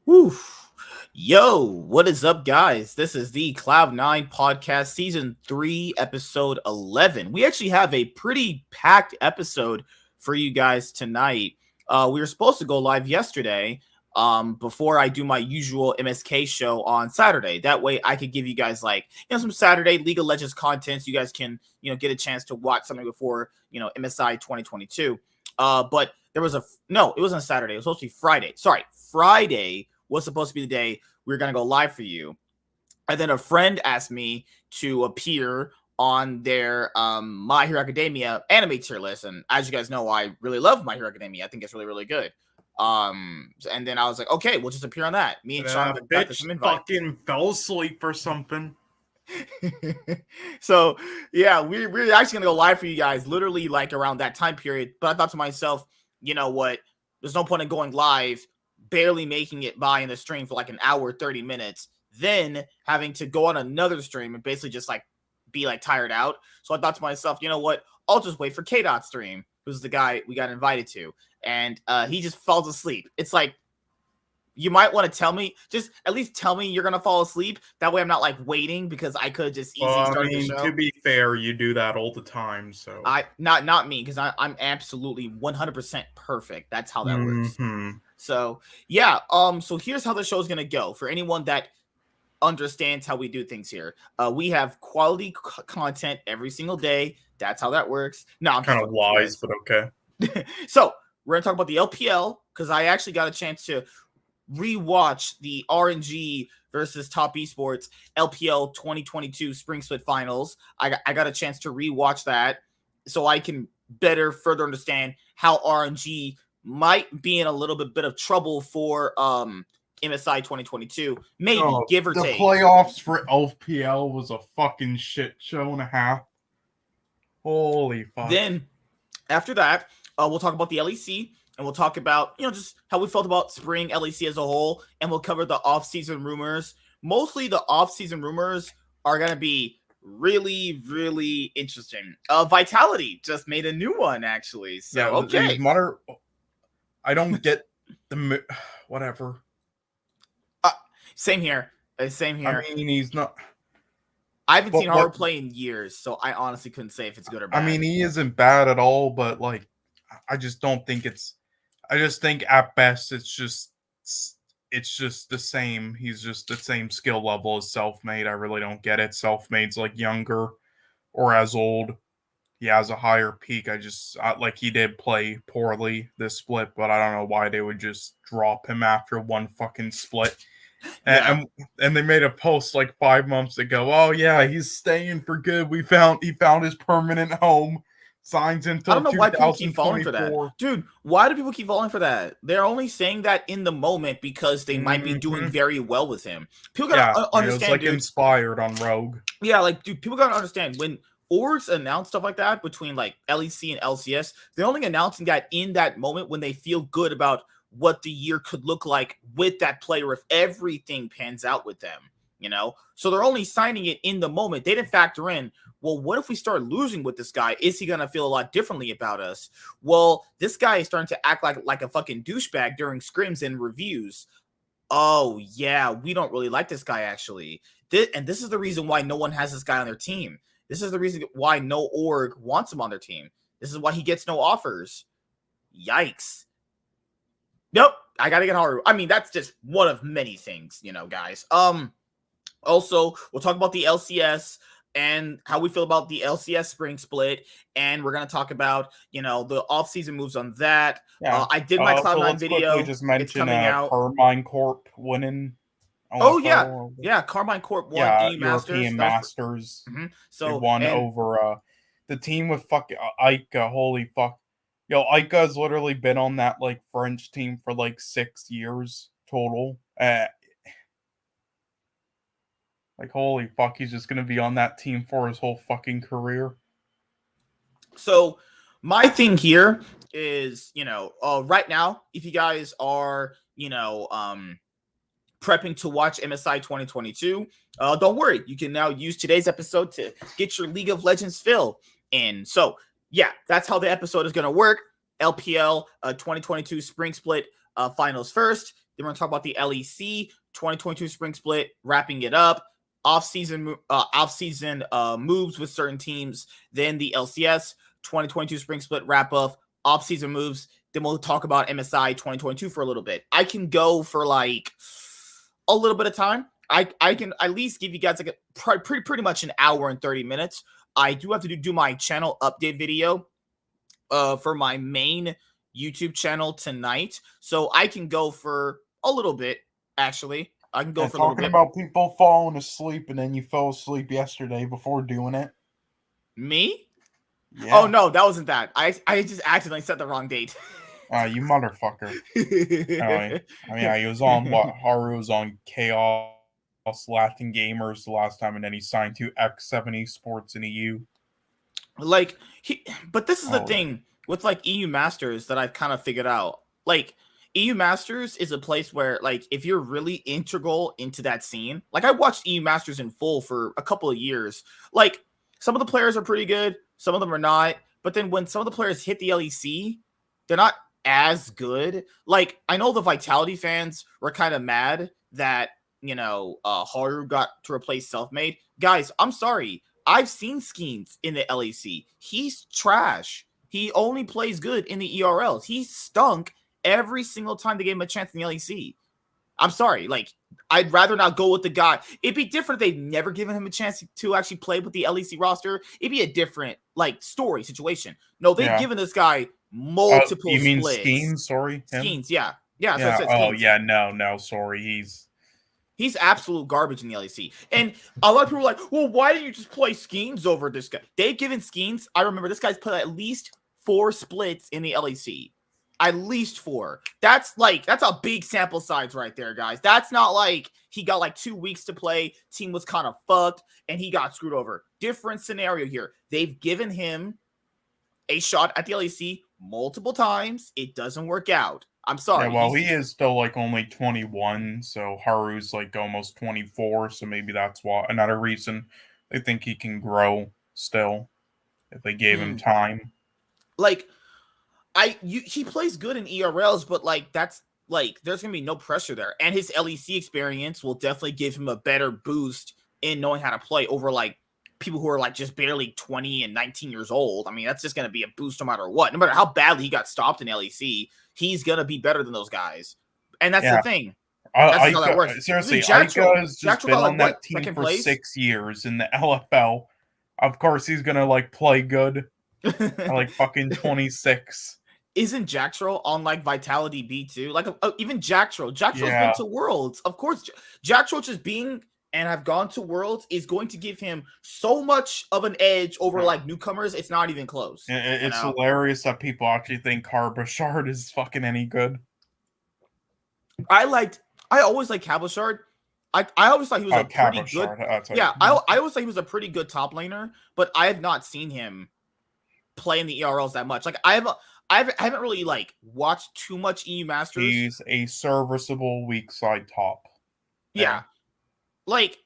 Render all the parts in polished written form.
Woo. Yo, what is up, guys? This is the Cloud9 podcast, season 3, episode 11. We actually have a pretty packed episode for you guys tonight. We were supposed to go live yesterday before I do my usual MSK show on Saturday. That way I could give you guys some Saturday League of Legends content so you guys can, get a chance to watch something before, MSI 2022. But there was it wasn't Saturday. It was supposed to be Friday. Sorry, Friday was supposed to be the day we were going to go live for you. And then a friend asked me to appear on their My Hero Academia anime tier list. And as you guys know, I really love My Hero Academia. I think it's really, really good. And then I was like, okay, we'll just appear on that. Me and Sean got some invite. Fucking fell asleep or something. So yeah, we're actually gonna go live for you guys literally like around that time period. But I thought to myself, you know what? There's no point in going live, barely making it by in the stream for like an hour, 30 minutes, then having to go on another stream and basically just be tired out. So I thought to myself, you know what? I'll just wait for K-Dot's stream, who's the guy we got invited to. And he just falls asleep. It's like, you might want to tell me, just at least tell me you're going to fall asleep. That way I'm not waiting because I could just easily start the show. To be fair, you do that all the time. So not me, because I'm absolutely 100% perfect. That's how that works. So yeah, so here's how the show's going to go. For anyone that understands how we do things here, we have quality content every single day. That's how that works. No, I'm kind of lies, but okay. So we're going to talk about the LPL because I actually got a chance to rewatch the RNG versus Top Esports LPL 2022 Spring Split Finals. I got a chance to rewatch that so I can better further understand how RNG might be in a little bit of trouble for MSI 2022. Maybe, give or take. The playoffs for LPL was a fucking shit show and a half. Holy fuck. Then, after that, we'll talk about the LEC. And we'll talk about, just how we felt about spring LEC as a whole. And we'll cover the off-season rumors. Mostly the off-season rumors are going to be really, really interesting. Vitality just made a new one, actually. So, yeah, okay. I don't get the... Whatever. Same here. Same here. I mean, he's not... I haven't seen Hard play in years, so I honestly couldn't say if it's good or bad. I mean, he isn't bad at all, but, I just don't think it's... I just think at best it's just the same. He's just the same skill level as Selfmade. I really don't get it. Selfmade's younger or as old. He has a higher peak. He did play poorly this split, but I don't know why they would just drop him after one fucking split. Yeah. And they made a post 5 months ago. Oh yeah, he's staying for good. He found his permanent home. Signs until I don't know why people keep falling for that. Dude, why do people keep falling for that? They're only saying that in the moment because they might be doing very well with him. People gotta understand, it was inspired on Rogue. Yeah, people gotta understand when orgs announce stuff like that between LEC and LCS, they're only announcing that in that moment when they feel good about what the year could look like with that player if everything pans out with them. So they're only signing it in the moment. They didn't factor in, well, what if we start losing with this guy? Is he going to feel a lot differently about us? Well, this guy is starting to act like a fucking douchebag during scrims and reviews. Oh, yeah, we don't really like this guy, actually. And this is the reason why no one has this guy on their team. This is the reason why no org wants him on their team. This is why he gets no offers. Yikes. Nope, I got to get hard. I mean, that's just one of many things, guys. Also, we'll talk about the LCS and how we feel about the LCS spring split. And we're going to talk about, the off-season moves on that. Yeah. I did my Cloud9 video. Just mention Carmine Corp winning. Oh, yeah. Yeah, Carmine Corp won the European Masters. So they won over the team with Ica. Holy fuck. Yo, Ica has literally been on that, French team for, 6 years total. Holy fuck, he's just going to be on that team for his whole fucking career. So, my thing here is, right now, if you guys are, prepping to watch MSI 2022, don't worry. You can now use today's episode to get your League of Legends fill in. So, yeah, that's how the episode is going to work. LPL 2022 Spring Split Finals first. Then we're going to talk about the LEC 2022 spring split, wrapping it up. Off-season moves with certain teams. Then the LCS 2022 spring split wrap up. Off-season moves. Then we'll talk about MSI 2022 for a little bit. I can go for like a little bit of time. I can at least give you guys like a pretty much an hour and 30 minutes. I do have to do my channel update video for my main YouTube channel tonight. So I can go for a little bit, actually. I can go for a little bit. Talking about people falling asleep and then you fell asleep yesterday before doing it. Me? Yeah. Oh, no, that wasn't that. I just accidentally set the wrong date. You motherfucker. He was on Haru was on Chaos Latin Gamers the last time, and then he signed to X7 Esports in EU. Like, but this is the thing with like EU Masters that I've kind of figured out. Like, EU Masters is a place where, like, if you're really integral into that scene, like I watched EU Masters in full for a couple of years. Like, some of the players are pretty good, some of them are not. But then when some of the players hit the LEC, they're not as good. Like, I know the Vitality fans were kind of mad that, Haru got to replace Selfmade. Guys, I'm sorry. I've seen Skeens in the LEC. He's trash. He only plays good in the ERLs. He stunk every single time they gave him a chance in the LEC. I'm sorry. Like, I'd rather not go with the guy. It'd be different if they'd never given him a chance to actually play with the LEC roster. It'd be a different, like, story situation. No, they've given this guy multiple you mean splits. Skeens? Sorry? Skeens, yeah. Yeah, yeah. So I said Skeens. No, sorry. He's absolute garbage in the LEC. And a lot of people are like, well, why didn't you just play Skeens over this guy? They've given Skeens, I remember this guy's played at least 4 splits in the LEC. At least 4. That's a big sample size right there, guys. That's not like he got like 2 weeks to play, team was kind of fucked, and he got screwed over. Different scenario here. They've given him a shot at the LEC multiple times. It doesn't work out. I'm sorry. Yeah, well, he is still like only 21, so Haru's like almost 24, so maybe that's another reason they think he can grow still if they gave him time. Like, he plays good in ERLs, but like that's like there's gonna be no pressure there, and his LEC experience will definitely give him a better boost in knowing how to play over like people who are like just barely 20 and 19 years old. I mean, that's just gonna be a boost no matter what. No matter how badly he got stopped in LEC, he's gonna be better than those guys, and that's the thing. That's how that works. Seriously, Aika has just been on that team for 6 years in the LFL. Of course, he's gonna like play good. Like fucking 26. Isn't Jacktroll on like Vitality B2? Like even Jacktroll's been to Worlds. Of course, Jacktroll just being and have gone to Worlds is going to give him so much of an edge over like newcomers. It's not even close. It's hilarious that people actually think Carbashard is fucking any good. I always liked Cableshard. I always thought he was a pretty good. I always thought he was a pretty good top laner, but I have not seen him play in the ERLs that much. Like I haven't really like watched too much EU Masters. He's a serviceable weak side top. Yeah. Like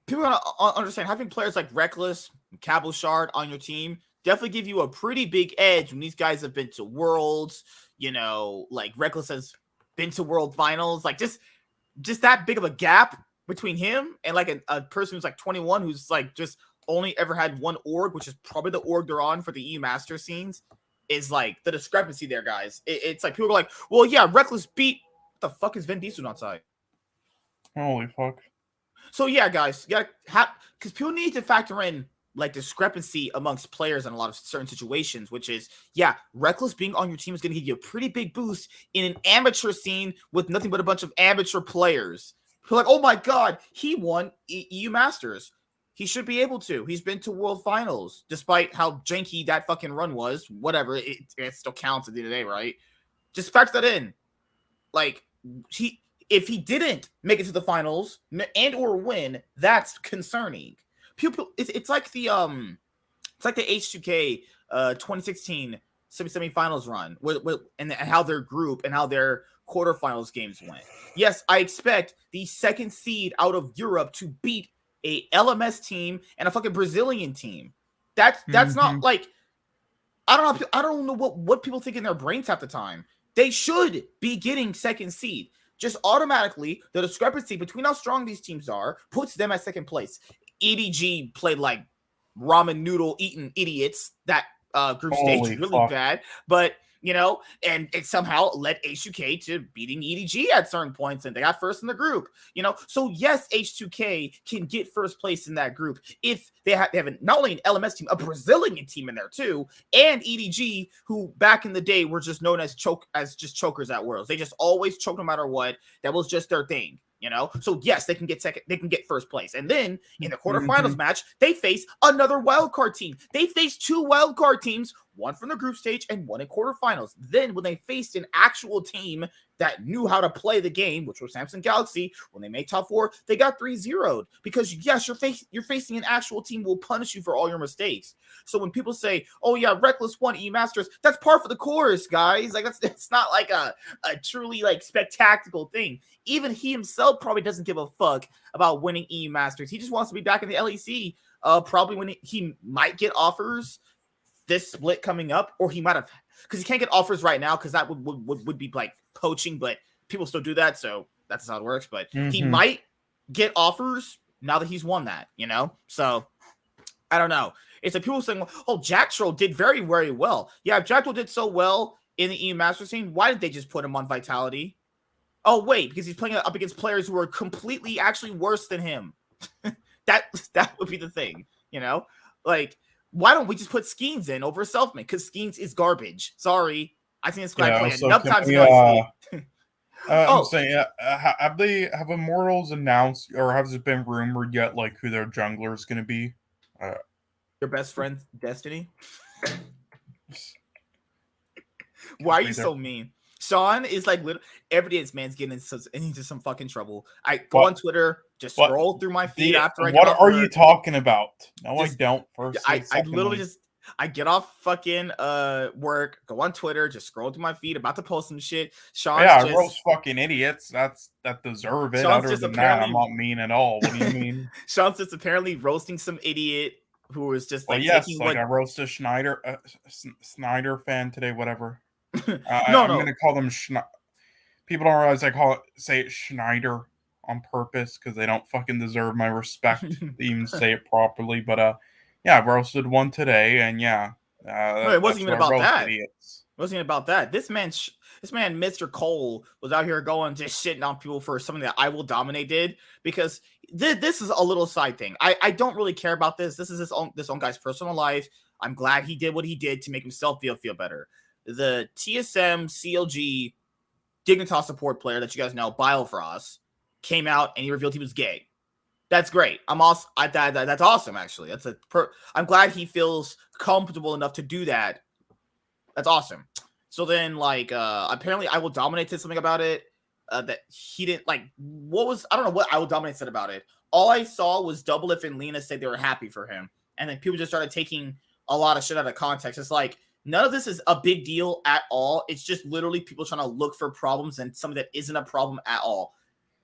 people gotta understand having players like Reckless, Cableshard on your team definitely give you a pretty big edge when these guys have been to Worlds. Like Reckless has been to World Finals. Like just that big of a gap between him and like a person who's like 21 who's like just only ever had one org, which is probably the org they're on for the EU Master scenes, is like the discrepancy there, guys. It's like people are like, well, yeah, Reckless beat. What the fuck is Vin Diesel outside? Holy fuck. So yeah, guys, you gotta have because people need to factor in like discrepancy amongst players in a lot of certain situations, which is Reckless being on your team is gonna give you a pretty big boost in an amateur scene with nothing but a bunch of amateur players. Who are like, oh my god, he won EU Masters. He should be able to. He's been to World Finals, despite how janky that fucking run was. Whatever, it still counts at the end of the day, right? Just factor that in. Like if he didn't make it to the finals and or win, that's concerning. People, it's like the H2K 2016 semifinals run, and how their group and how their quarterfinals games went. Yes, I expect the second seed out of Europe to beat a LMS team and a fucking Brazilian team. That's not like I don't know what people think in their brains half the time. They should be getting second seed. just automatically the discrepancy between how strong these teams are puts them at second place. EDG played like ramen noodle eating idiots that group stage really bad, but you know, and it somehow led H2K to beating EDG at certain points, and they got first in the group, you know. So yes, H2K can get first place in that group if they have not only an LMS team, a Brazilian team in there too, and EDG, who back in the day were just known as chokers at Worlds. They just always choke no matter what. That was just their thing. You know, so yes, they can get second, they can get first place. And then in the quarterfinals match, they face another wildcard team. They face 2 wildcard teams, one from the group stage and one in quarterfinals. Then when they faced an actual team that knew how to play the game, which was Samsung Galaxy, when they made top 4, they got 3-0'd. Because yes, you're facing an actual team who will punish you for all your mistakes. So when people say, oh yeah, Reckless won E-Masters, that's par for the course, guys. Like it's not like a truly like spectacular thing. Even he himself probably doesn't give a fuck about winning E-Masters. He just wants to be back in the LEC. Probably when he might get offers this split coming up, or he might have, because he can't get offers right now because that would be like poaching, but people still do that, so that's how it works. But he might get offers now that he's won that, you know. So I don't know. It's like people saying, "Oh, Jacktroll did very, very well." Yeah, if Jacktroll did so well in the E-Master scene, why did they just put him on Vitality? Oh wait, because he's playing up against players who are completely actually worse than him. that would be the thing, you know. Like, why don't we just put Skeens in over Selfmade? Because Skeens is garbage. Sorry, I seen this guy play enough times. I'm saying, have Immortals announced, or has it been rumored yet, like who their jungler is going to be? Your best friend, Destiny. Why are you so mean? Sean is like every day this man's getting into some fucking trouble. I go on Twitter, just scroll through my feed after I get off What are you talking about? No, I don't. First, I literally I get off fucking work, go on Twitter, just scroll through my feed, about to post some shit. Sean's I roast fucking idiots. That deserve it. Sean's Other than that, I'm not mean at all. What do you mean? Sean's just apparently roasting some idiot who was just like taking I roasted Snyder fan today, whatever. I'm gonna call them people don't realize say it Schneider on purpose because they don't fucking deserve my respect to even say it properly. But I roasted one today, and no, it wasn't even about that. Idiots. It wasn't even about that. This man, Mr. Cole, was out here going just shitting on people for something that I Will Dominate did, because this is a little side thing. I don't really care about this. This is this own guy's personal life. I'm glad he did what he did to make himself feel better. The TSM CLG Dignitas support player that you guys know, Biofrost, came out and he revealed he was gay. That's great. That's awesome. Actually, I'm glad he feels comfortable enough to do that. That's awesome. So then, like, apparently, I Will Dominate said something about it that he didn't like. I don't know what I Will Dominate said about it. All I saw was Doublelift and Lena say they were happy for him, and then people just started taking a lot of shit out of context. It's like, none of this is a big deal at all. It's just literally people trying to look for problems and something that isn't a problem at all.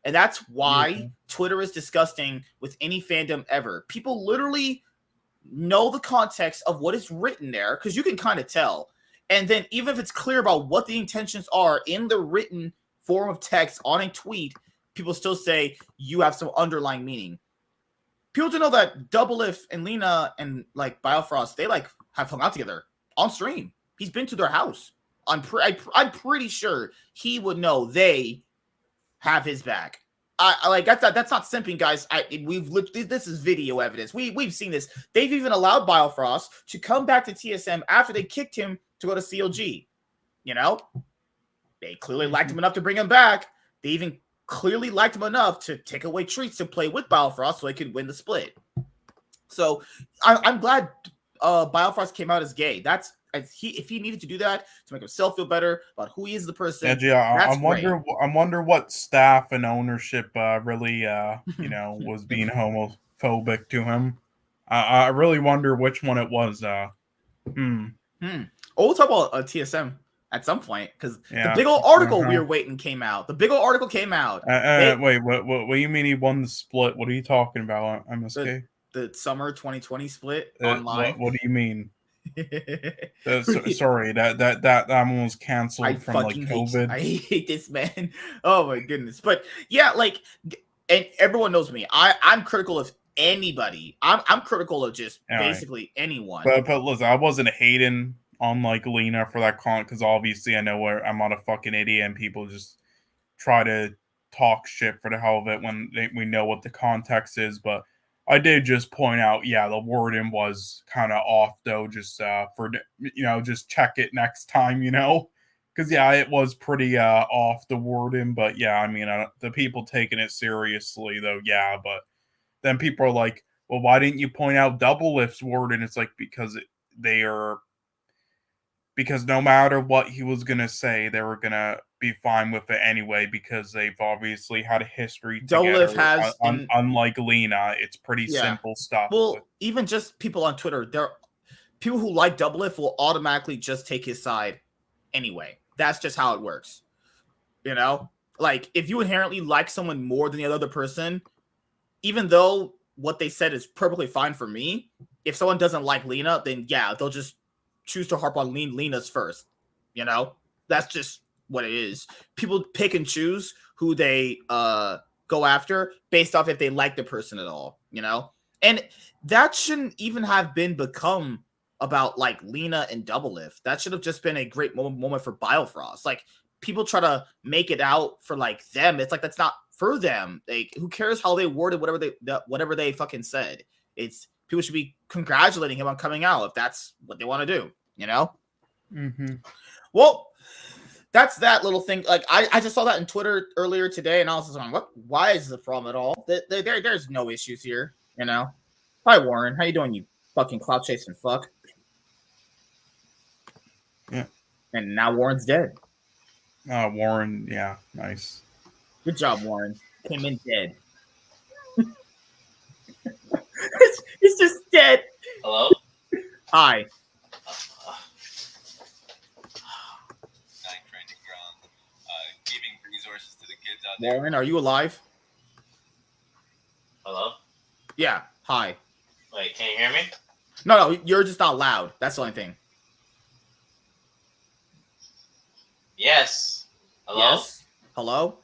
And that's why Twitter is disgusting with any fandom ever. People literally know the context of what is written there, because you can kind of tell. And then even if it's clear about what the intentions are in the written form of text on a tweet, people still say you have some underlying meaning. People do know that Doublelift and Lena and like Biofrost, they like have hung out together on stream. He's been to their house. I'm pretty sure he would know they have his back. I like that's not simping, guys. This is video evidence. We've seen this. They've even allowed Biofrost to come back to TSM after they kicked him to go to CLG. You know, they clearly liked him enough to bring him back. They even clearly liked him enough to take away treats to play with Biofrost so he could win the split. So I'm glad Biofrost came out as gay. If he needed to do that to make himself feel better about who he is as a person. I wonder what staff and ownership really was being homophobic to him. I really wonder which one it was. We'll talk about TSM at some point, because the big old article we were waiting came out. The big old article came out. Wait, what do you mean he won the split? What are you talking about, MSK? The summer 2020 split online. What do you mean? Sorry, that one was canceled from like COVID. I hate this man. Oh my goodness. But yeah, like, and everyone knows me. I'm critical of anybody. I'm critical of just basically anyone. But listen, I wasn't hating on like Lena for that comment because obviously I know I'm not a fucking idiot and people just try to talk shit for the hell of it when we know what the context is. But I did just point out, yeah, the wording was kind of off though. Just for just check it next time, because yeah, it was pretty off the wording. But yeah, I mean, the people taking it seriously though, yeah. But then people are like, well, why didn't you point out Double Lift's wording? It's like because no matter what he was gonna say, they were gonna be fine with it anyway because they've obviously had a history together. Unlike Lena, it's pretty simple stuff. Well, even just people on Twitter, there are people who like Double Lift will automatically just take his side anyway. That's just how it works. Like if you inherently like someone more than the other person, even though what they said is perfectly fine for me, if someone doesn't like Lena, then yeah, they'll just choose to harp on Lena's first. That's just what it is. People pick and choose who they go after based off if they like the person at all, and that shouldn't even have become about like Lena and Double Lift. That should have just been a great moment for Biofrost. Like people try to make it out for like them. It's like that's not for them. Like who cares how they worded whatever they fucking said. It's people should be congratulating him on coming out if that's what they want to do, Mm-hmm. Well, that's that little thing. Like I just saw that in Twitter earlier today, and I was just like, "What? Why is this a problem at all? There's no issues here, Hi, Warren. How you doing? You fucking clout chasing fuck." Yeah. And now Warren's dead. Warren, yeah, nice. Good job, Warren. Came in dead. He's just dead. Hello? Hi. Giving resources to the kids out there. Warren, are you alive? Hello? Yeah. Hi. Wait, can you hear me? No, you're just not loud. That's the only thing. Yes. Hello? Yes. Hello?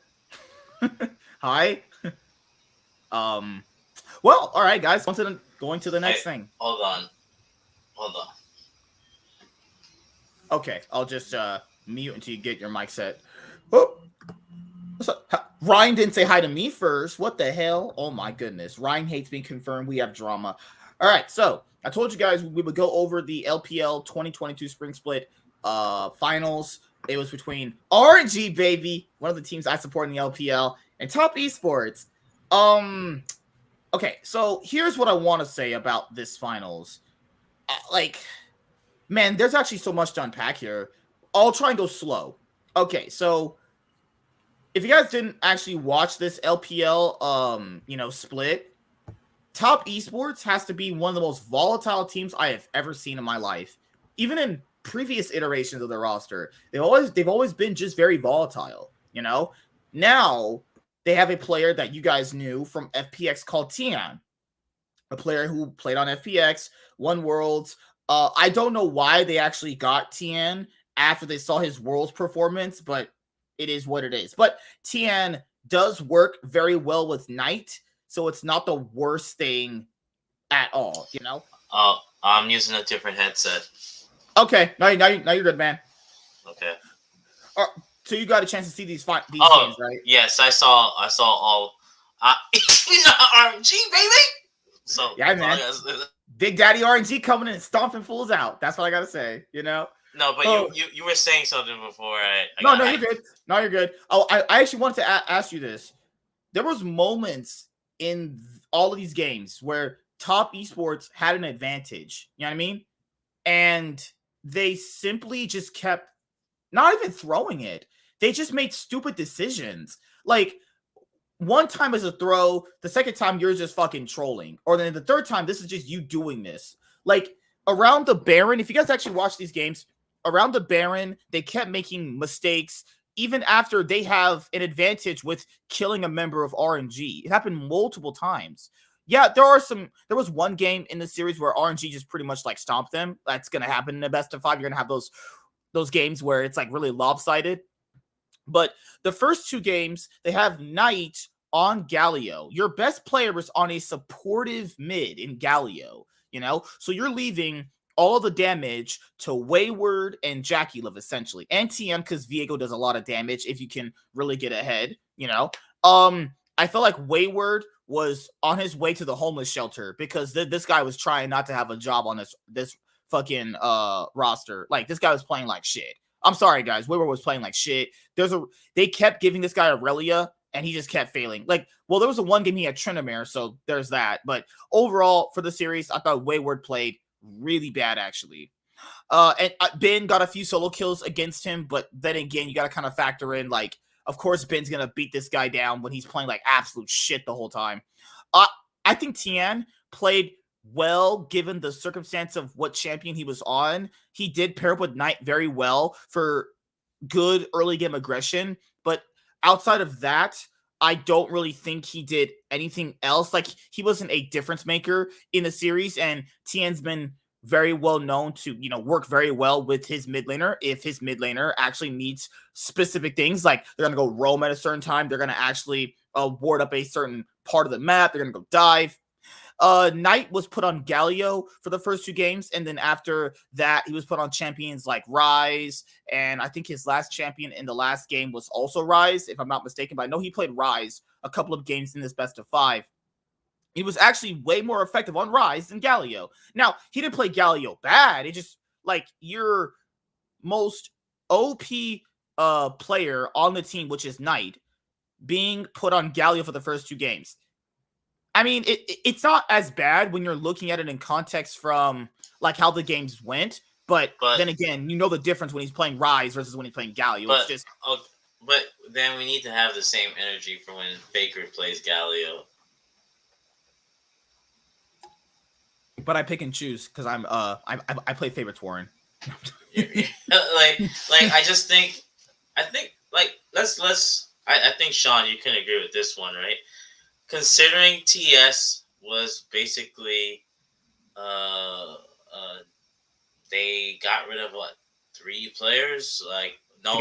Hi. Well, all right, guys. Going to the next thing. Hold on. Okay, I'll just mute until you get your mic set. Oh. Ryan didn't say hi to me first. What the hell? Oh my goodness. Ryan hates being confirmed. We have drama. All right, so I told you guys we would go over the LPL 2022 Spring Split finals. It was between RNG, baby, one of the teams I support in the LPL, and Top Esports. Okay, so here's what I want to say about this finals. Man, there's actually so much to unpack here. I'll try and go slow. Okay, so if you guys didn't actually watch this LPL, split, Top Esports has to be one of the most volatile teams I have ever seen in my life. Even in previous iterations of the roster, they've always been just very volatile. Now they have a player that you guys knew from FPX called Tian, a player who played on FPX, won Worlds. I don't know why they actually got Tian after they saw his Worlds performance, but it is what it is. But Tian does work very well with Knight, so it's not the worst thing at all, Oh, I'm using a different headset. Okay, now you're good, man. Okay. So you got a chance to see these games, right? Yes, I saw all. RNG, baby. So yeah, man. Big Daddy RNG coming in and stomping fools out. That's what I gotta say. No, but you were saying something before. You're good. No, you're good. Oh, I actually wanted to ask you this. There was moments in all of these games where Top Esports had an advantage. You know what I mean? And they simply just kept not even throwing it. They just made stupid decisions. Like one time is a throw, the second time you're just fucking trolling, or then the third time this is just you doing this. Like around the Baron, if you guys actually watch these games, around the Baron, they kept making mistakes even after they have an advantage with killing a member of RNG. It happened multiple times. yeah, there was one game in the series where RNG just pretty much like stomped them. That's gonna happen in the best of 5. You're gonna have those games where it's like really lopsided. But the first 2 games, they have Knight on Galio. Your best player is on a supportive mid in Galio, So you're leaving all of the damage to Wayward and Jackie Live, essentially. And TM, because Viego does a lot of damage if you can really get ahead, I felt like Wayward was on his way to the homeless shelter because this guy was trying not to have a job on this fucking roster. Like, this guy was playing like shit. I'm sorry, guys. Wayward was playing like shit. They kept giving this guy Aurelia, and he just kept failing. Like, well, there was a one game he had Trinamere, so there's that. But overall, for the series, I thought Wayward played really bad, actually. And Ben got a few solo kills against him, but then again, you got to kind of factor in, like, of course, Ben's going to beat this guy down when he's playing, like, absolute shit the whole time. I think Tian played well, given the circumstance of what champion he was on. He did pair up with Knight very well for good early game aggression, but outside of that, I don't really think he did anything else. Like, he wasn't a difference maker in the series, and Tian's been very well known to, work very well with his mid laner. If his mid laner actually needs specific things, like they're going to go roam at a certain time, they're going to actually ward up a certain part of the map, they're going to go dive. Knight was put on Galio for the first 2 games, and then after that, he was put on champions like Rise, and I think his last champion in the last game was also Rise, if I'm not mistaken, but I know he played Rise a couple of games in this best of 5. He was actually way more effective on Rise than Galio. Now, he didn't play Galio bad. It just, like, your most OP player on the team, which is Knight, being put on Galio for the first 2 games. I mean, it's not as bad when you're looking at it in context from, like, how the games went. But then again, the difference when he's playing Rise versus when he's playing Galio. It's just... But then we need to have the same energy for when Faker plays Galio. But I pick and choose because I play favorites Warren. I just think, I think Sean, you can agree with this one, right? Considering TS was basically, they got rid of 3 players. Like, no,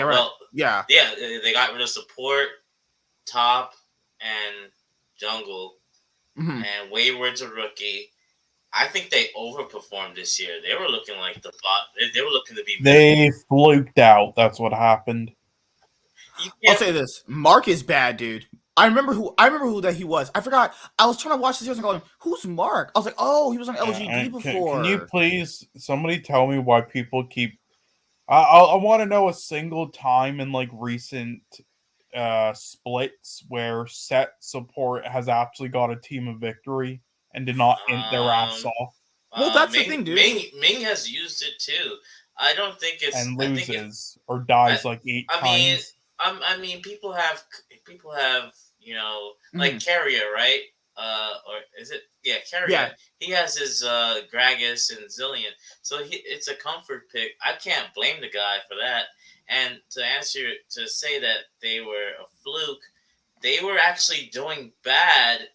they got rid of support, top, and jungle, and Wayward's a rookie. I think they overperformed this year. They were looking like the bot. They were looking to be. They fluked out. That's what happened. I'll say this: Mark is bad, dude. I remember who that he was. I forgot. I was trying to watch the series and going, "Who's Mark?" I was like, "Oh, he was on LGD before." Can you please somebody tell me why people keep? I want to know a single time in like recent splits where set support has actually got a team of victory and did not int their ass off. Well, that's the thing, dude. Ming has used it too. I don't think it's and loses or dies like 8 times. I mean, people have like Carrier, right? Or is it? Yeah, Carrier. Yeah. He has his Gragas and Zillion, so it's a comfort pick. I can't blame the guy for that. And to say that they were a fluke, they were actually doing bad.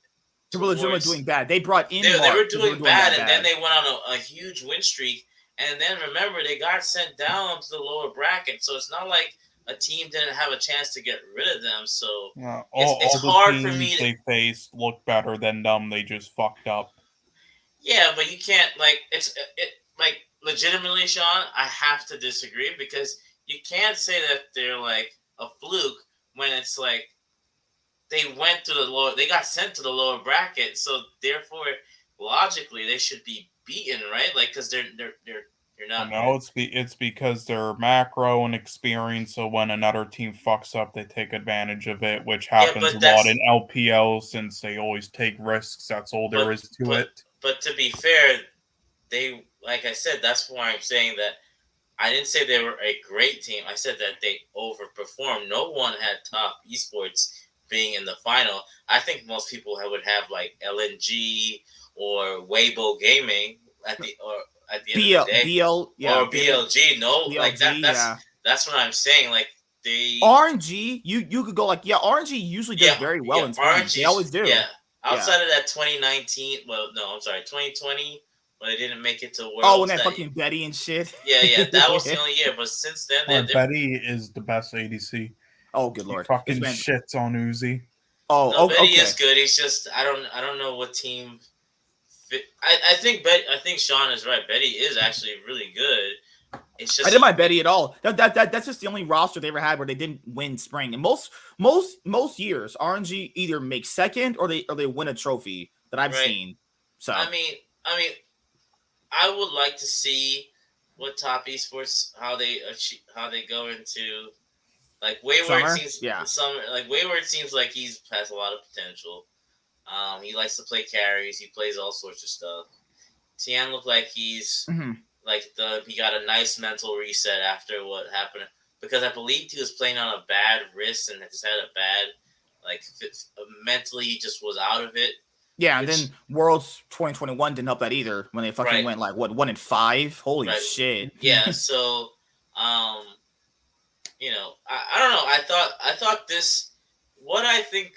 They were legitimately doing bad. They brought in. They were doing bad, and then they went on a huge win streak. And then remember, they got sent down to the lower bracket, so it's not like a team didn't have a chance to get rid of them. So it's hard for me. They faced look better than them. They just fucked up. Yeah, but you can't legitimately, Sean. I have to disagree because you can't say that they're like a fluke when it's like they went to the lower. They got sent to the lower bracket, so therefore, logically, they should be beaten, right? Like because they're not. No, it's because they're macro and experience. So when another team fucks up, they take advantage of it, which happens a lot in LPL since they always take risks. That's all there is to it. But to be fair, they, like I said, that's why I'm saying that I didn't say they were a great team. I said that they overperformed. No one had top esports being in the final. I think most people would have like LNG or Weibo Gaming at the end of the day. Or BLG. No, BLG, like that's what I'm saying. Like they RNG, you could go like RNG usually does very well in RNG. They always do. Yeah. Outside of that 2019, well, no, I'm sorry, 2020, when they didn't make it to Worlds. Oh, when that fucking Betty and shit. Yeah, that was the only year. But since then, Betty is the best ADC. Oh, good He lord. fucking shits on Uzi. Oh, no, Betty okay. is good. He's just I don't know what team. I think Sean is right. Betty is actually really good. It's just I didn't mind Betty at all. That's just the only roster they ever had where they didn't win spring. And most years, RNG either make second or they win a trophy that I've seen. So I mean, I would like to see what top esports how they go into like Wayward Summer? seems Yeah. Wayward seems like he's has a lot of potential. He likes to play carries. He plays all sorts of stuff. Tian looked like he's he got a nice mental reset after what happened because I believe he was playing on a bad wrist and just had a bad mentally he just was out of it. Yeah, and then Worlds 2021 didn't help that either when they fucking went like 1-5. Holy shit. Yeah, so you know, I don't know. I thought this what I think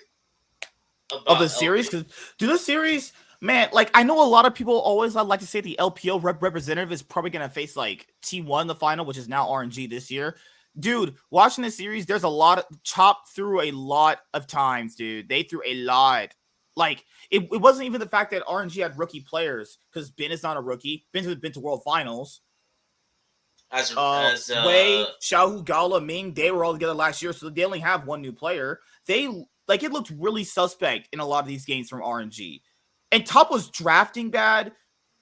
about of the series because the series, man, like I know a lot of people always like to say the LPL representative is probably gonna face like T1 in the final, which is now RNG this year. Dude, watching this series, there's a lot of chopped through a lot of times, dude. They threw a lot. Like it wasn't even the fact that RNG had rookie players because Ben is not a rookie. Ben's been to World Finals. Wei, Xiaohu, Gala, Ming, they were all together last year, so they only have one new player. It looked really suspect in a lot of these games from RNG. And Top was drafting bad,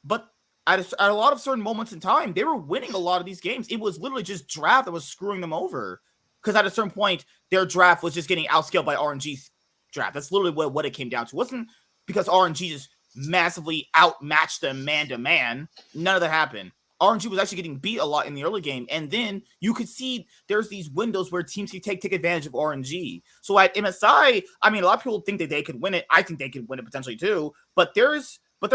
but at a lot of certain moments in time, they were winning a lot of these games. It was literally just draft that was screwing them over. Because at a certain point, their draft was just getting outscaled by RNG's draft. That's literally what it came down to. It wasn't because RNG just massively outmatched them man to man. None of that happened. RNG was actually getting beat a lot in the early game, and then you could see there's these windows where teams can take advantage of RNG. So at MSI, I mean, a lot of people think that they could win it. I think they could win it potentially too, but they're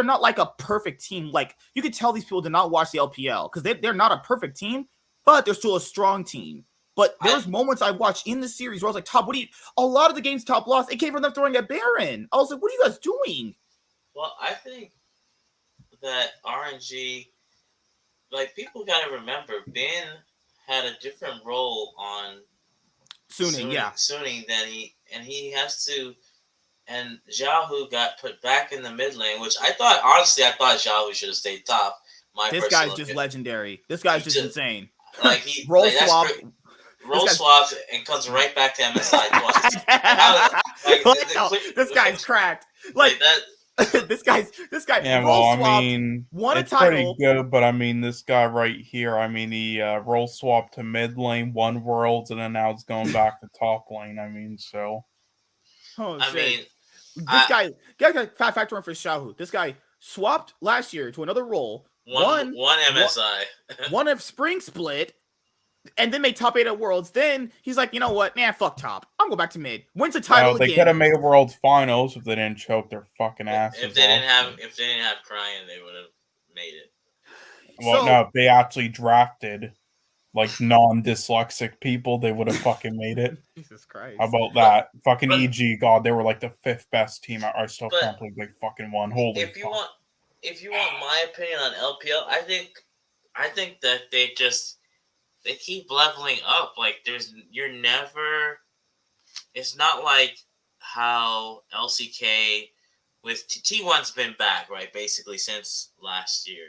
not like a perfect team. Like you could tell these people did not watch the LPL because they're not a perfect team, but they're still a strong team. But there's moments I watched in the series where I was like, Top, a lot of the games Top lost, it came from them throwing at Baron. I was like, what are you guys doing? Well, I think that RNG, like people got to remember, Ben had a different role on Suning than he has to, and Xiaohu got put back in the mid lane, which I thought Xiaohu should have stayed top. This guy's just legendary. This guy's just insane. Like he roll swaps and comes right back to MSI twice. This guy's cracked. Like that. this guy. Yeah, well, I mean, it's pretty good, but I mean, this guy right here. I mean, he roll swapped to mid lane, won Worlds, and then now it's going back to top lane. I mean, so. I mean, this guy factor in for Xiaohu. This guy swapped last year to another role. One MSI. One of Spring Split. And then made top 8 at Worlds. Then he's like, you know what? Man, fuck top. I'm going back to mid. Wins a title again. They could have made Worlds Finals if they didn't choke their fucking asses. If they didn't have Crying, they would have made it. Well, no, if they actually drafted like non-dyslexic people, they would have fucking made it. Jesus Christ. How about that? Fucking EG, God, they were like the 5th best team. I still can't believe they fucking won. Holy if you want my opinion on LPL, I think that they keep leveling up. Like it's not like how LCK with T1's been back, right? Basically since last year.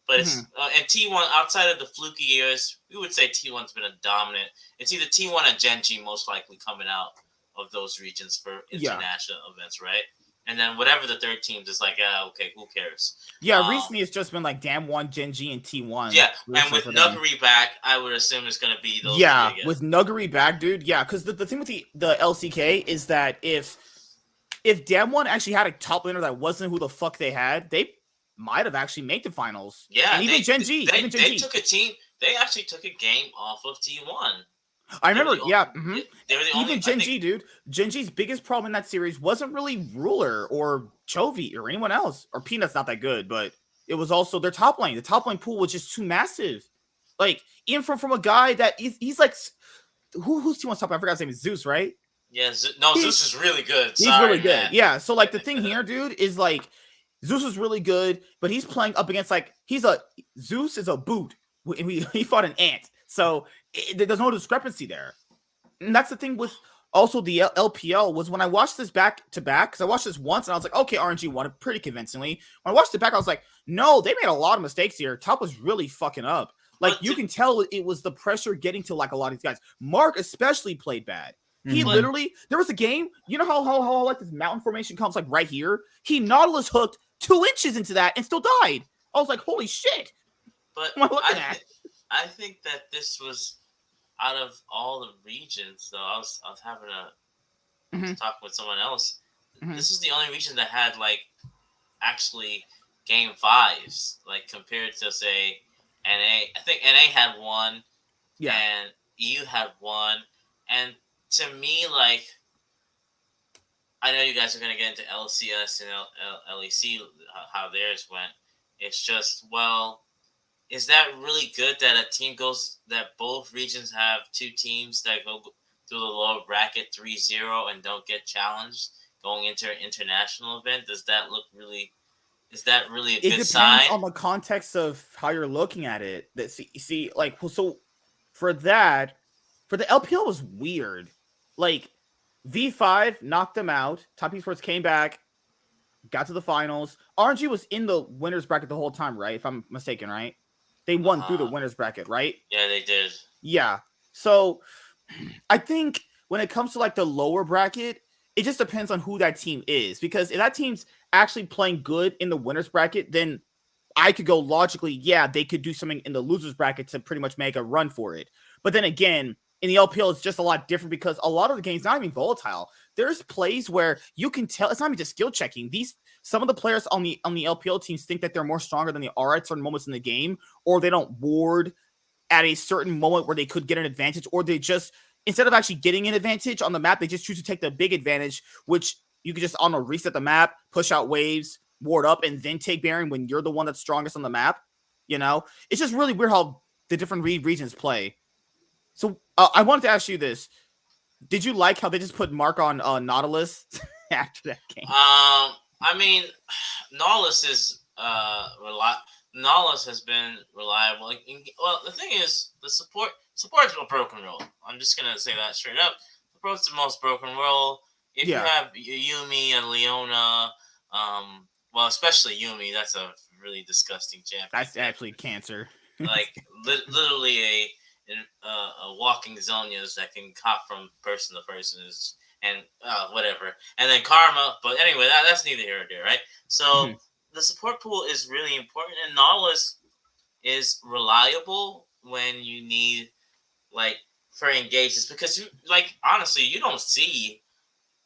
But it's and T1 outside of the fluky years, we would say T1's been a dominant. It's either T1 and Gen.G most likely coming out of those regions for international events, right? And then whatever the third team's is like, okay, who cares? Yeah, recently it's just been like Dam1, Gen.G, and T1. Yeah, and with Nuguri back, I would assume it's going to be those. Yeah, with Nuguri back, dude. Yeah, because the thing with the LCK is that if Dam1 actually had a top laner that wasn't who the fuck they had, they might have actually made the finals. Yeah, and even Gen.G. They took a team. They actually took a game off of T1. I remember, They were the only, even Gen.G, dude. Gen.G's biggest problem in that series wasn't really Ruler or Chovy or anyone else. Or Peanut's not that good, but it was also their top lane. The top lane pool was just too massive. Like, even from a guy that he's like, who's T1's top lane? I forgot his name is Zeus, right? Yeah, Zeus is really good. He's Sorry, really good. man. Yeah. So like the thing here, dude, is like Zeus is really good, but he's playing up against like Zeus is a boot. He fought an ant, so there's no discrepancy there. And that's the thing with also the LPL was when I watched this back to back, because I watched this once and I was like, okay, RNG won it pretty convincingly. When I watched it back, I was like, no, they made a lot of mistakes here. Top was really fucking up. Like you can tell it was the pressure getting to like a lot of these guys. Mark especially played bad. He literally, there was a game, you know how like this mountain formation comes like right here? He Nautilus hooked 2 inches into that and still died. I was like, holy shit. But what am I looking at? I think that this was out of all the regions, though. I was having a talk with someone else. This is the only region that had like actually game 5s, like compared to say NA. I think NA had 1, and EU had 1, and to me, like, I know you guys are going to get into LCS and LEC, how theirs went. It's just, well, is that really good that a team that both regions have 2 teams that go through the lower bracket 3-0 and don't get challenged going into an international event? Is that really a good sign? It depends on the context of how you're looking at it. That see, like, so for the LPL was weird. Like, V5 knocked them out. Top Esports came back, got to the finals. RNG was in the winners bracket the whole time, right? If I'm mistaken, right? They won through the winners bracket, right? Yeah, they did. Yeah. So I think when it comes to like the lower bracket, it just depends on who that team is. Because if that team's actually playing good in the winners bracket, then I could go logically, yeah, they could do something in the losers bracket to pretty much make a run for it. But then again, in the LPL, it's just a lot different because a lot of the game's not even volatile. There's plays where you can tell it's not even just skill checking. Some of the players on the LPL teams think that they're more stronger than they are at certain moments in the game, or they don't ward at a certain moment where they could get an advantage, or they just, instead of actually getting an advantage on the map, they just choose to take the big advantage, which you could just reset the map, push out waves, ward up, and then take Baron when you're the one that's strongest on the map. You know, it's just really weird how the different regions play. So I wanted to ask you this: did you like how they just put Mark on Nautilus after that game? I mean, Nautilus is Nautilus has been reliable. Well, the thing is, the support is a broken role. I'm just gonna say that straight up. Support's the most broken role. If you have Yumi and Leona, well, especially Yumi, that's a really disgusting champion. That's actually cancer. Like literally a walking Zonias that can hop from person to person and whatever. And then Karma, but anyway, that's neither here nor there, right? So the support pool is really important, and Nautilus is reliable when you need, like, for engagements, because honestly, you don't see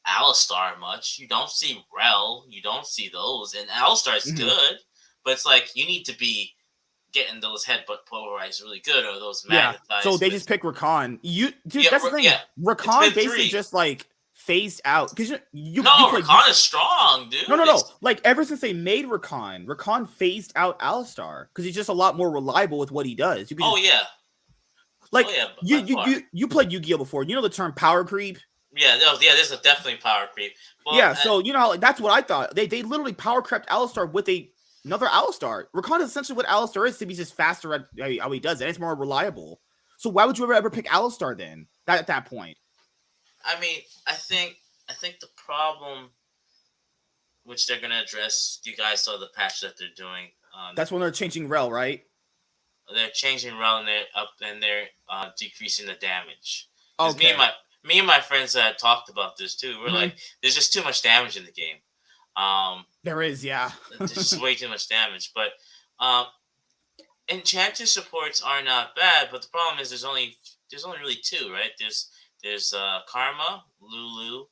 Alistar much. You don't see Rel. You don't see those, and Alistar is good, but it's like you need to be getting those headbutt polarized really good, or those magnetized. So they just pick Rakan. That's the thing. Yeah. Rakan basically just like phased out because Rakan is strong, dude. No. Like ever since they made Rakan phased out Alistar because he's just a lot more reliable with what he does. You played Yu-Gi-Oh before. You know the term power creep. Yeah, there's definitely power creep. Well, so you know that's what I thought. They literally power crept Alistar with another Alistar. Rakan is essentially what Alistar is, to be just faster at how he does it. It's more reliable. So why would you ever pick Alistar then? At that point? I mean, I think the problem, which they're gonna address, you guys saw the patch that they're doing. That's when they're changing Rel, right? They're changing Rel and they're decreasing the damage. Okay. Me and my friends that talked about this too. We're like, there's just too much damage in the game. There is, yeah. There's just way too much damage. But enchanted supports are not bad, but the problem is there's only really 2, right? There's Karma, Lulu,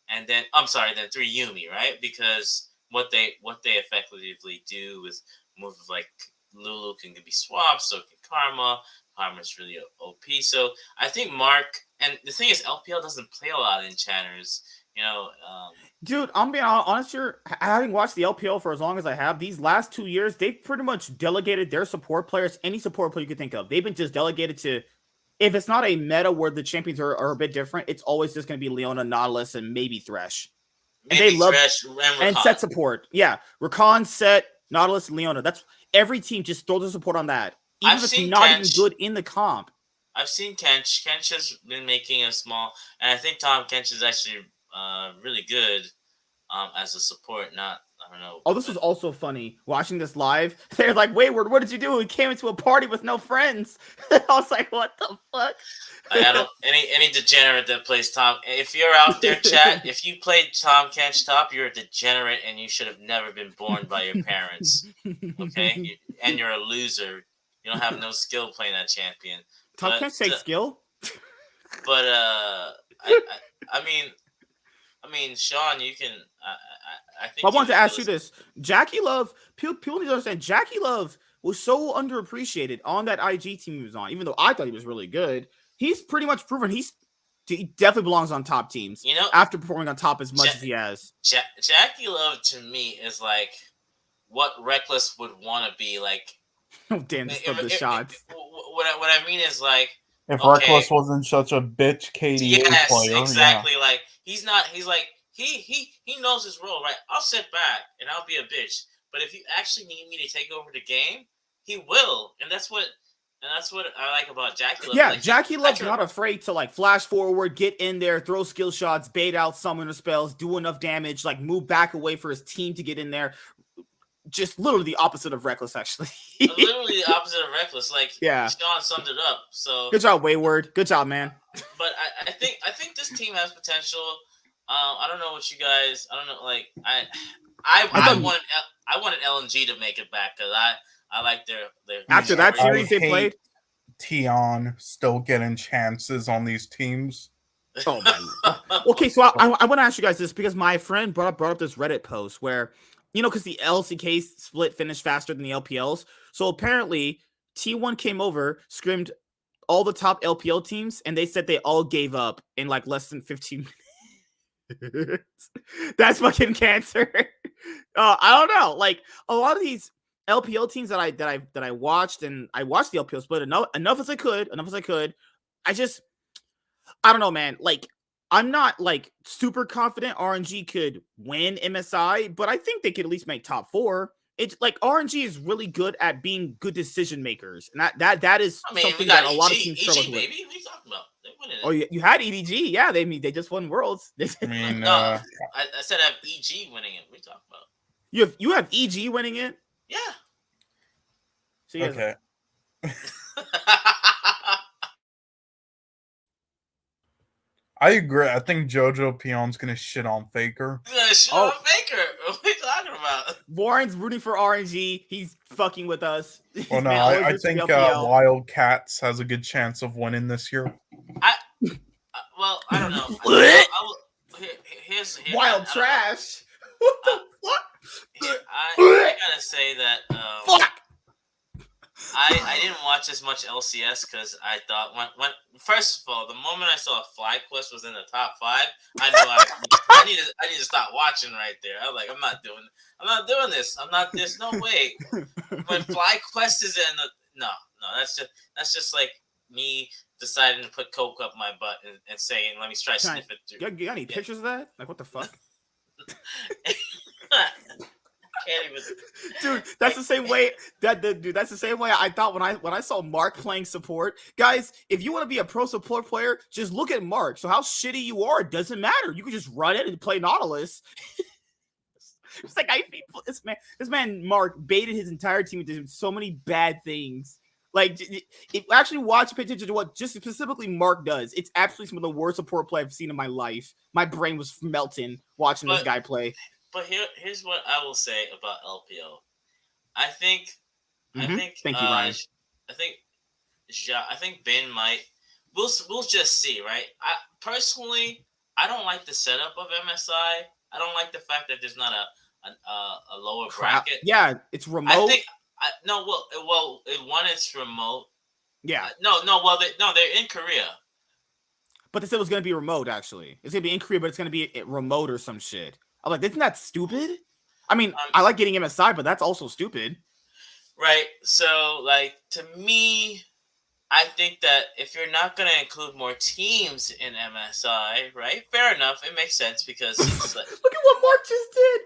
and then 3 Yumi, right? Because what they effectively do with moves like Lulu can be swapped, so can Karma. Karma's really OP. So I think Mark, and the thing is, LPL doesn't play a lot of enchanters. You know, dude, I'm being honest here. Having watched the LPL for as long as I have, these last 2 years, they've pretty much delegated their support players, any support player you could think of. They've been just delegated to if it's not a meta where the champions are a bit different, it's always just going to be Leona, Nautilus, and maybe Thresh. And Maybe they love Thresh and set support. Yeah, Rakan, Set, Nautilus, Leona. That's every team just throws the support on that. Even I've if it's seen not Kench. even good in the comp. I've seen Kench. Kench has been making a small, and I think Tom Kench is actually really good as a support. Not, I don't know. Oh, this was also funny. Watching this live, they're like, Wayward, what did you do? We came into a party with no friends. I was like, what the fuck? I don't any degenerate that plays Tom. If you're out there, chat, if you played Tom Kench top, you're a degenerate and you should have never been born by your parents. Okay, and you're a loser. You don't have no skill playing that champion. Tom But, Kench takes skill. But I mean, Sean, you can. I think. I wanted to ask you this: Jackie Love. People need to understand. Jackie Love was so underappreciated on that IG team he was on. Even though I thought he was really good, he's pretty much proven he definitely belongs on top teams. You know, after performing on top as much as he has. Jackie Love to me is like what Reckless would want to be like. Oh damn! The shots. What I mean is like. If Reckless wasn't such a bitch KDA player. Yes, exactly. Yeah. Like he's not. He's like he knows his role, right? I'll sit back and I'll be a bitch. But if you actually need me to take over the game, he will, and that's what I like about Jackie Love. Yeah, like, Jackie Love's not afraid to like flash forward, get in there, throw skill shots, bait out summoner spells, do enough damage, like move back away for his team to get in there. Just literally the opposite of Reckless, actually. Literally the opposite of Reckless. Like, yeah, Sean summed it up. So good job, Wayward. Good job, man. But I think this team has potential. I don't know what you guys. I don't know. Like I wanted LNG to make it back because I like their after that series they played. Tion still getting chances on these teams. Oh man. Okay, so I want to ask you guys this because my friend brought up this Reddit post where. You know, because the LCK split finished faster than the LPLs. So apparently, T1 came over, scrimmed all the top LPL teams, and they said they all gave up in like less than 15 minutes. That's fucking cancer. I don't know. Like a lot of these LPL teams that I watched, and I watched the LPL split enough as I could. I don't know, man. Like. I'm not like super confident RNG could win MSI, but I think they could at least make top 4. It's like RNG is really good at being good decision makers, and that is something that a lot of teams struggle with. Baby, what are you talking about? They winning it. Oh, you had EDG, yeah. They just won Worlds. I mean, I said I have EG winning it. What are you talking about? You have EG winning it? Yeah. So okay. I agree. I think Jojo Pion's gonna shit on Faker. He's gonna shit on Faker. What are you talking about? Warren's rooting for RNG. He's fucking with us. Well, no, I think Wildcats has a good chance of winning this year. Well, I don't know. Here's Wild trash. What the fuck? I gotta say that. Fuck. I didn't watch as much LCS because I thought when first of all, the moment I saw FlyQuest was in the top 5, I knew I need to stop watching right there. I was like, I'm not doing this. There's no way. When FlyQuest is in the no, that's just like me deciding to put coke up my butt and saying, let me try to sniff it through. You got any pictures of that? Like, what the fuck? Can't even. Dude, that's the same way that's the same way I thought when I saw Mark playing support. Guys, if you want to be a pro support player, just look at Mark. So how shitty you are, it doesn't matter. You can just run it and play Nautilus. It's like this man Mark baited his entire team into so many bad things. Like, if actually watch, pay attention to what just specifically Mark does. It's absolutely some of the worst support play I've seen in my life. My brain was melting watching this guy play. But here's what I will say about LPL. I think Thank you, Ryan. I think Ben might. We'll just see, right? I don't like the setup of MSI. I don't like the fact that there's not a lower bracket. Yeah, it's remote. It's remote. Yeah. They're in Korea. But they said it was going to be remote, actually. It's going to be in Korea, but it's going to be remote or some shit. I'm like, isn't that stupid? I mean, I like getting MSI, but that's also stupid. Right. So, like, to me, I think that if you're not going to include more teams in MSI, right? Fair enough. It makes sense because it's like, Look at what Mark just did.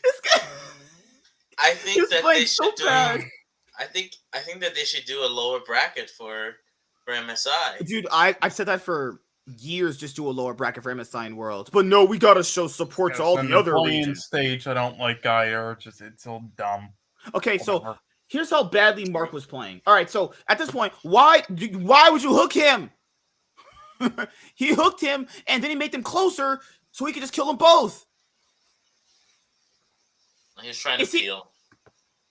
This guy. I think He's that playing they so should do. bad. I think that they should do a lower bracket for MSI. Dude, I've said that for years. Just do a lower bracket for MSI and Worlds, but no, we gotta show support to all And the other playing regions. stage, I don't like either. It's all dumb. Okay, so Whatever. here's how badly Mark was playing. All right, so at this point, why would you hook him? He hooked him, and then he made them closer, so he could just kill them both. He was trying to peel.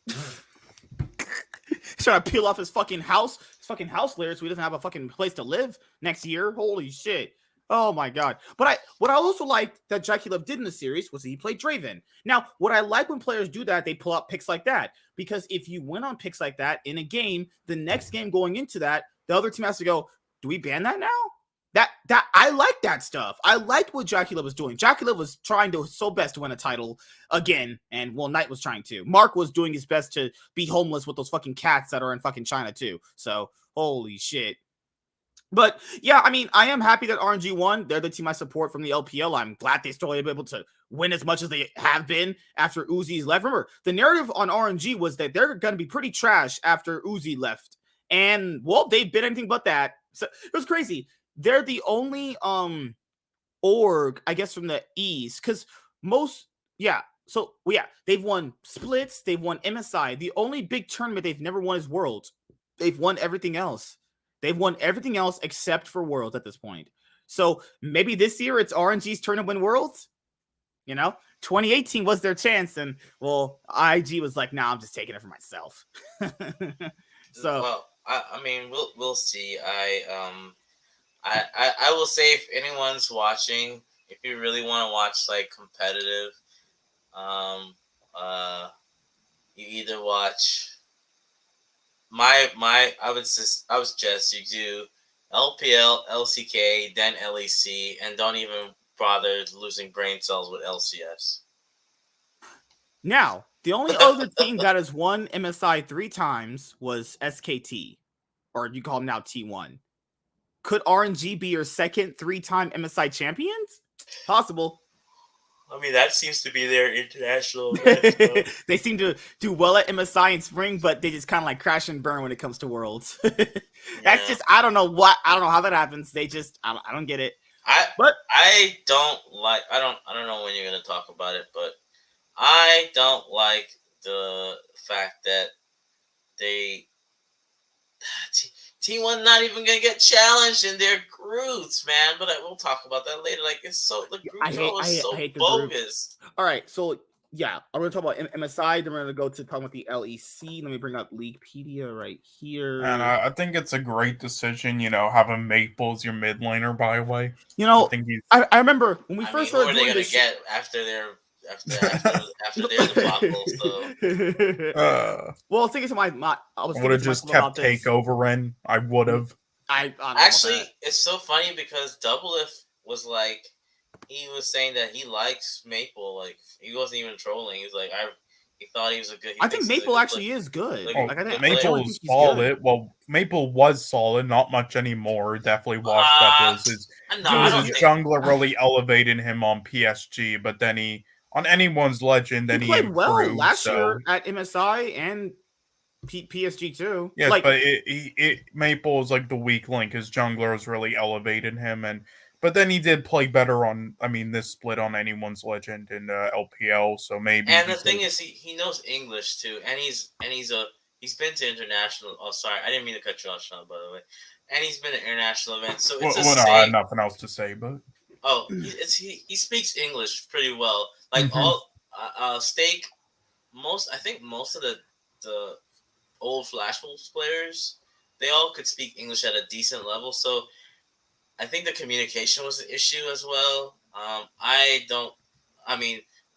He's trying to peel off his fucking house layer, so he doesn't have a fucking place to live next year. Holy shit. Oh my god. But what I also liked that Jackie Love did in the series was he played Draven. Now, what I like when players do that, they pull out picks like that. Because if you win on picks like that in a game, the next game going into that, the other team has to go, do we ban that now? That I like that stuff. I liked what Jackie Love was doing. Jackie Love was trying to so best to win a title again, and Knight was trying to. Mark was doing his best to be homeless with those fucking cats that are in fucking China too. So holy shit. But yeah, I mean, I am happy that RNG won. They're the team I support from the LPL. I'm glad they still able to win as much as they have been after Uzi's left. Remember, the narrative on RNG was that they're going to be pretty trash after Uzi left. And, well, they've been anything but that. So it was crazy. They're the only org, I guess, from the East. Because they've won splits. They've won MSI. The only big tournament they've never won is Worlds. They've won everything else. They've won everything else except for Worlds at this point. So maybe this year it's RNG's turn to win Worlds. 2018 was their chance, and well, IG was like, "Nah, I'm just taking it for myself." So, well, I mean, we'll see. I will say, if anyone's watching, if you really want to watch like competitive, you either watch. I would suggest you do LPL, LCK, then LEC, and don't even bother losing brain cells with LCS. Now, the only other team that has won MSI 3 times was SKT, or you call them now T1. Could RNG be your second 3-time MSI champions? Possible. I mean, that seems to be their international event, so. They seem to do well at MSI in spring, but they just kind of like crash and burn when it comes to Worlds. That's just, I don't know how that happens. They just, I don't get it. I don't know when you're going to talk about it, but I don't like the fact that T1 not even gonna get challenged in their groups, man. But we'll talk about that later. Like, it's so the group is so bogus. All right, so yeah, I'm gonna talk about MSI. Then we're gonna go to talk about the LEC. Let me bring up Leaguepedia right here. And I think it's a great decision, having Maple as your mid laner. By the way, I remember when we first started. Who are they gonna get after their? After their debacle, so. Well, I think it's I would have just kept Takeover in. I would have. I actually, it's so funny because Doublelift was like, he was saying that he likes Maple. Like, he wasn't even trolling. He was like, he thought he was a good. I think Maple actually is good. Maple is solid. Well, Maple was solid. Not much anymore. Definitely washed up. His jungler really elevated him on PSG, but then he. On anyone's legend, then he played improved, well last year at MSI and PSG too. Yes, but Maple is like the weak link. His jungler has really elevated him, but then he did play better on. I mean, this split on anyone's legend in LPL. So maybe. And the thing is, he knows English too, and he's been to international. Oh, sorry, I didn't mean to cut you off, Sean. By the way, and he's been to international events. So it's I have nothing else to say, but. Oh, he speaks English pretty well. Like Stake, I think most of the old Flash Wolves players, they all could speak English at a decent level. So I think the communication was an issue as well.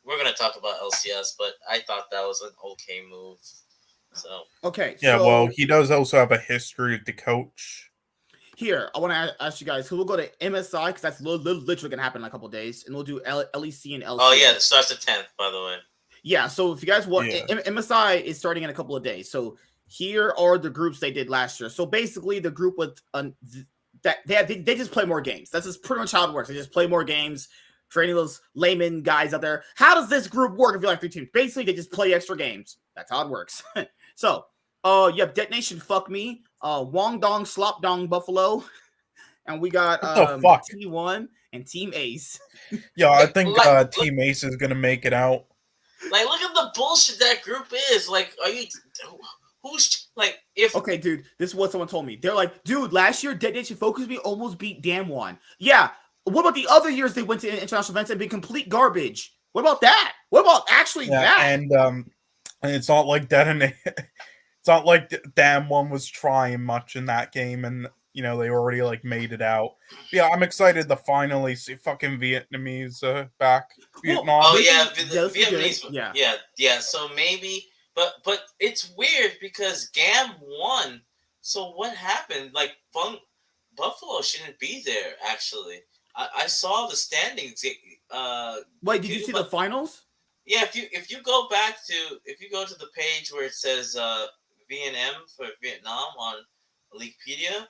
We're gonna talk about LCS, but I thought that was an okay move. So okay, yeah. Well, he does also have a history with the coach. Here, I want to ask you guys who will go to MSI because that's literally going to happen in a couple of days, and we'll do LEC and LCS. Oh yeah, it starts the 10th, by the way. Yeah, so if you guys want, MSI is starting in a couple of days. So here are the groups they did last year. So basically, the group with that they just play more games. That's just pretty much how it works. They just play more games. For any of those layman guys out there, how does this group work if you like 3 teams? Basically, they just play extra games. That's how it works. So, you have Detonation Fuck Me, Wong Dong Slop Dong Buffalo, and we got T1 and Team Ace. Yeah, I think Team Ace is gonna make it out. Like, look at the bullshit that group is. Like, are you? Who's like if? Okay, dude, this is what someone told me. They're like, dude, last year Detonation Focus Me almost beat Damwon. Yeah. What about the other years they went to international events and been complete garbage? What about that? What about actually that? And it's not like it's not like Damwon was trying much in that game, and you know they already like made it out. Yeah, I'm excited to finally see fucking Vietnamese back. Vietnam. Oh yeah, Vietnamese. Yeah. So maybe, but it's weird because Gam won. So what happened? Like Buffalo shouldn't be there actually. I saw the standings. Wait, did you see the finals? Yeah, if you go to the page where it says VNM for Vietnam on Wikipedia,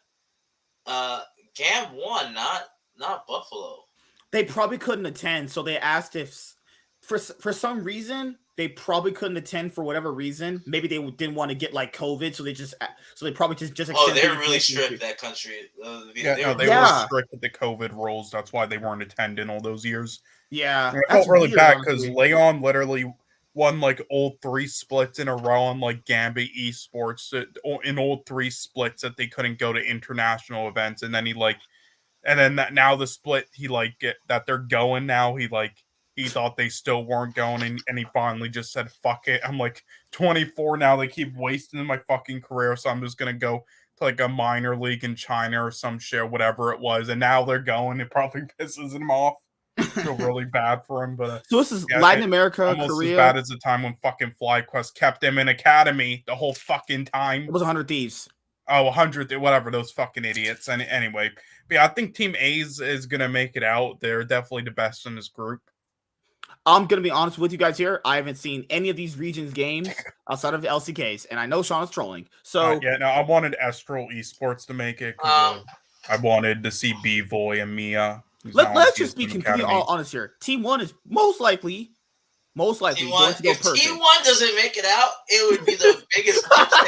Gam won, not Buffalo. They probably couldn't attend, so they asked if for some reason they probably couldn't attend for whatever reason. Maybe they didn't want to get like COVID, so they probably just oh, they're really strict that country. They were strict with the COVID rules. That's why they weren't attending all those years. Yeah, and I felt really bad because Leon literally won like all 3 splits in a row on like Gambit Esports in all 3 splits that they couldn't go to international events, and then now the split that they're going now he thought they still weren't going, and he finally just said, fuck it. I'm like 24 now. They keep wasting my fucking career, so I'm just going to go to like a minor league in China or some shit, whatever it was. And now they're going. It probably pisses him off. I feel really bad for him. But so this is Latin America, almost Korea. As bad as the time when fucking FlyQuest kept him in academy the whole fucking time. It was 100 Thieves. Oh, 100, whatever, those fucking idiots. And anyway, but yeah, I think Team A's is going to make it out. They're definitely the best in this group. I'm going to be honest with you guys here. I haven't seen any of these regions games outside of LCKs, and I know Sean is trolling. So I wanted Astral Esports to make it because I wanted to see B-Voy and Mia. Let's just be completely honest here. Team 1 is most likely going to go if perfect. Team 1 doesn't make it out, it would be the biggest upset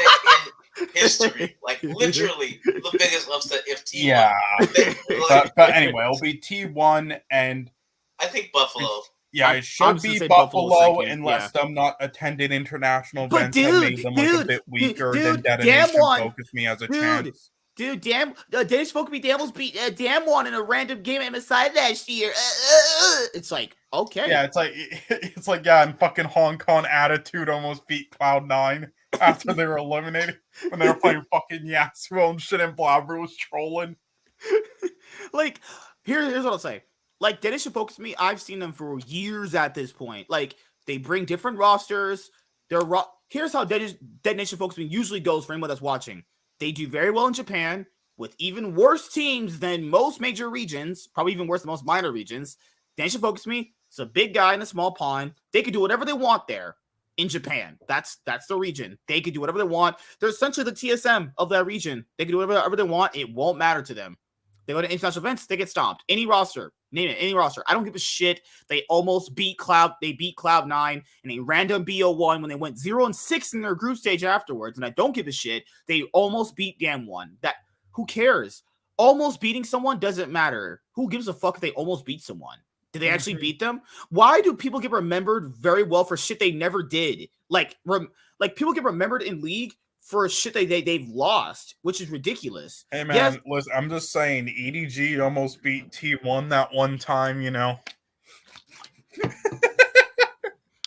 in history. Like, literally the biggest upset if Team 1. But anyway, it'll be T1 and I think Buffalo. Yeah, it should be Buffalo unless them not attended international events and made them a bit weaker than Detonation Focus Me as a chance. Dude, Detonation Focus Me almost beat Damwon in a random game at MSI last year. It's like, okay. Yeah, it's like and fucking Hong Kong Attitude almost beat Cloud9 after they were eliminated when they were playing fucking Yasuo and shit and Blabber was trolling. Like, here's what I'll say. Like, Detonation Focus Me, I've seen them for years at this point. Like, they bring different rosters. Here's how Detonation Focus Me usually goes for anyone that's watching. They do very well in Japan with even worse teams than most major regions, probably even worse than most minor regions. Detonation Focus Me, it's a big guy in a small pond. They can do whatever they want there in Japan. That's the region. They can do whatever they want. They're essentially the TSM of that region. They can do whatever they want. It won't matter to them. They go to international events, they get stomped. Any roster, name it, any roster. I don't give a shit. They almost beat Cloud9 in a random BO1 when they went 0-6 in their group stage afterwards. And I don't give a shit. They almost beat Damwon. Who cares? Almost beating someone doesn't matter. Who gives a fuck if they almost beat someone? Did they actually beat them? Why do people get remembered very well for shit they never did? Like people get remembered in League for shit they've lost, which is ridiculous. Hey man, listen, I'm just saying, EDG almost beat T1 that one time, you know.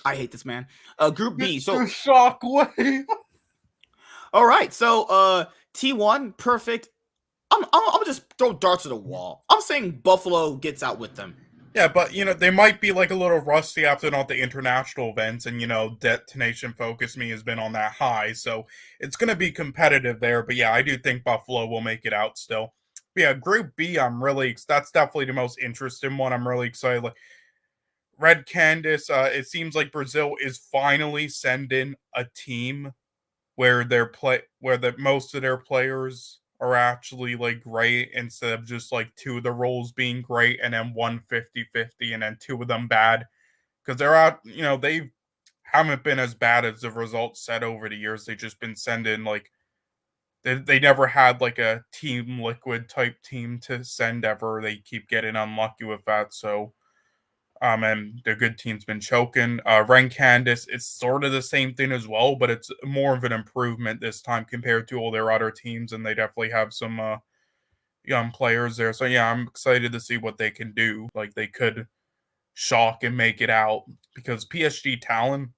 I hate this man. Group B. So shockwave. All right, so T1, perfect. I'm gonna just throw darts at the wall. I'm saying Buffalo gets out with them. Yeah, but, you know, they might be, like, a little rusty after not the international events, and, you know, Detonation Focus Me has been on that high, so it's going to be competitive there, but, yeah, I do think Buffalo will make it out still. But, yeah, Group B, that's definitely the most interesting one. I'm really excited. Like, Red Candace, it seems like Brazil is finally sending a team where most of their players are actually like great instead of just like two of the roles being great and then one 50-50 and then two of them bad. Because they're out, they haven't been as bad as the results said over the years. They've just been sending like they never had like a Team Liquid type team to send ever. They keep getting unlucky with that. So and the good team's been choking. Ren Candace, it's sort of the same thing as well, but it's more of an improvement this time compared to all their other teams, and they definitely have some young players there. So yeah, I'm excited to see what they can do. Like they could shock and make it out because PSG Talon,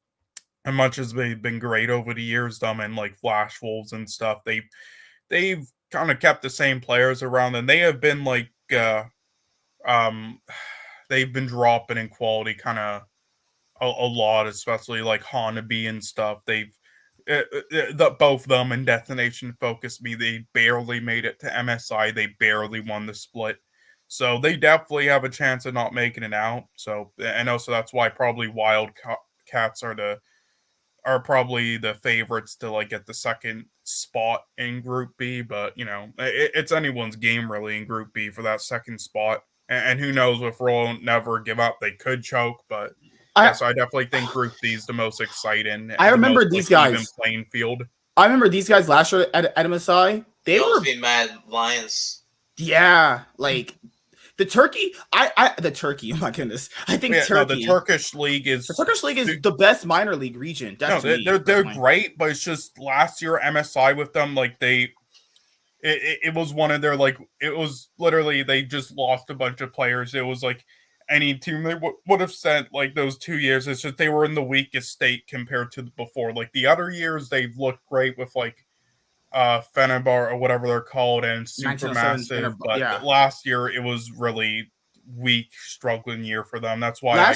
as much as they've been great over the years, them and like Flash Wolves and stuff, they've kind of kept the same players around, and they have been like they've been dropping in quality kind of a lot, especially like Hanabi and stuff. They've both them and Destination Focus Me. They barely made it to MSI. They barely won the split. So they definitely have a chance of not making it out. So and also that's why probably Wildcats are probably the favorites to like get the second spot in Group B. But it's anyone's game really in Group B for that second spot. And who knows if Royal never give up, they could choke. But so I definitely think Group B is the most exciting. I remember most, these like, guys even playing field. I remember these guys last year at MSI. They were being Mad Lions. Yeah, like the Turkey. The Turkey. Oh my goodness! I think Turkey. No, the Turkish league is the best minor league region. That's they're great, but it's just last year MSI with them, like it was one of their like it was literally they just lost a bunch of players. It was like any team they would have sent like those 2 years. It's just they were in the weakest state compared to before. Like the other years, they've looked great with like Fenerbahce or whatever they're called and Supermassive. But last year it was really weak, struggling year for them. That's why I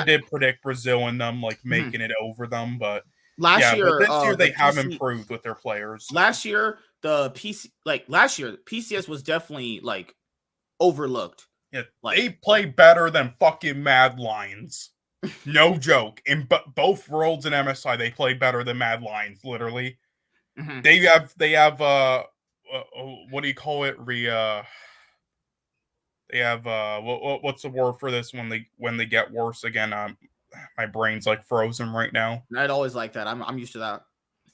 did predict Brazil and them like making it over them. But last year, but this year they have improved with their players. Last year, PCS was definitely like overlooked. Yeah, they play better than fucking Mad Lions. No joke. In both worlds in MSI, they play better than Mad Lions. Literally, they have what do you call it? They have what's the word for this when they get worse again? My brain's like frozen right now. I'd always like that. I'm used to that.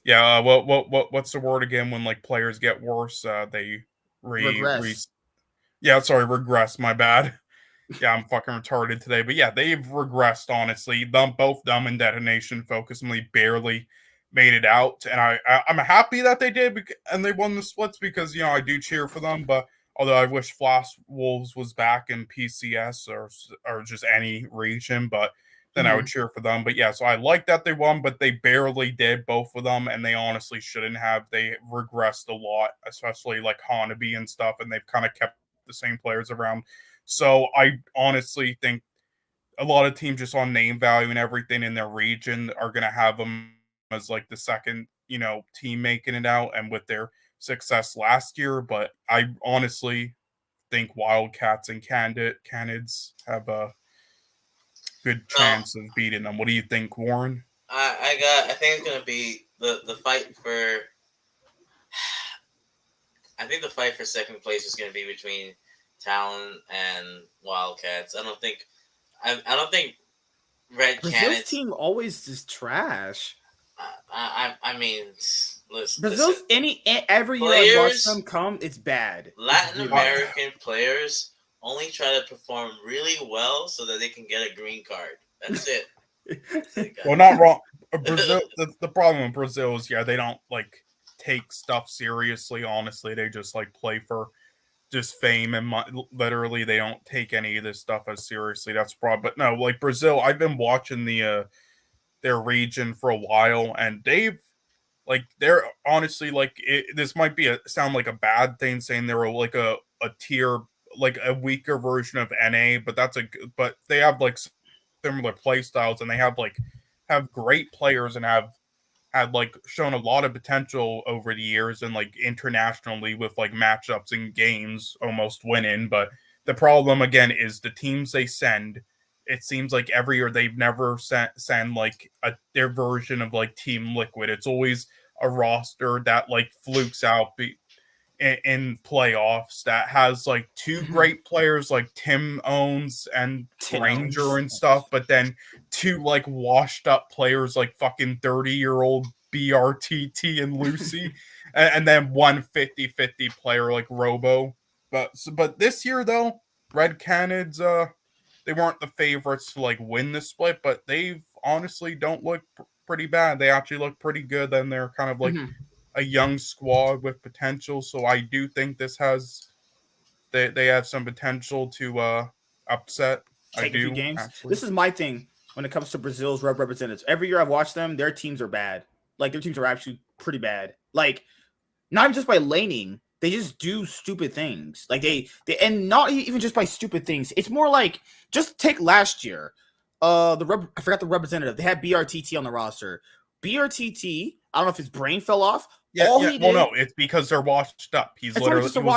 Yeah. What's the word again when like players get worse? They regress. Yeah, sorry, regress. My bad. Yeah, I'm fucking retarded today. But yeah, they've regressed, honestly. Both them and Detonation Focusingly barely made it out. And I'm happy that they did and they won the splits because, I do cheer for them. But although I wish Flash Wolves was back in PCS or just any region, but then I would cheer for them. But yeah, so I like that they won, but they barely did, both of them, and they honestly shouldn't have. They regressed a lot, especially like Hanabi and stuff, and they've kind of kept the same players around. So I honestly think a lot of teams just on name value and everything in their region are going to have them as like the second, team making it out and with their success last year. But I honestly think Wildcats and Canids have a good chance of beating them. What do you think, Warren? I think it's going to be the fight for I think the fight for second place is going to be between Talon and Wildcats. I don't think Red Canids. Brazil's team always is trash. I mean, listen. Brazil's every year I watch them come, it's bad. Latin American players only try to perform really well so that they can get a green card. That's it. Well, not wrong. Brazil. the problem with Brazil is they don't like take stuff seriously. Honestly, they just like play for just fame and literally they don't take any of this stuff as seriously. That's problem. But no, like Brazil, I've been watching their region for a while, and they're honestly like this might be sound like a bad thing saying they're like a tier, like a weaker version of NA, but but they have like similar play styles, and they have great players and have had like shown a lot of potential over the years and like internationally with like matchups and games almost winning. But the problem again is the teams they send it seems like every year they've never send like their version of like Team Liquid. It's always a roster that like flukes out in playoffs that has like two great players like Tim Owens and Ranger and stuff, but then two like washed up players like fucking 30-year-old BRTT and Lucy, and then one 50-50 player like Robo. But this year though, Red Canids they weren't the favorites to like win the split, but they've honestly don't look pretty bad. They actually look pretty good, and they're kind of like a young squad with potential. So I do think this has they have some potential to upset. Take a few games. Actually. This is my thing when it comes to Brazil's representatives. Every year I've watched them, their teams are bad. Like their teams are actually pretty bad. Like not even just by laning, they just do stupid things. Like they and not even just by stupid things. It's more like just take last year. I forgot the representative. They had BRTT on the roster. BRTT, I don't know if his brain fell off. No, it's because they're washed up. He was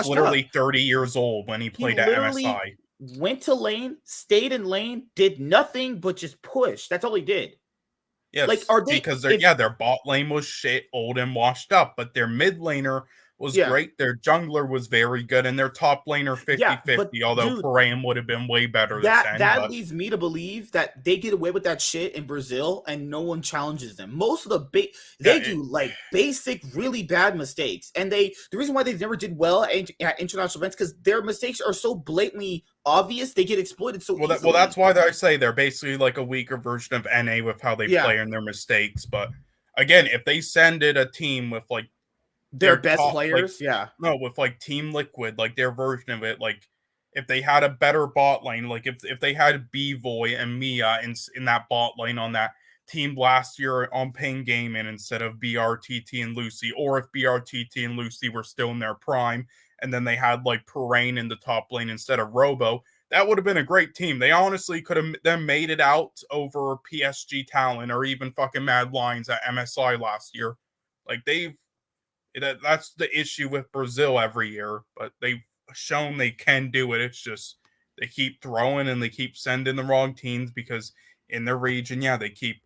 literally 30 years old when he played at MSI. Went to lane, stayed in lane, did nothing but just push. That's all he did. Yes, like because their bot lane was shit, old and washed up, but their mid laner was great. Their jungler was very good, and their top laner 50-50, although Parham would have been way better. That leads me to believe that they get away with that shit in Brazil and no one challenges them. Most of the they do like basic, really bad mistakes. And the reason why they never did well at international events because their mistakes are so blatantly obvious, they get exploited so easily. Well, that's why I say they're basically like a weaker version of NA with how they play and their mistakes. But again, if they send it a team with like their best players, with like Team Liquid, like their version of it, like if they had a better bot lane, like if they had B-Voy and Mia in that bot lane on that team last year on Pain Gaming instead of BRTT and Lucy, or if BRTT and Lucy were still in their prime, and then they had like Parrain in the top lane instead of Robo, that would have been a great team. They honestly could have then made it out over PSG Talent or even fucking Mad Lions at MSI last year. Like that's the issue with Brazil every year, but they've shown they can do it. It's just they keep throwing and they keep sending the wrong teams because in their region, they keep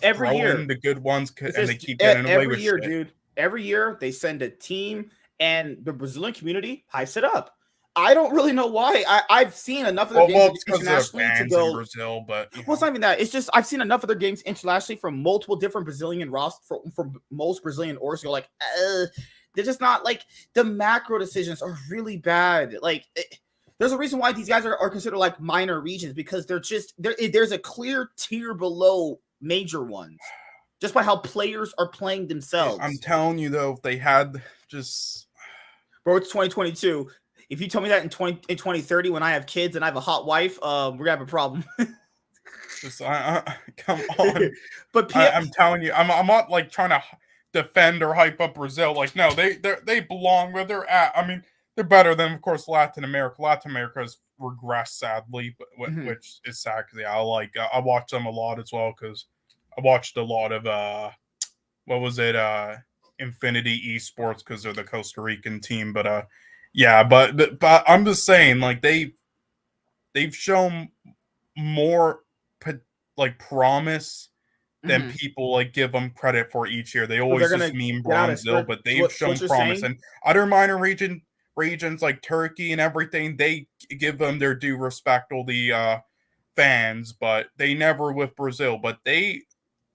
every year the good ones and they keep getting away with shit. Dude. Every year they send a team and the Brazilian community hypes it up. I don't really know why. I've seen enough of their games internationally to go in Brazil, but well, it's not even that. It's just I've seen enough of their games internationally from multiple different Brazilian rosters from most Brazilian orgs. You're like, they're just not like the macro decisions are really bad. Like, there's a reason why these guys are considered like minor regions because they're just there's a clear tier below major ones just by how players are playing themselves. I'm telling you though, if they had just bro, it's 2022. If you tell me that in 2030 when I have kids and I have a hot wife, we're gonna have a problem. Just come on. But I'm telling you, I'm not like trying to defend or hype up Brazil. Like, no, they belong where they're at. I mean, they're better than, of course, Latin America. Latin America has regressed sadly, but which is sad because I watch them a lot as well because I watched a lot of what was it Infinity Esports because they're the Costa Rican team, but but I'm just saying, like they've shown more like promise than people like give them credit for each year. They always just meme Bronzeville, but they've shown promise. And other minor regions like Turkey and everything, they give them their due respect, all the fans, but they never with Brazil. But they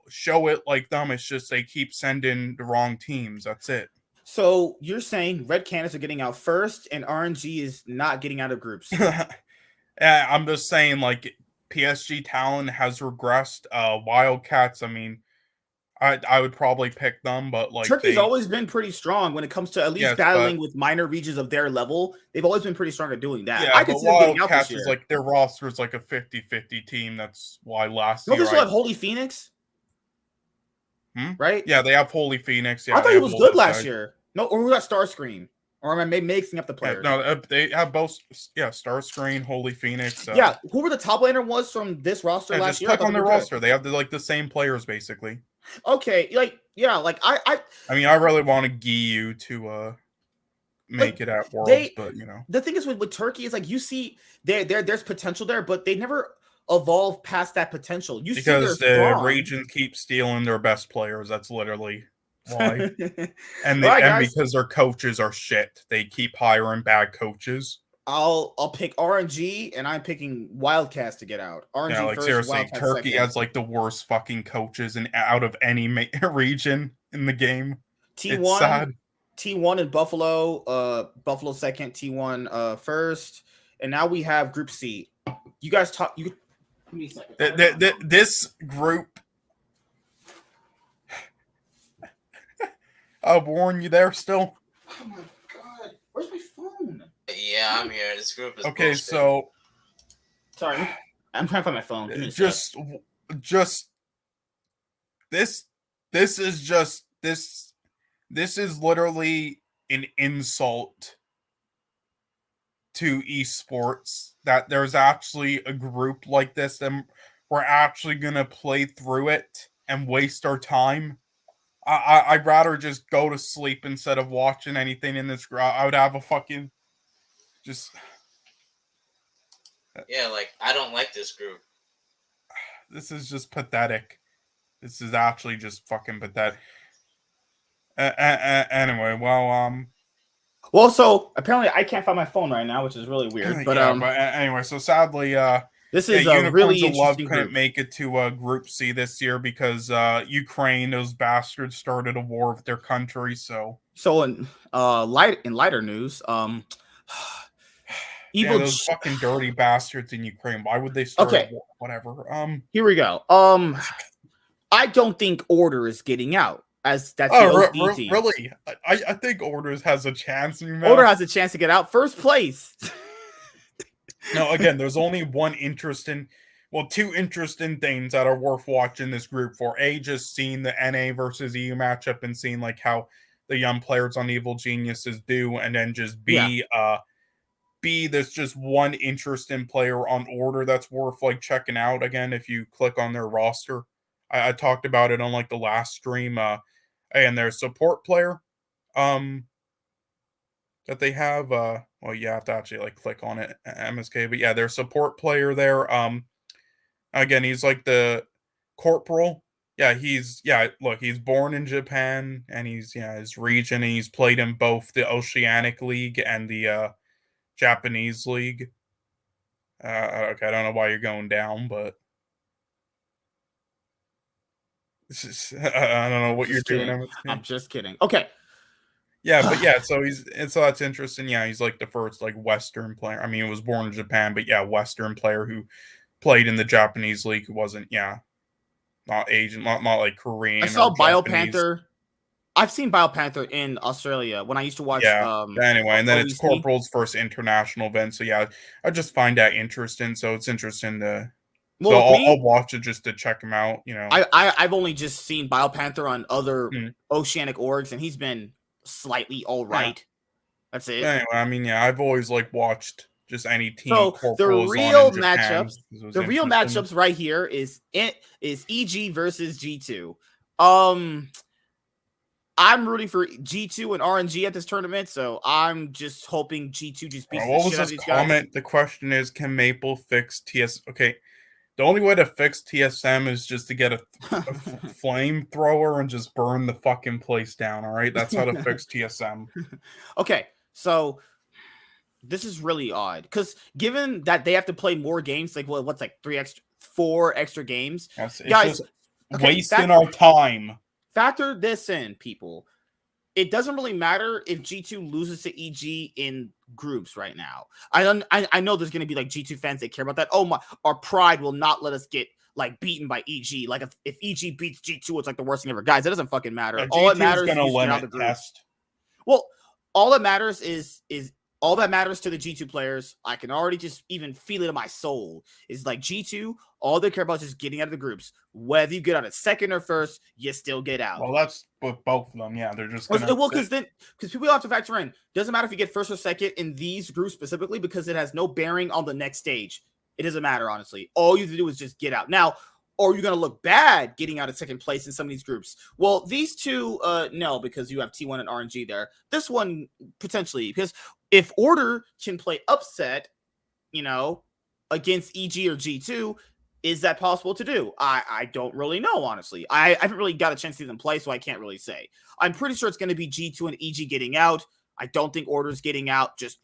show it like them. It's just they keep sending the wrong teams. That's it. So you're saying Red Canids are getting out first and RNG is not getting out of groups? I'm just saying, like, PSG Talent has regressed. Wildcats, I mean, I would probably pick them, but like Turkey's always been pretty strong when it comes to at least battling with minor regions of their level. They've always been pretty strong at doing that. Yeah, I can see them getting out this year. Is like their roster is like a 50-50 team. That's why last year. Don't they still have Holy Phoenix? Right? Yeah, they have Holy Phoenix. Yeah, I thought he was good last year. No, or we got Starscream. Or am I mixing up the players? No, they have both. Yeah, Starscream, Holy Phoenix. Who were the top laner was from this roster last year? Just click on their roster. They have the same players basically. Okay, I mean, I really want to Giyu to make it at Worlds, but the thing is with Turkey is like you see there's potential there, but they never evolve past that potential. You because see their the region keeps stealing their best players. That's literally why. And because their coaches are shit, they keep hiring bad coaches. I'll pick RNG, and I'm picking Wildcats to get out. RNG yeah, like first, seriously, Wildcats Turkey second. has like the worst fucking coaches out of any region in the game. It's sad. T1 and Buffalo, Buffalo second, T1 first, and now we have Group C. You guys talk. You give me a second. This group. Oh, Warren, you there still? Oh my god, where's my phone? Yeah, I'm here. This group is okay. bullshit. So, sorry, I'm trying to find my phone. Just this is literally an insult to esports that there's actually a group like this, and we're actually gonna play through it and waste our time. I'd rather just go to sleep instead of watching anything in this group. I would have a fucking just. Yeah, like I don't like this group. This is just pathetic. This is actually just fucking pathetic. Anyway, well, so apparently I can't find my phone right now, which is really weird. But but anyway, so sadly, this is a really interesting couldn't group. make it to Group C this year because Ukraine, those bastards, started a war with their country. So in lighter news, those fucking dirty bastards in Ukraine. Why would they start a war? Whatever. Here we go. I don't think Order is getting out. As that's the OC team. Really? I think Orders has a chance. Order has a chance to get out. First place. No, again, there's only two interesting things that are worth watching this group for. A, just seeing the NA versus EU matchup and seeing like how the young players on Evil Geniuses do, and then just B, there's just one interesting player on Order that's worth like checking out. Again, if you click on their roster, I talked about it on like the last stream. And their support player, that they have. Well, you have to actually like click on it, MSK. But yeah, their support player there. Again, he's like the corporal. Yeah, look, he's born in Japan, and he's his region, and he's played in both the Oceanic League and the Japanese League. Okay, I don't know why you're going down, but. I don't know what you're doing. I'm just kidding. Okay. Yeah, but so so that's interesting. Yeah, he's like the first like Western player. I mean, he was born in Japan, but Western player who played in the Japanese league who wasn't not Asian, not like Korean. I saw BioPanther. I've seen BioPanther in Australia when I used to watch. Anyway, and then it's Corporal's first international event. So I just find that interesting. So it's interesting to. Well, so I'll watch it just to check him out. I've only just seen BioPanther on other Oceanic orgs, and he's been slightly all right. Yeah. That's it. Anyway, I mean, I've always like watched just any team. So the real matchups right here is EG versus G2. I'm rooting for G2 and RNG at this tournament, so I'm just hoping G2 just beats the shit out of these guys. The question is, can Maple fix TS? Okay. The only way to fix TSM is just to get a flamethrower and just burn the fucking place down, all right? That's how to fix TSM. Okay, so this is really odd because given that they have to play more games, like what's like 4 extra games, yes, guys, wasting our time. Factor this in, people. It doesn't really matter if G2 loses to EG in groups right now. I know there's going to be like G2 fans that care about that. Oh, our pride will not let us get like beaten by EG. Like if EG beats G2, it's like the worst thing ever. Guys, it doesn't fucking matter. All that matters is limit test. Well, all that matters is all that matters to the G2 players. I can already just even feel it in my soul. Is like G2, all they care about is just getting out of the groups. Whether you get out at second or first, you still get out. Well, that's with both of them. Yeah, they're just because people have to factor in. Doesn't matter if you get first or second in these groups specifically because it has no bearing on the next stage. It doesn't matter, honestly. All you have to do is just get out. Now, or are you going to look bad getting out of second place in some of these groups? Well, these two, no, because you have T1 and RNG there. This one, potentially, because if Order can play upset, against EG or G2, is that possible to do? I don't really know, honestly. I haven't really got a chance to see them play, so I can't really say. I'm pretty sure it's going to be G2 and EG getting out. I don't think Order's getting out. Just,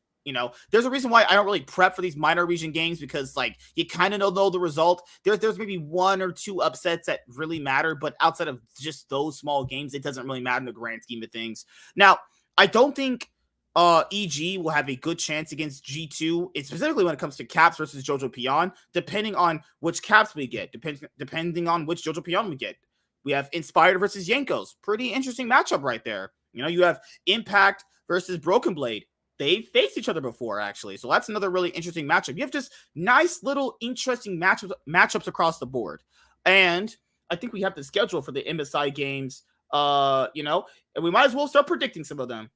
there's a reason why I don't really prep for these minor region games, because, like, you kind of know the result. There's maybe one or two upsets that really matter, but outside of just those small games, it doesn't really matter in the grand scheme of things. Now, I don't think EG will have a good chance against G2, specifically when it comes to Caps versus Jojo Pion, depending on which Caps we get, depending on which Jojo Pion we get. We have Inspired versus Yankos. Pretty interesting matchup right there. You have Impact versus Broken Blade. They faced each other before, actually. So that's another really interesting matchup. You have just nice little interesting matchups across the board. And I think we have the schedule for the MSI games, and we might as well start predicting some of them,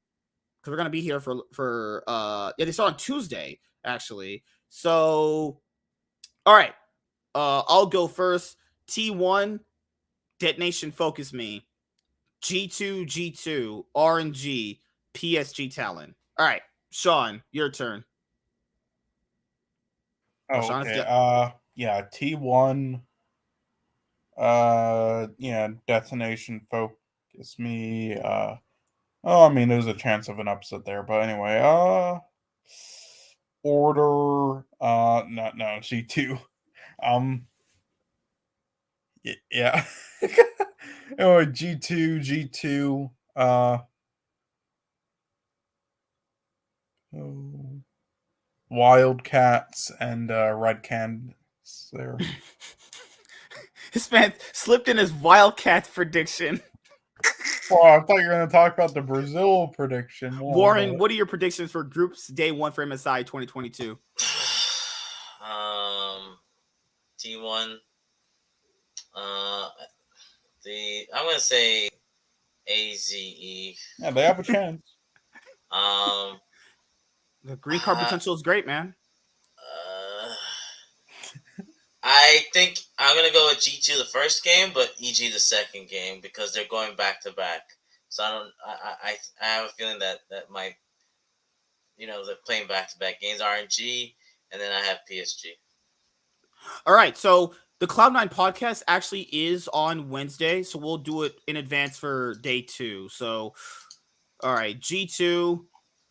because we're going to be here for they start on Tuesday, actually. So, all right. I'll go first. T1, Detonation Focus Me. G2, RNG, PSG Talon. All right, Sean, your turn. Oh, Sean, okay. Yeah, T1. Detonation Focus Me. There's a chance of an upset there, but anyway, Order, no, G2, yeah, anyway, G2, Wildcats and Red Cans there. This man slipped in his Wildcats prediction. Well, I thought you were going to talk about the Brazil prediction. Warren, what are your predictions for groups day 1 for MSI 2022? T1. I'm going to say AZE. Yeah, they have a chance. The green card potential is great, man. I think I'm going to go with G2 the first game, but EG the second game, because they're going back to back. So I have a feeling that might, they're playing back to back games, RNG, and then I have PSG. All right. So the Cloud9 podcast actually is on Wednesday, so we'll do it in advance for day 2. So, all right, G2,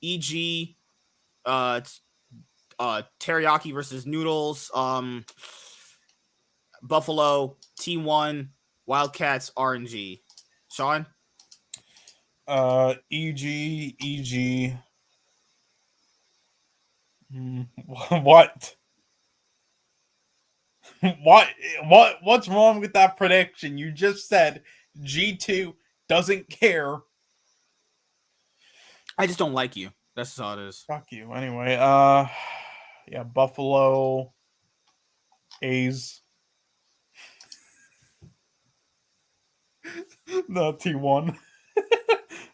EG, Teriyaki versus Noodles, Buffalo, T1, Wildcats, RNG. Sean? EG. What? What's wrong with that prediction? You just said G2 doesn't care. I just don't like you. That's just all it is. Fuck you. Anyway, yeah, Buffalo, A's. No, T1.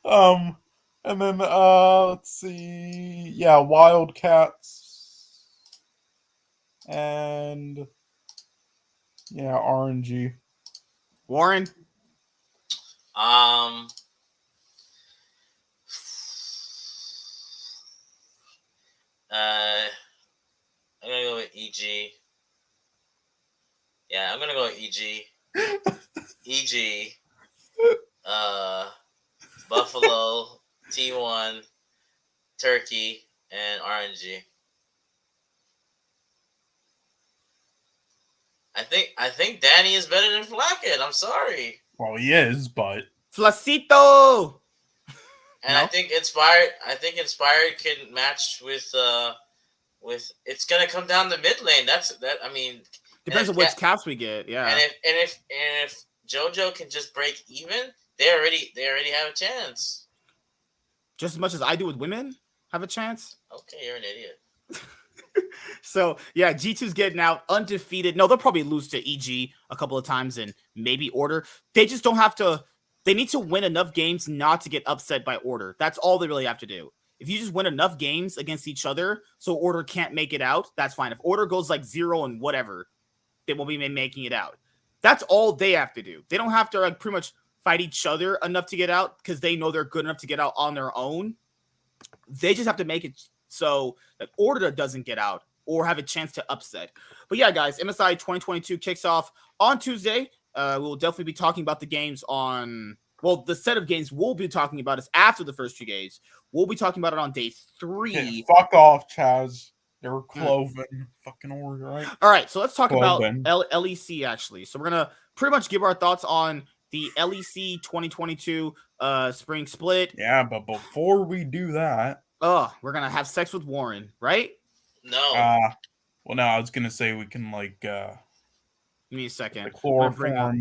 And then let's see. Yeah, Wildcats. And yeah, RNG. Warren? I'm gonna go with EG. Yeah, I'm gonna go with EG. EG. Buffalo, T1, Turkey, and RNG. I think Danny is better than Flackett. I'm sorry. Well, he is, but Flacito. And no? I think Inspired can match with it's gonna come down the mid lane. Depends on which caps we get, yeah. And if JoJo can just break even, they already have a chance. Just as much as I do with women have a chance? Okay, you're an idiot. So, yeah, G2's getting out undefeated. No, they'll probably lose to EG a couple of times and maybe Order. They just don't have to. They need to win enough games not to get upset by Order. That's all they really have to do. If you just win enough games against each other so Order can't make it out, that's fine. If Order goes like 0 and whatever, they won't be making it out. That's all they have to do. They don't have to like pretty much fight each other enough to get out because they know they're good enough to get out on their own. They just have to make it so that Order doesn't get out or have a chance to upset. But yeah, guys, MSI 2022 kicks off on Tuesday. We'll definitely be talking about the games on, well, the set of games we'll be talking about is after the first 2 days. We'll be talking about it on day 3. Yeah, fuck off, Chaz. They're Cloven. Fucking Order, right? All right, so let's talk Cloven. about LEC, actually. So we're going to pretty much give our thoughts on the LEC 2022 spring split. Yeah, but before we do that... we're going to have sex with Warren, right? No. Well, no, I was going to say we can, like... Give me a second. The chloroform...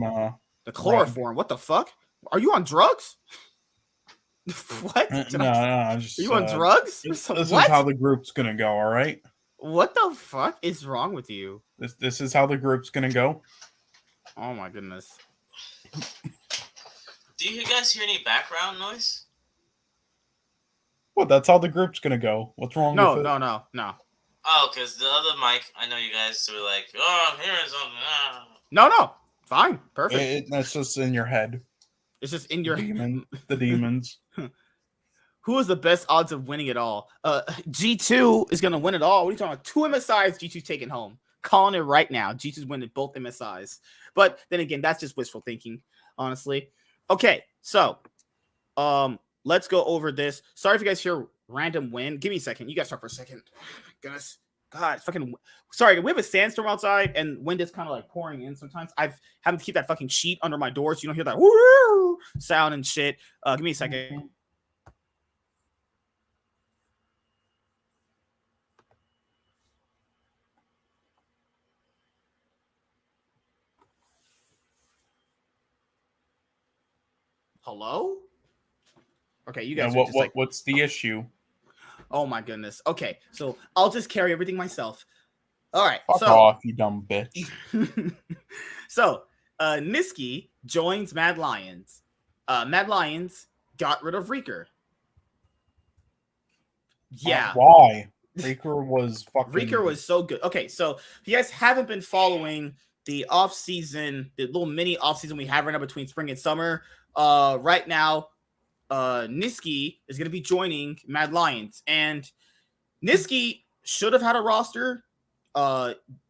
The chloroform? What the fuck? Are you on drugs? What? No, I'm just... Are you on drugs? This is how the group's going to go, all right? What the fuck is wrong with you? This is how the group's going to go. Oh, my goodness. Do you guys hear any background noise? Well, that's how the group's going to go. What's wrong with it? No. Oh, because the other mic, I know you guys were like, oh, I'm hearing something. No. Fine. Perfect. That's just in your head. It's just in your The demons. Who is the best odds of winning it all? G2 is going to win it all. What are you talking about? 2 MSIs, G2's taking home. Calling it right now. G2's winning both MSIs. But then again, that's just wishful thinking, honestly. Okay, so let's go over this. Sorry if you guys hear random wind. Give me a second. You guys talk for a second. Oh, my goodness. God, fucking sorry. We have a sandstorm outside, and wind is kind of like pouring in sometimes. I've having to keep that fucking sheet under my door so you don't hear that woo sound and shit. Give me a second. Hello? Okay, you guys. What's the issue? Oh my goodness. Okay, so I'll just carry everything myself. All right. Fuck off, you dumb bitch. So, Niski joins Mad Lions. Mad Lions got rid of Reeker. Yeah. Why? Reeker was fucking... Reeker was so good. Okay, so if you guys haven't been following the off-season, the little mini off-season we have right now between spring and summer, right now, Niski is going to be joining Mad Lions. And Niski should have had a roster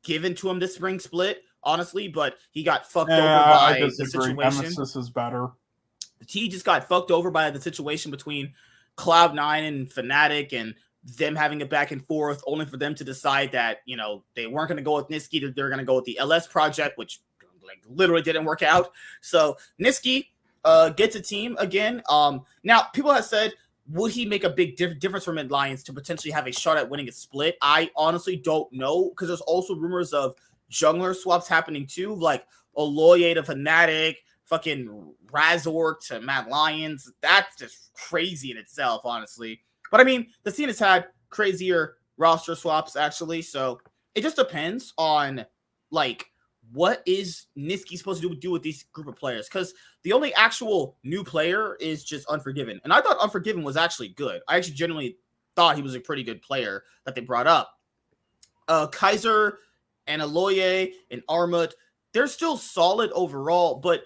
given to him this spring split, honestly, but he got fucked over by the situation. Nemesis is better. He just got fucked over by the situation between Cloud9 and Fnatic and them having a back and forth, only for them to decide that, you know, they weren't going to go with Niski. They're going to go with the LS project, which like literally didn't work out. So Niski gets a team again. Now, people have said, would he make a big difference for Mid Lions to potentially have a shot at winning a split? I honestly don't know, because there's also rumors of jungler swaps happening too, like Oloye to Fnatic, fucking Razork to Mad Lions. That's just crazy in itself, honestly. But I mean, the scene has had crazier roster swaps, actually, so it just depends on, like, what is Niski supposed to do with these group of players? Because the only actual new player is just Unforgiven. And I thought Unforgiven was actually good. I actually genuinely thought he was a pretty good player that they brought up. Kaiser and Aloye and Armut, they're still solid overall, but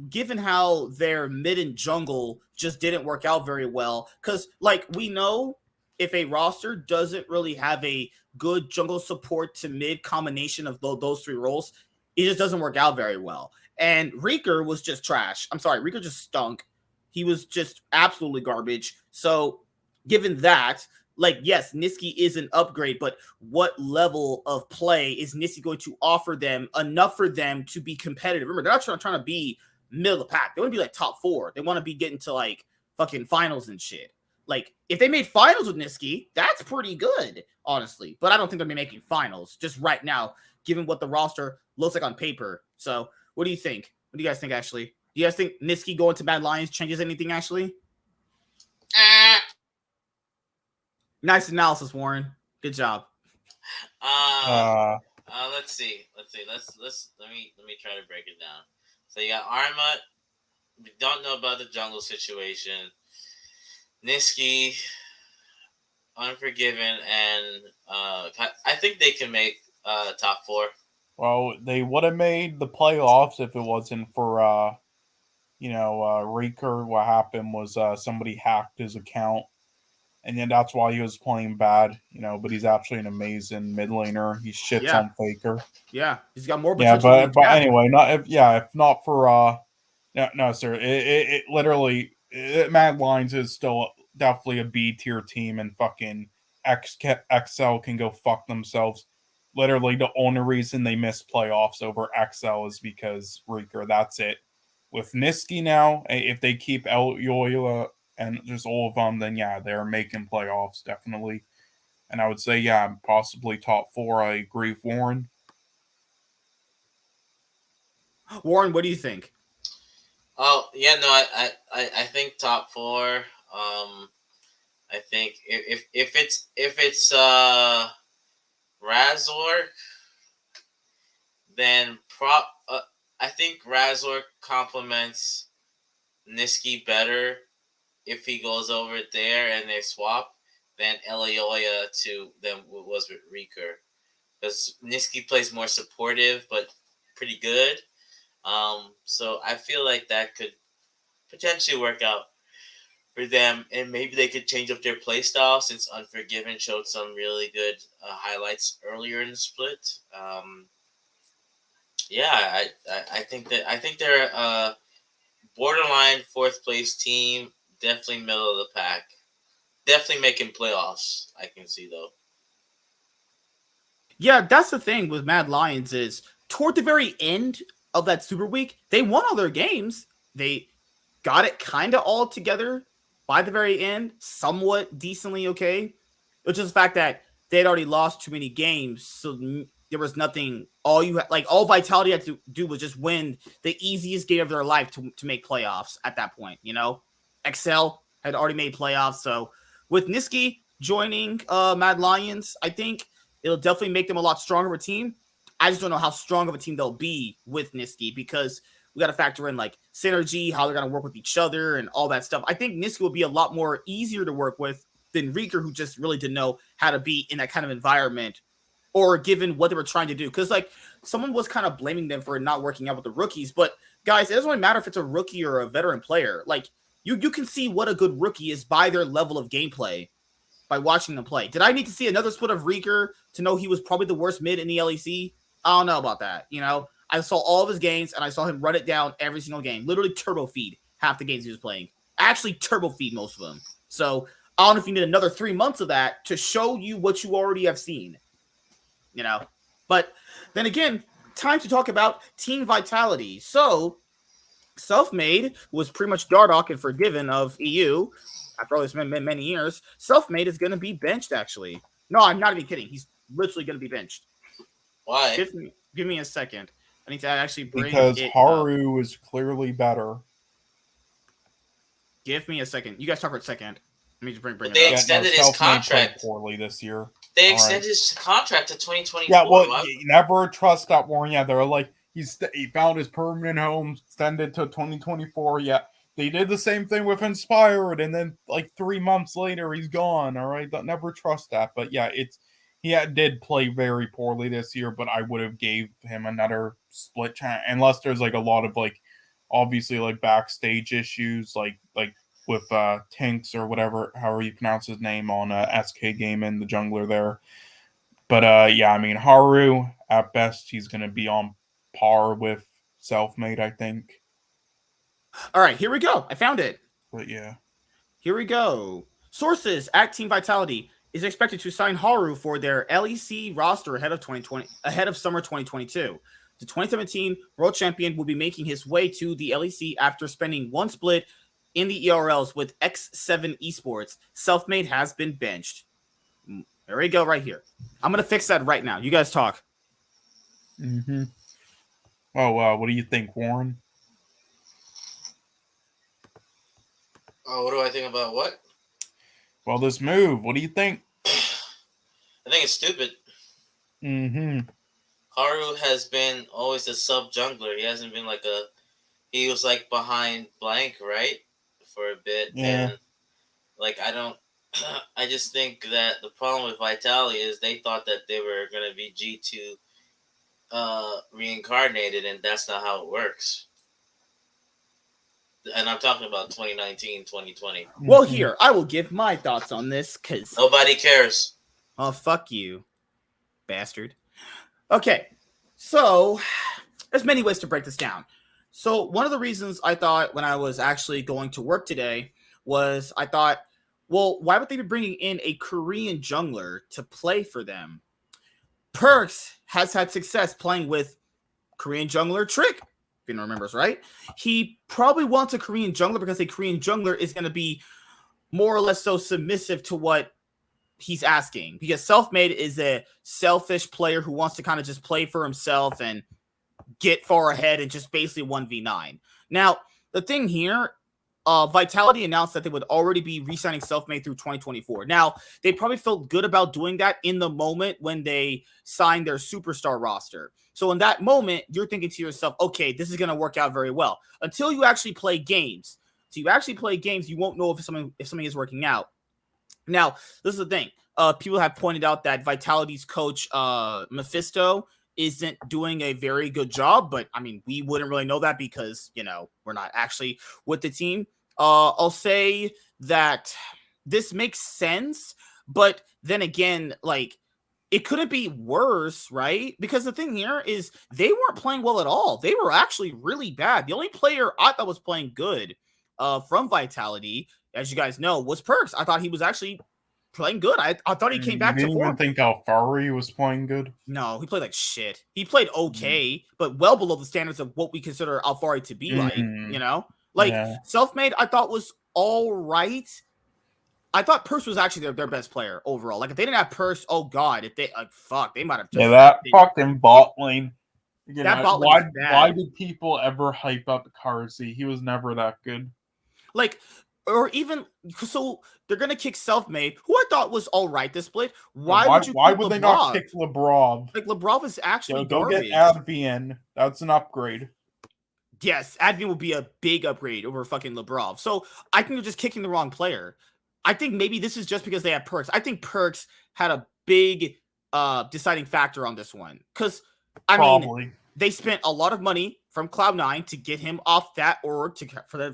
given how their mid and jungle just didn't work out very well, because, like, we know if a roster doesn't really have a good jungle support to mid combination of those 3 roles, it just doesn't work out very well. And Reeker was just trash. I'm sorry, Reeker just stunk. He was just absolutely garbage. So given that, like, yes, Niski is an upgrade, but what level of play is Niski going to offer them enough for them to be competitive? Remember, they're not trying to be middle of the pack. They want to be like top 4. They want to be getting to like fucking finals and shit. Like, if they made finals with Niski, that's pretty good, honestly. But I don't think they'll be making finals just right now, given what the roster looks like on paper. So what do you think? What do you guys think, actually? Do you guys think Niski going to Mad Lions changes anything, actually? Nice analysis, Warren. Good job. Let's see. Let me try to break it down. So you got Armut. We don't know about the jungle situation. Niski, Unforgiven, and I think they can make top 4. Well, they would have made the playoffs if it wasn't for Reeker. What happened was somebody hacked his account, and then that's why he was playing bad. But he's actually an amazing mid laner. He shits Yeah. on Faker. Yeah, he's got more Yeah, potential. but anyway, if not for no, sir. It literally Mad Lions is still definitely a B tier team, and fucking XL can go fuck themselves. Literally, the only reason they missed playoffs over XL is because Reeker. That's it. With Niski now, if they keep El Yoila and just all of them, then yeah, they're making playoffs definitely. And I would say yeah, possibly top 4. I agree with Warren. Warren, what do you think? Oh yeah, no, I think top 4. I think if it's Razor, then I think Razor complements Niski better if he goes over there and they swap than Elioya was with Reeker, because Niski plays more supportive but pretty good. So I feel like that could potentially work out for them, and maybe they could change up their play style since Unforgiven showed some really good highlights earlier in the split. Yeah, I think they're a borderline 4th place team, definitely middle of the pack, definitely making playoffs. I can see though. Yeah, that's the thing with Mad Lions is toward the very end of that Super Week, they won all their games. They got it kind of all together by the very end, somewhat decently okay, which is the fact that they had already lost too many games, so there was nothing. All Vitality had to do was just win the easiest game of their life to make playoffs at that point. Excel had already made playoffs, so with Niski joining Mad Lions, I think it'll definitely make them a lot stronger of a team. I just don't know how strong of a team they'll be with Niski, because we got to factor in like synergy, how they're going to work with each other and all that stuff. I think Niski will be a lot more easier to work with than Reeker, who just really didn't know how to be in that kind of environment, or given what they were trying to do. Because like someone was kind of blaming them for not working out with the rookies. But guys, it doesn't really matter if it's a rookie or a veteran player. Like you can see what a good rookie is by their level of gameplay, by watching them play. Did I need to see another split of Reeker to know he was probably the worst mid in the LEC? I don't know about that. I saw all of his games and I saw him run it down every single game. Literally turbo feed half the games he was playing. Actually turbo feed most of them. So I don't know if you need another 3 months of that to show you what you already have seen. But then again, time to talk about Team Vitality. So Selfmade was pretty much Dardoch and Forgiven of EU. After all this many years, Selfmade is going to be benched, actually. No, I'm not even kidding. He's literally going to be benched. Why? Give me a second. I need to actually bring because it Haru up. is clearly better. Give me a second. You guys talk for a second. Let me just bring But it they up. extended his contract poorly this year. They extended his contract to 2024. Yeah, well, you never trust that Warren. Yeah, they're like he found his permanent home, extended to 2024. Yeah, they did the same thing with Inspired, and then like 3 months later, he's gone. All right, don't never trust that. But yeah, did play very poorly this year. But I would have gave him another split chance, unless there's like a lot of like obviously like backstage issues, like with Tinks or whatever, however you pronounce his name on SK Gaming, the jungler there. But yeah, I mean Haru at best he's gonna be on par with Selfmade, I think. All right, here we go. I found it. But yeah. Here we go. Sources at Team Vitality is expected to sign Haru for their LEC roster ahead of summer 2022. The 2017 world champion will be making his way to the LEC after spending one split in the ERLs with X7 Selfmade has been benched. There we go, right here. I'm gonna fix that right now. You guys talk. Mm-hmm. Oh, what do you think, Warren? What do I think about what? Well, this move. What do you think? I think it's stupid. Mm-hmm. Haru has been always a sub jungler. He hasn't been he was like behind blank, right? For a bit. Yeah. And I just think that the problem with Vitality is they thought that they were going to be G2 reincarnated, and that's not how it works. And I'm talking about 2019, 2020. Well, here, I will give my thoughts on this, because... Nobody cares. Oh, fuck you, bastard. Okay, so there's many ways to break this down. So one of the reasons I thought when I was actually going to work today was I thought, well, why would they be bringing in a Korean jungler to play for them? Perks has had success playing with Korean jungler Trick, if you remembers, right? He probably wants a Korean jungler because a Korean jungler is going to be more or less so submissive to what he's asking, because Selfmade is a selfish player who wants to kind of just play for himself and get far ahead and just basically 1v9. Now, the thing here, Vitality announced that they would already be re-signing Selfmade through 2024. Now, they probably felt good about doing that in the moment when they signed their superstar roster. So in that moment, you're thinking to yourself, okay, this is going to work out very well. Until you actually play games. So you actually play games, you won't know if something is working out. Now, this is the thing. People have pointed out that Vitality's coach, Mephisto, isn't doing a very good job, but I mean, we wouldn't really know that because, you know, we're not actually with the team. I'll say that this makes sense, but then again, like, it couldn't be worse, right? Because the thing here is they weren't playing well at all. They were actually really bad. The only player I thought was playing good from Vitality, as you guys know, was Perks. I thought he was actually playing good. I thought he came back to form. You didn't even think Alfari was playing good? No, he played like shit. He played okay, but well below the standards of what we consider Alfari to be like, you know? Like, Selfmade, I thought was all right. I thought Perks was actually their best player overall. Like, if they didn't have Perks, oh god, if they they might have just that fucking bot lane. You that know, bot lane was bad. Why did people ever hype up Carzzy? He was never that good. Like, or even so, they're gonna kick Selfmade, who I thought was all right this split. Why would they not kick Lebrov? Like, Lebrov is actually go garbage. Get Advian. That's an upgrade. Yes, Advian will be a big upgrade over fucking Lebrov. So I think they're just kicking the wrong player. I think maybe this is just because they have Perks. I think Perks had a big deciding factor on this one. Because, I mean, they spent a lot of money from Cloud9 to get him off that org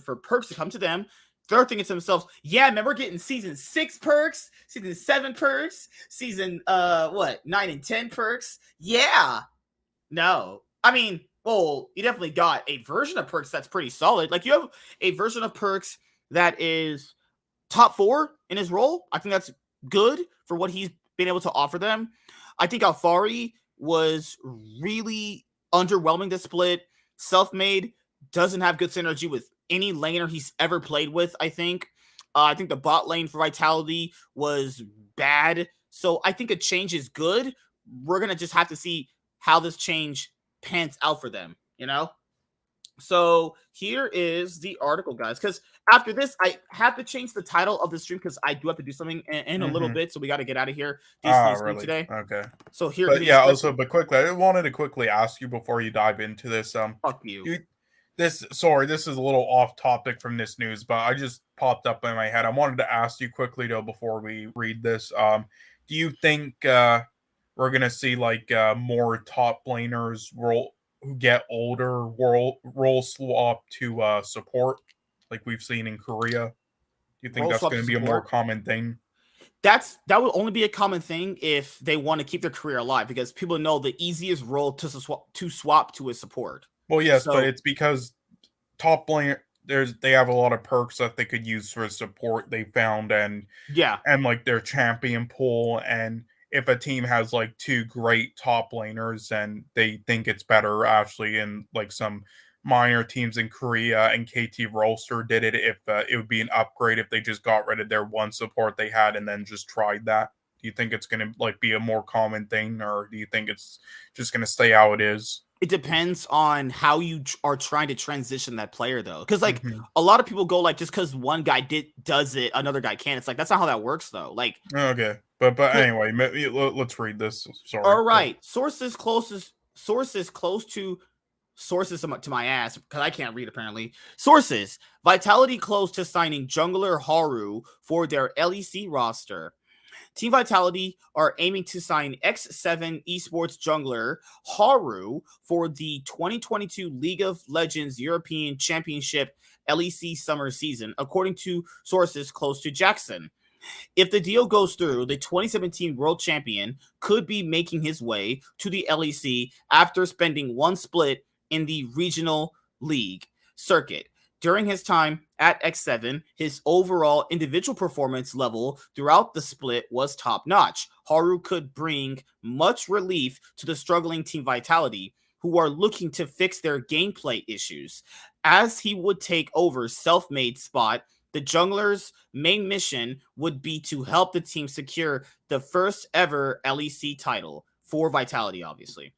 for Perks to come to them. They're thinking to themselves, yeah, man, we're getting season 6 Perks, season 7 Perks, season 9 and 10 Perks. Yeah. No. I mean, well, you definitely got a version of Perks that's pretty solid. Like, you have a version of Perks that is top 4 in his role. I think that's good for what he's been able to offer them. I think Alfari was really underwhelming this split. Selfmade doesn't have good synergy with any laner he's ever played with, I think. I think the bot lane for Vitality was bad. So I think a change is good. We're going to just have to see how this change pans out for them, you know? So here is the article, guys, because after this, I have to change the title of the stream because I do have to do something in a little bit. So we got to get out of here. Really? Today. Okay. So here. But quickly, I wanted to quickly ask you before you dive into this. Fuck you. This is a little off topic from this news, but I just popped up in my head. I wanted to ask you quickly though before we read this. Do you think we're gonna see like more top laners who get older role swap to support, like we've seen in Korea? Do you think that's going to be a more common thing? That would only be a common thing if they want to keep their career alive, because people know the easiest role to swap to is support. Well, yes, but it's because top lane they have a lot of perks that they could use for support they found, and like their champion pool, and if a team has like 2 great top laners and they think it's better actually in like some minor teams in Korea, and KT Rolster did it, if it would be an upgrade if they just got rid of their one support they had and then just tried that. Do you think it's going to like be a more common thing, or do you think it's just going to stay how it is? It depends on how you are trying to transition that player, though. Because, like, a lot of people go, like, just because one guy does it, another guy can't. It's like, that's not how that works, though. Like, okay. But anyway, let's read this. Sorry. All right. Sources to my ass, because I can't read, apparently. Sources. Vitality close to signing jungler Haru for their LEC roster. Team Vitality are aiming to sign X7 esports jungler Haru for the 2022 League of Legends European Championship LEC summer season, according to sources close to Jackson. If the deal goes through, the 2017 world champion could be making his way to the LEC after spending one split in the regional league circuit. During his time at X7, his overall individual performance level throughout the split was top-notch. Haru could bring much relief to the struggling Team Vitality, who are looking to fix their gameplay issues. As he would take over Selfmade's spot, the jungler's main mission would be to help the team secure the first ever LEC title for Vitality, obviously.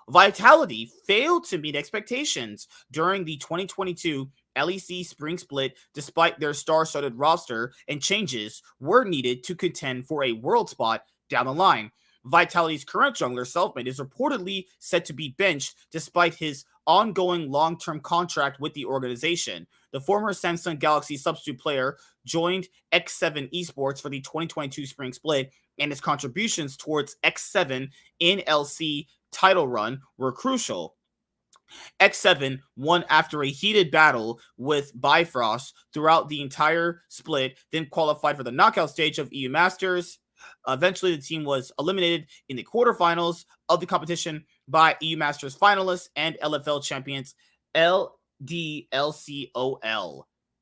Vitality failed to meet expectations during the 2022 LEC Spring Split, despite their star-studded roster, and changes were needed to contend for a world spot down the line. Vitality's current jungler, Selfmade, is reportedly set to be benched despite his ongoing long-term contract with the organization. The former Samsung Galaxy substitute player joined X7 Esports for the 2022 Spring Split, and his contributions towards X7 in LC title run were crucial. X7 won after a heated battle with Bifrost throughout the entire split, then qualified for the knockout stage of EU Masters. Eventually, the team was eliminated in the quarterfinals of the competition by EU Masters finalists and LFL champions LDLCOL.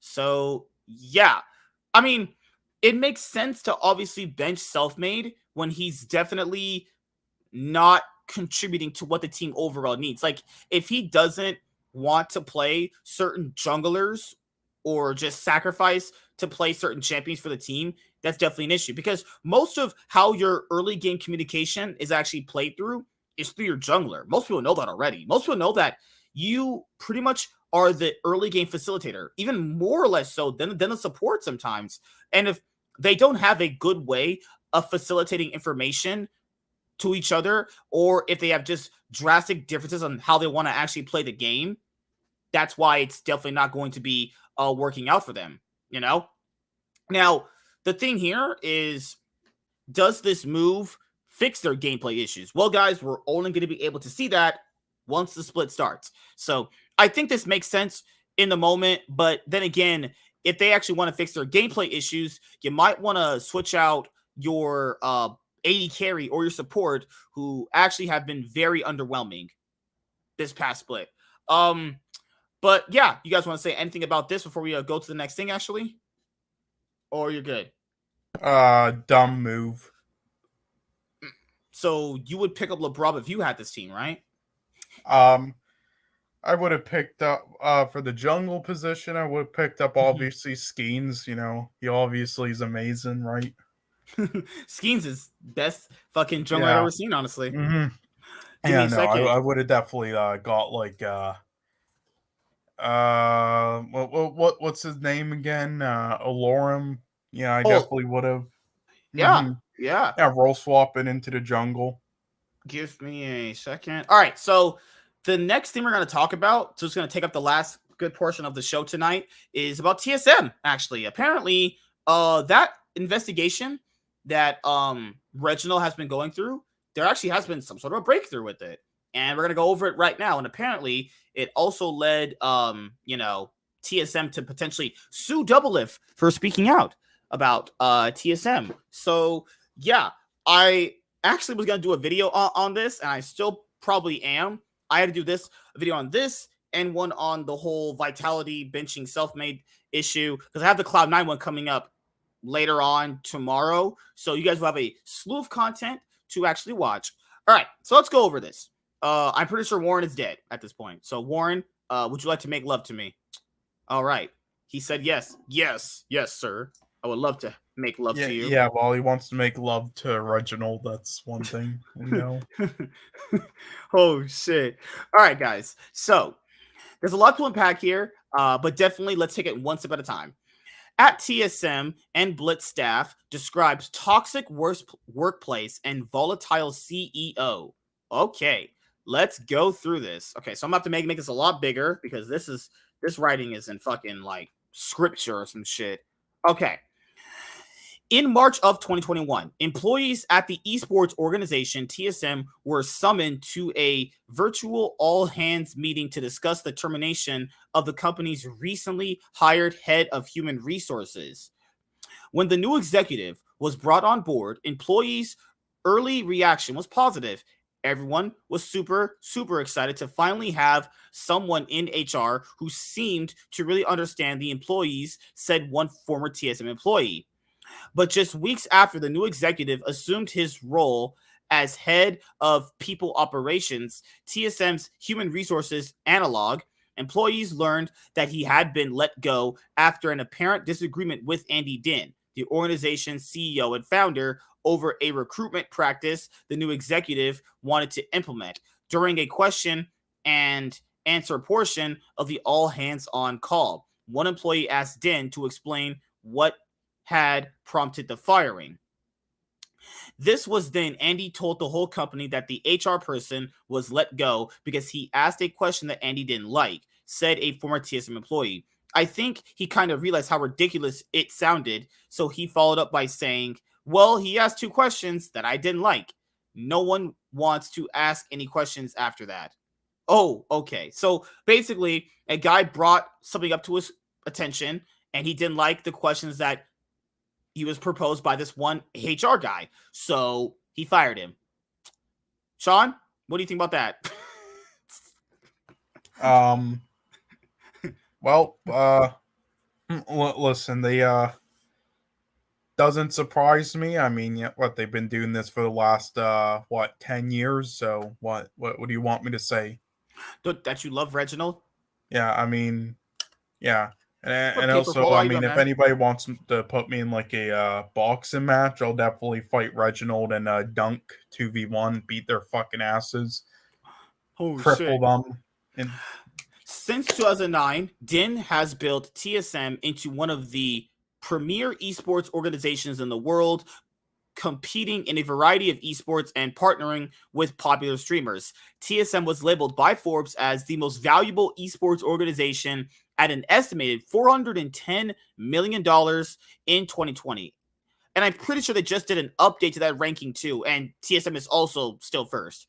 So, yeah. I mean, it makes sense to obviously bench Selfmade when he's definitely not contributing to what the team overall needs. Like, if he doesn't want to play certain junglers or just sacrifice to play certain champions for the team, that's definitely an issue, because most of how your early game communication is actually played through is through your jungler. Most people know that already. Most people know that you pretty much are the early game facilitator, even more or less so than the support sometimes. And if they don't have a good way of facilitating information to each other, or if they have just drastic differences on how they want to actually play the game, that's why it's definitely not going to be working out for them, you know? Now, the thing here is, does this move fix their gameplay issues? Well, guys, we're only going to be able to see that once the split starts. So I think this makes sense in the moment, but then again, if they actually want to fix their gameplay issues, you might want to switch out your AD carry or your support, who actually have been very underwhelming this past split. But yeah, you guys want to say anything about this before we go to the next thing, actually? Or you're good? Dumb move. So you would pick up LeBron if you had this team, right? I would have picked up for the jungle position. I would have picked up obviously Skeens. You know, he obviously is amazing, right? Skeens is best fucking jungler I've ever seen, honestly. Mm-hmm. Give me a second. I would have definitely got like what's his name again? Alorum. Yeah, I definitely would have. Yeah, yeah. Role swapping into the jungle. Give me a second. All right, so the next thing we're going to talk about, so it's going to take up the last good portion of the show tonight, is about TSM, actually. Apparently, that investigation that Reginald has been going through, there actually has been some sort of a breakthrough with it. And we're going to go over it right now. And apparently, it also led, TSM to potentially sue Doublelift for speaking out about TSM. So, yeah, I actually was going to do a video on this, and I still probably am. I had to do a video on this and one on the whole Vitality benching Selfmade issue, because I have the Cloud9 one coming up later on tomorrow. So you guys will have a slew of content to actually watch. All right, so let's go over this. I'm pretty sure Warren is dead at this point. So Warren, would you like to make love to me? All right. He said yes. Yes, sir. I would love to make love to you. Yeah, well, he wants to make love to Reginald. That's one thing we know. Oh, shit. All right, guys. So there's a lot to unpack here, but definitely let's take it one step at a time. At TSM and Blitz staff describes toxic workplace and volatile CEO. Okay, let's go through this. Okay, so I'm about to make this a lot bigger, because this writing is in fucking like scripture or some shit. Okay. In March of 2021, employees at the esports organization TSM were summoned to a virtual all-hands meeting to discuss the termination of the company's recently hired head of human resources. When the new executive was brought on board, employees' early reaction was positive. Everyone was super, super excited to finally have someone in HR who seemed to really understand the employees, said one former TSM employee. But just weeks after the new executive assumed his role as head of people operations, TSM's human resources analog, employees learned that he had been let go after an apparent disagreement with Andy Din, the organization's CEO and founder, over a recruitment practice the new executive wanted to implement. During a question and answer portion of the all hands on call, one employee asked Din to explain what had prompted the firing. This was then Andy told the whole company that the HR person was let go because he asked a question that Andy didn't like, said a former TSM employee. I think he kind of realized how ridiculous it sounded, so he followed up by saying, well, he asked 2 questions that I didn't like. No one wants to ask any questions after that. Oh, okay. So basically, a guy brought something up to his attention, and he didn't like the questions that he was proposed by this one HR guy. So he fired him. Sean, what do you think about that? Well, listen, they doesn't surprise me. I mean, yeah, what, they've been doing this for the last 10 years. So what do you want me to say? That you love Reginald? Yeah, I mean, yeah. And Okay, also, before I you mean, go, if man. anybody wants to put me in like a boxing match, I'll definitely fight Reginald and dunk 2v1, beat their fucking asses, Oh, cripple them. And since 2009, Din has built TSM into one of the premier esports organizations in the world, competing in a variety of esports and partnering with popular streamers. TSM was labeled by Forbes as the most valuable esports organization at an estimated $410 million in 2020. And I'm pretty sure they just did an update to that ranking too, and TSM is also still first.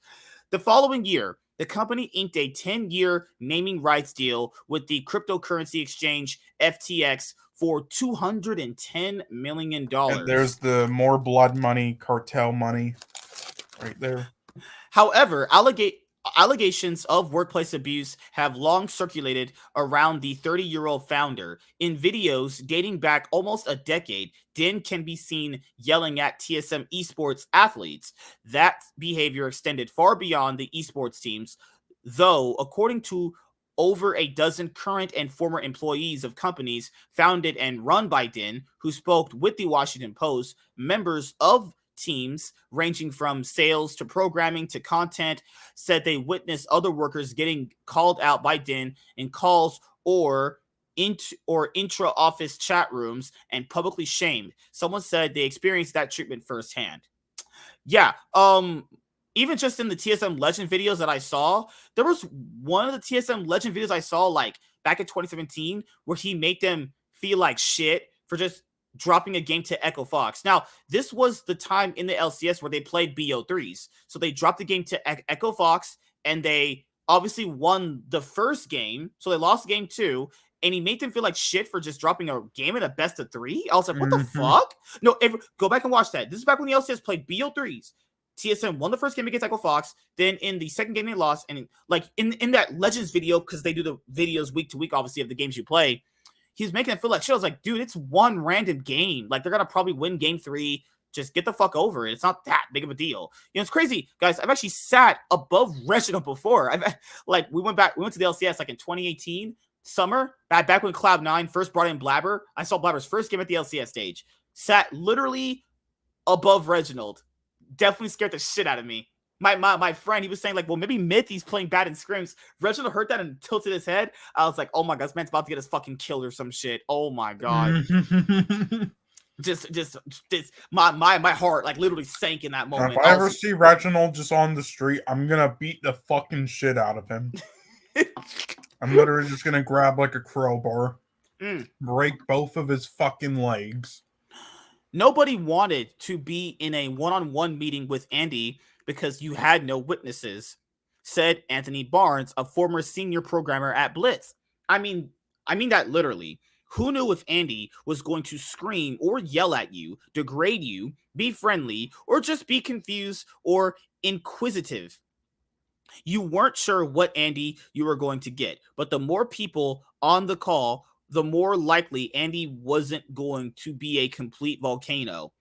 The following year, the company inked a 10-year naming rights deal with the cryptocurrency exchange FTX for $210 million. and there's the more blood money, cartel money right there. However, allegations of workplace abuse have long circulated around the 30-year-old founder. In videos dating back almost a decade, Din can be seen yelling at TSM esports athletes. That behavior extended far beyond the esports teams, though, according to over a dozen current and former employees of companies founded and run by Din, who spoke with the Washington Post, members of teams ranging from sales to programming to content said they witnessed other workers getting called out by Din in calls or intra-office chat rooms and publicly shamed. Someone said they experienced that treatment firsthand. Yeah, even just in the TSM Legend videos that I saw, there was one of the TSM Legend videos I saw like back in 2017 where he made them feel like shit for just dropping a game to Echo Fox. Now, this was the time in the LCS where they played BO3s. So they dropped the game to Echo Fox, and they obviously won the first game. So they lost game 2, and he made them feel like shit for just dropping a game in a best of 3. I was like, what the fuck? No, go back and watch that. This is back when the LCS played BO3s. TSM won the first game against Echo Fox. Then in the second game they lost. And like in that Legends video, because they do the videos week to week, obviously, of the games you play, he's making it feel like shit. I was like, dude, it's one random game. Like, they're going to probably win game 3. Just get the fuck over it. It's not that big of a deal. You know, it's crazy, guys. I've actually sat above Reginald before. We went to the LCS like in 2018 summer, back when Cloud9 first brought in Blabber. I saw Blabber's first game at the LCS stage. Sat literally above Reginald. Definitely scared the shit out of me. My friend, he was saying like, well, maybe Myth, he's playing bad in scrims. Reginald heard that and tilted his head. I was like, oh my god, this man's about to get his fucking killed or some shit. Oh my god. just my heart like literally sank in that moment. If I ever see Reginald just on the street, I'm gonna beat the fucking shit out of him. I'm literally just gonna grab like a crowbar, break both of his fucking legs. Nobody wanted to be in a one-on-one meeting with Andy because you had no witnesses, said Anthony Barnes, a former senior programmer at Blitz. I mean that literally. Who knew if Andy was going to scream or yell at you, degrade you, be friendly, or just be confused or inquisitive? You weren't sure what Andy you were going to get, but the more people on the call, the more likely Andy wasn't going to be a complete volcano.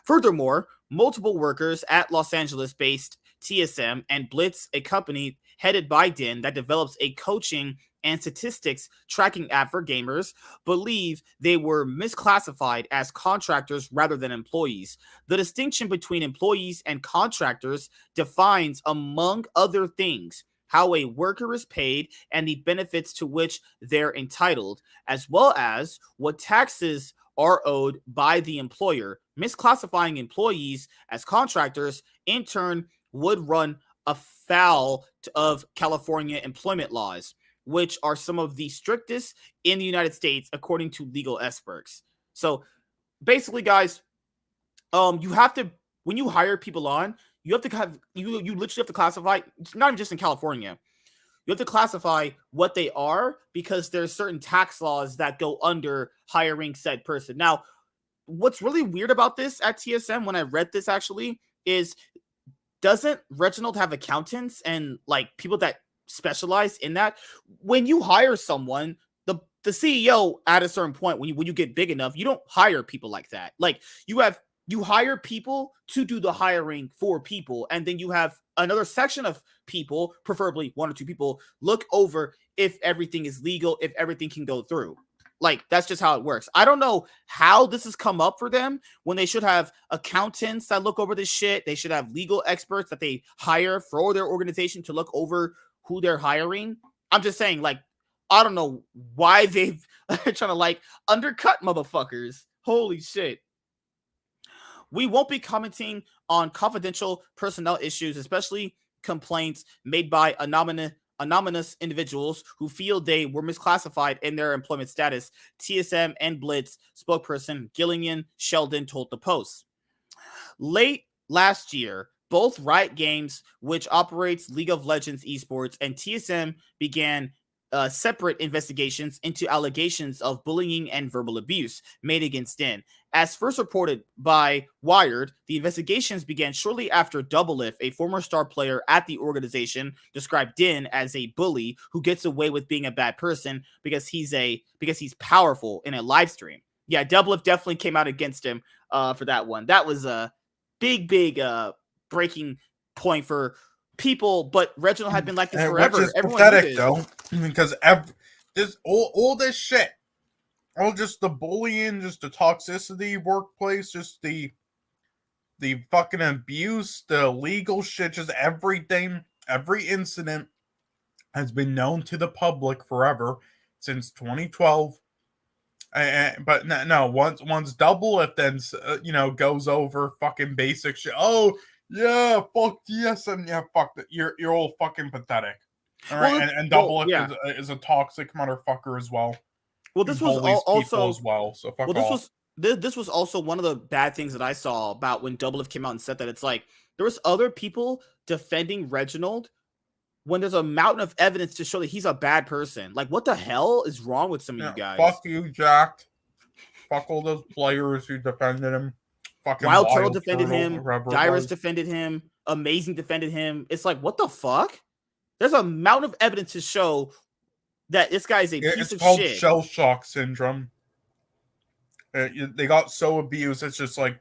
Furthermore, multiple workers at Los Angeles-based TSM and Blitz, a company headed by Din that develops a coaching and statistics tracking app for gamers, believe they were misclassified as contractors rather than employees. The distinction between employees and contractors defines, among other things, how a worker is paid and the benefits to which they're entitled, as well as what taxes are owed by the employer. Misclassifying employees as contractors, in turn, would run afoul of California employment laws, which are some of the strictest in the United States, according to legal experts. So basically, guys, you have to, when you hire people on, you have to have, you literally have to classify, it's not even just in California. You have to classify what they are because there's certain tax laws that go under hiring said person. Now, what's really weird about this at TSM, when I read this actually, is doesn't Reginald have accountants and like people that specialize in that? When you hire someone, the CEO at a certain point, when you get big enough, you don't hire people like that. Like you hire people to do the hiring for people, and then you have another section of people, preferably one or two people, look over if everything is legal, if everything can go through. Like, that's just how it works. I don't know how this has come up for them when they should have accountants that look over this shit. They should have legal experts that they hire for their organization to look over who they're hiring. I'm just saying, like, I don't know why they've trying to like undercut motherfuckers. Holy shit. We won't be commenting on confidential personnel issues, especially complaints made by anonymous individuals who feel they were misclassified in their employment status, TSM and Blitz spokesperson Gillian Sheldon told the Post. Late last year, both Riot Games, which operates League of Legends esports, and TSM began separate investigations into allegations of bullying and verbal abuse made against Din. As first reported by Wired, the investigations began shortly after Doublelift, a former star player at the organization, described Din as a bully who gets away with being a bad person because he's powerful in a live stream. Yeah, Doublelift definitely came out against him for that one. That was a big breaking point for people, but Reginald had been like this forever. Which is everyone pathetic, though, because all this shit, all just the bullying, just the toxicity workplace, just the fucking abuse, the legal shit, just everything, every incident has been known to the public forever since 2012. But no, once Doublelift then goes over fucking basic shit. Oh yeah, fuck yes, and yeah, fuck that. You're all fucking pathetic. All right, and Doublelift is a toxic motherfucker as well. Well, this was also as well. So fuck off. This was also one of the bad things that I saw about when Doublelift came out and said that. It's like there was other people defending Reginald when there's a mountain of evidence to show that he's a bad person. Like, what the hell is wrong with some of you guys? Fuck you, Jack. Fuck all those players who defended him. Fucking Wild Turtle defended him. Dyrus defended him. Amazing defended him. It's like, what the fuck? There's a mountain of evidence to show that this guy is a piece of shit. It's called shell shock syndrome. They got so abused. It's just like,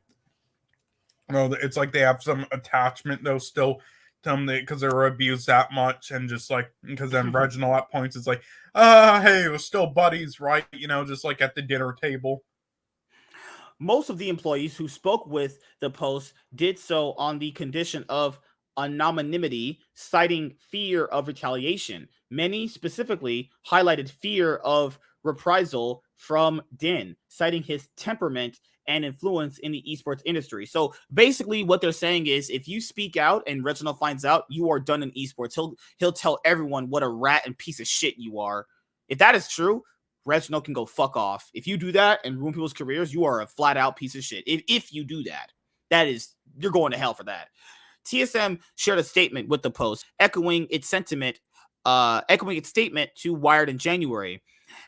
it's like they have some attachment though still to them because they were abused that much, and just like because then Reginald at points is like, hey, we're still buddies, right? Just like at the dinner table. Most of the employees who spoke with the Post did so on the condition of anonymity, citing fear of retaliation. Many specifically highlighted fear of reprisal from Din, citing his temperament and influence in the esports industry. So basically what they're saying is if you speak out and Reginald finds out, you are done in esports. He'll tell everyone what a rat and piece of shit you are. If that is true, Reginald can go fuck off. If you do that and ruin people's careers, you are a flat out piece of shit. If you do that, you're going to hell for that. TSM shared a statement with the Post, echoing its statement to Wired in January.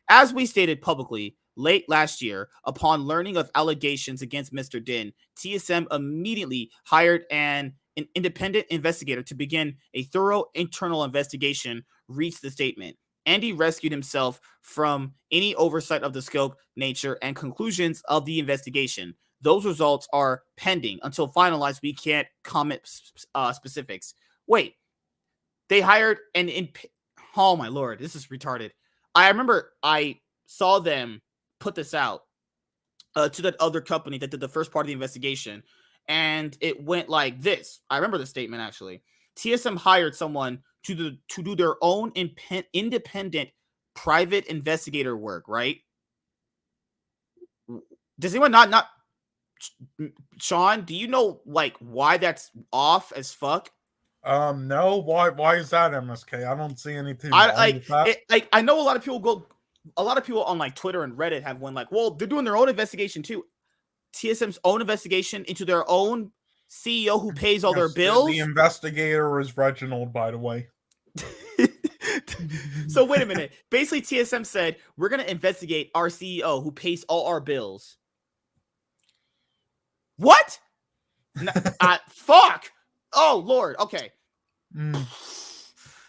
As we stated publicly late last year, upon learning of allegations against Mr. Din, TSM immediately hired an independent investigator to begin a thorough internal investigation, reads the statement. Andy rescued himself from any oversight of the scope, nature, and conclusions of the investigation. Those results are pending. Until finalized, we can't comment specifics. Wait, they hired oh my lord, this is retarded. I remember I saw them put this out to that other company that did the first part of the investigation, and it went like this. I remember the statement actually. TSM hired someone to do their own independent private investigator work, right? Does anyone not Sean, do you know like why that's off as fuck? No. Why is that, MSK? I don't see anything. I know a lot of people on like Twitter and Reddit have one like, well, they're doing their own investigation too. TSM's own investigation into their own CEO who pays all their bills. The investigator is Reginald, by the way. So wait a minute. Basically, TSM said we're gonna investigate our CEO who pays all our bills. What? Fuck. Oh Lord. Okay.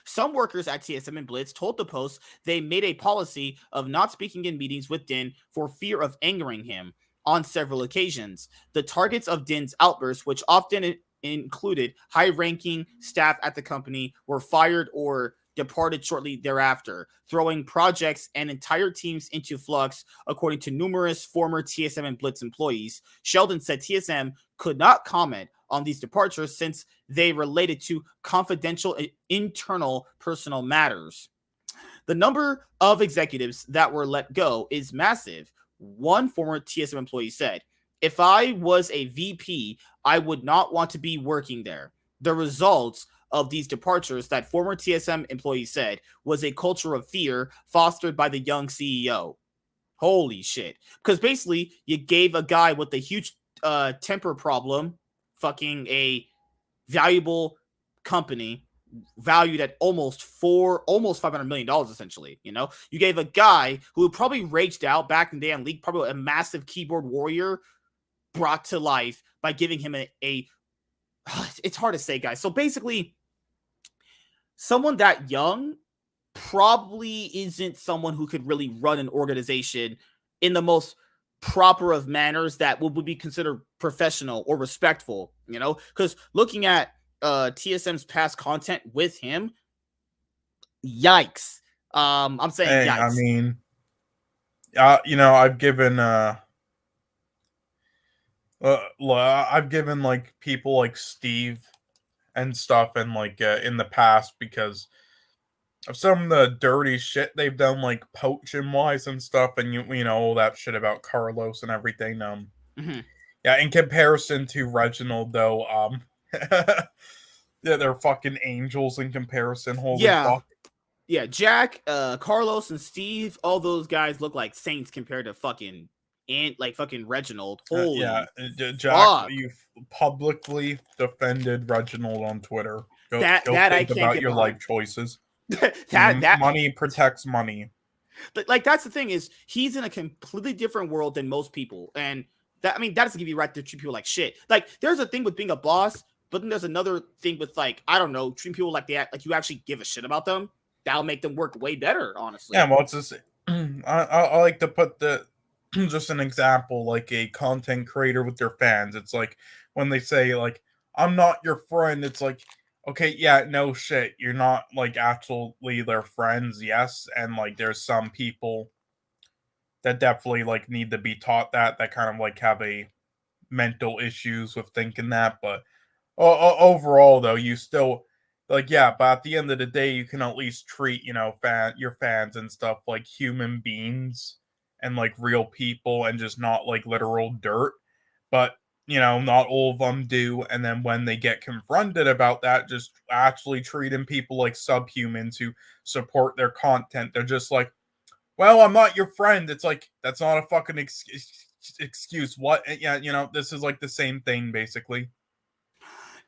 Some workers at TSM and Blitz told the Post they made a policy of not speaking in meetings with Din for fear of angering him on several occasions. The targets of Din's outbursts, which often included high-ranking staff at the company, were fired or departed shortly thereafter, throwing projects and entire teams into flux, according to numerous former TSM and Blitz employees. Sheldon said TSM could not comment on these departures since they related to confidential internal personal matters. The number of executives that were let go is massive. One former TSM employee said, "If I was a VP, I would not want to be working there." The results of these departures, that former TSM employee said, was a culture of fear fostered by the young CEO. Holy shit. Because basically, you gave a guy with a huge temper problem fucking a valuable company valued at almost $500 million, essentially. You know, you gave a guy who probably raged out back in the day on League, probably a massive keyboard warrior, brought to life by giving him a it's hard to say, guys. So basically, someone that young probably isn't someone who could really run an organization in the most proper of manners that would be considered professional or respectful, you know? Because looking at TSM's past content with him, yikes. I'm saying yikes. I mean, I've given like people like Steve and stuff and like in the past because of some of the dirty shit they've done, like poaching wise and stuff, and you know all that shit about Carlos and everything. Yeah, in comparison to Reginald, though, yeah, they're fucking angels in comparison. Holy fuck. Yeah, Jack, Carlos, and Steve, all those guys look like saints compared to fucking Reginald. Holy Jack, fuck. You publicly defended Reginald on Twitter. Go I can't about get your behind. life choices. that money protects money. But like that's the thing is he's in a completely different world than most people, and that doesn't give you right to treat people like shit. Like there's a thing with being a boss, but then there's another thing with like I don't know, treating people like you actually give a shit about them. That'll make them work way better, honestly. Yeah, well, it's just I like to put just an example, like a content creator with their fans. It's like when they say like I'm not your friend, it's like, okay, yeah, no shit, you're not like actually their friends, yes, and like there's some people that definitely like need to be taught that kind of like have a mental issues with thinking that, but overall though, you still like, yeah, but at the end of the day, you can at least treat, your fans and stuff like human beings and like real people and just not like literal dirt. But not all of them do. And then when they get confronted about that, just actually treating people like subhumans who support their content, they're just like, well, I'm not your friend. It's like, that's not a fucking excuse. What? Yeah, you know, this is like the same thing basically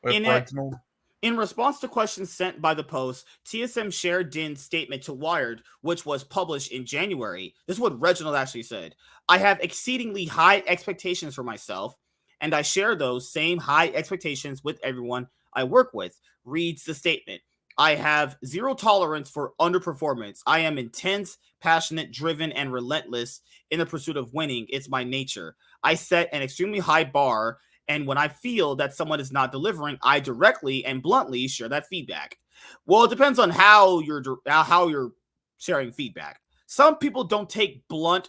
with Reginald. In response to questions sent by the Post, TSM shared Din's statement to Wired, which was published in January. This is what Reginald actually said. I have exceedingly high expectations for myself, and I share those same high expectations with everyone I work with, reads the statement. I have zero tolerance for underperformance. I am intense, passionate, driven, and relentless in the pursuit of winning. It's my nature. I set an extremely high bar, and when I feel that someone is not delivering, I directly and bluntly share that feedback. Well, it depends on how you're sharing feedback. Some people don't take blunt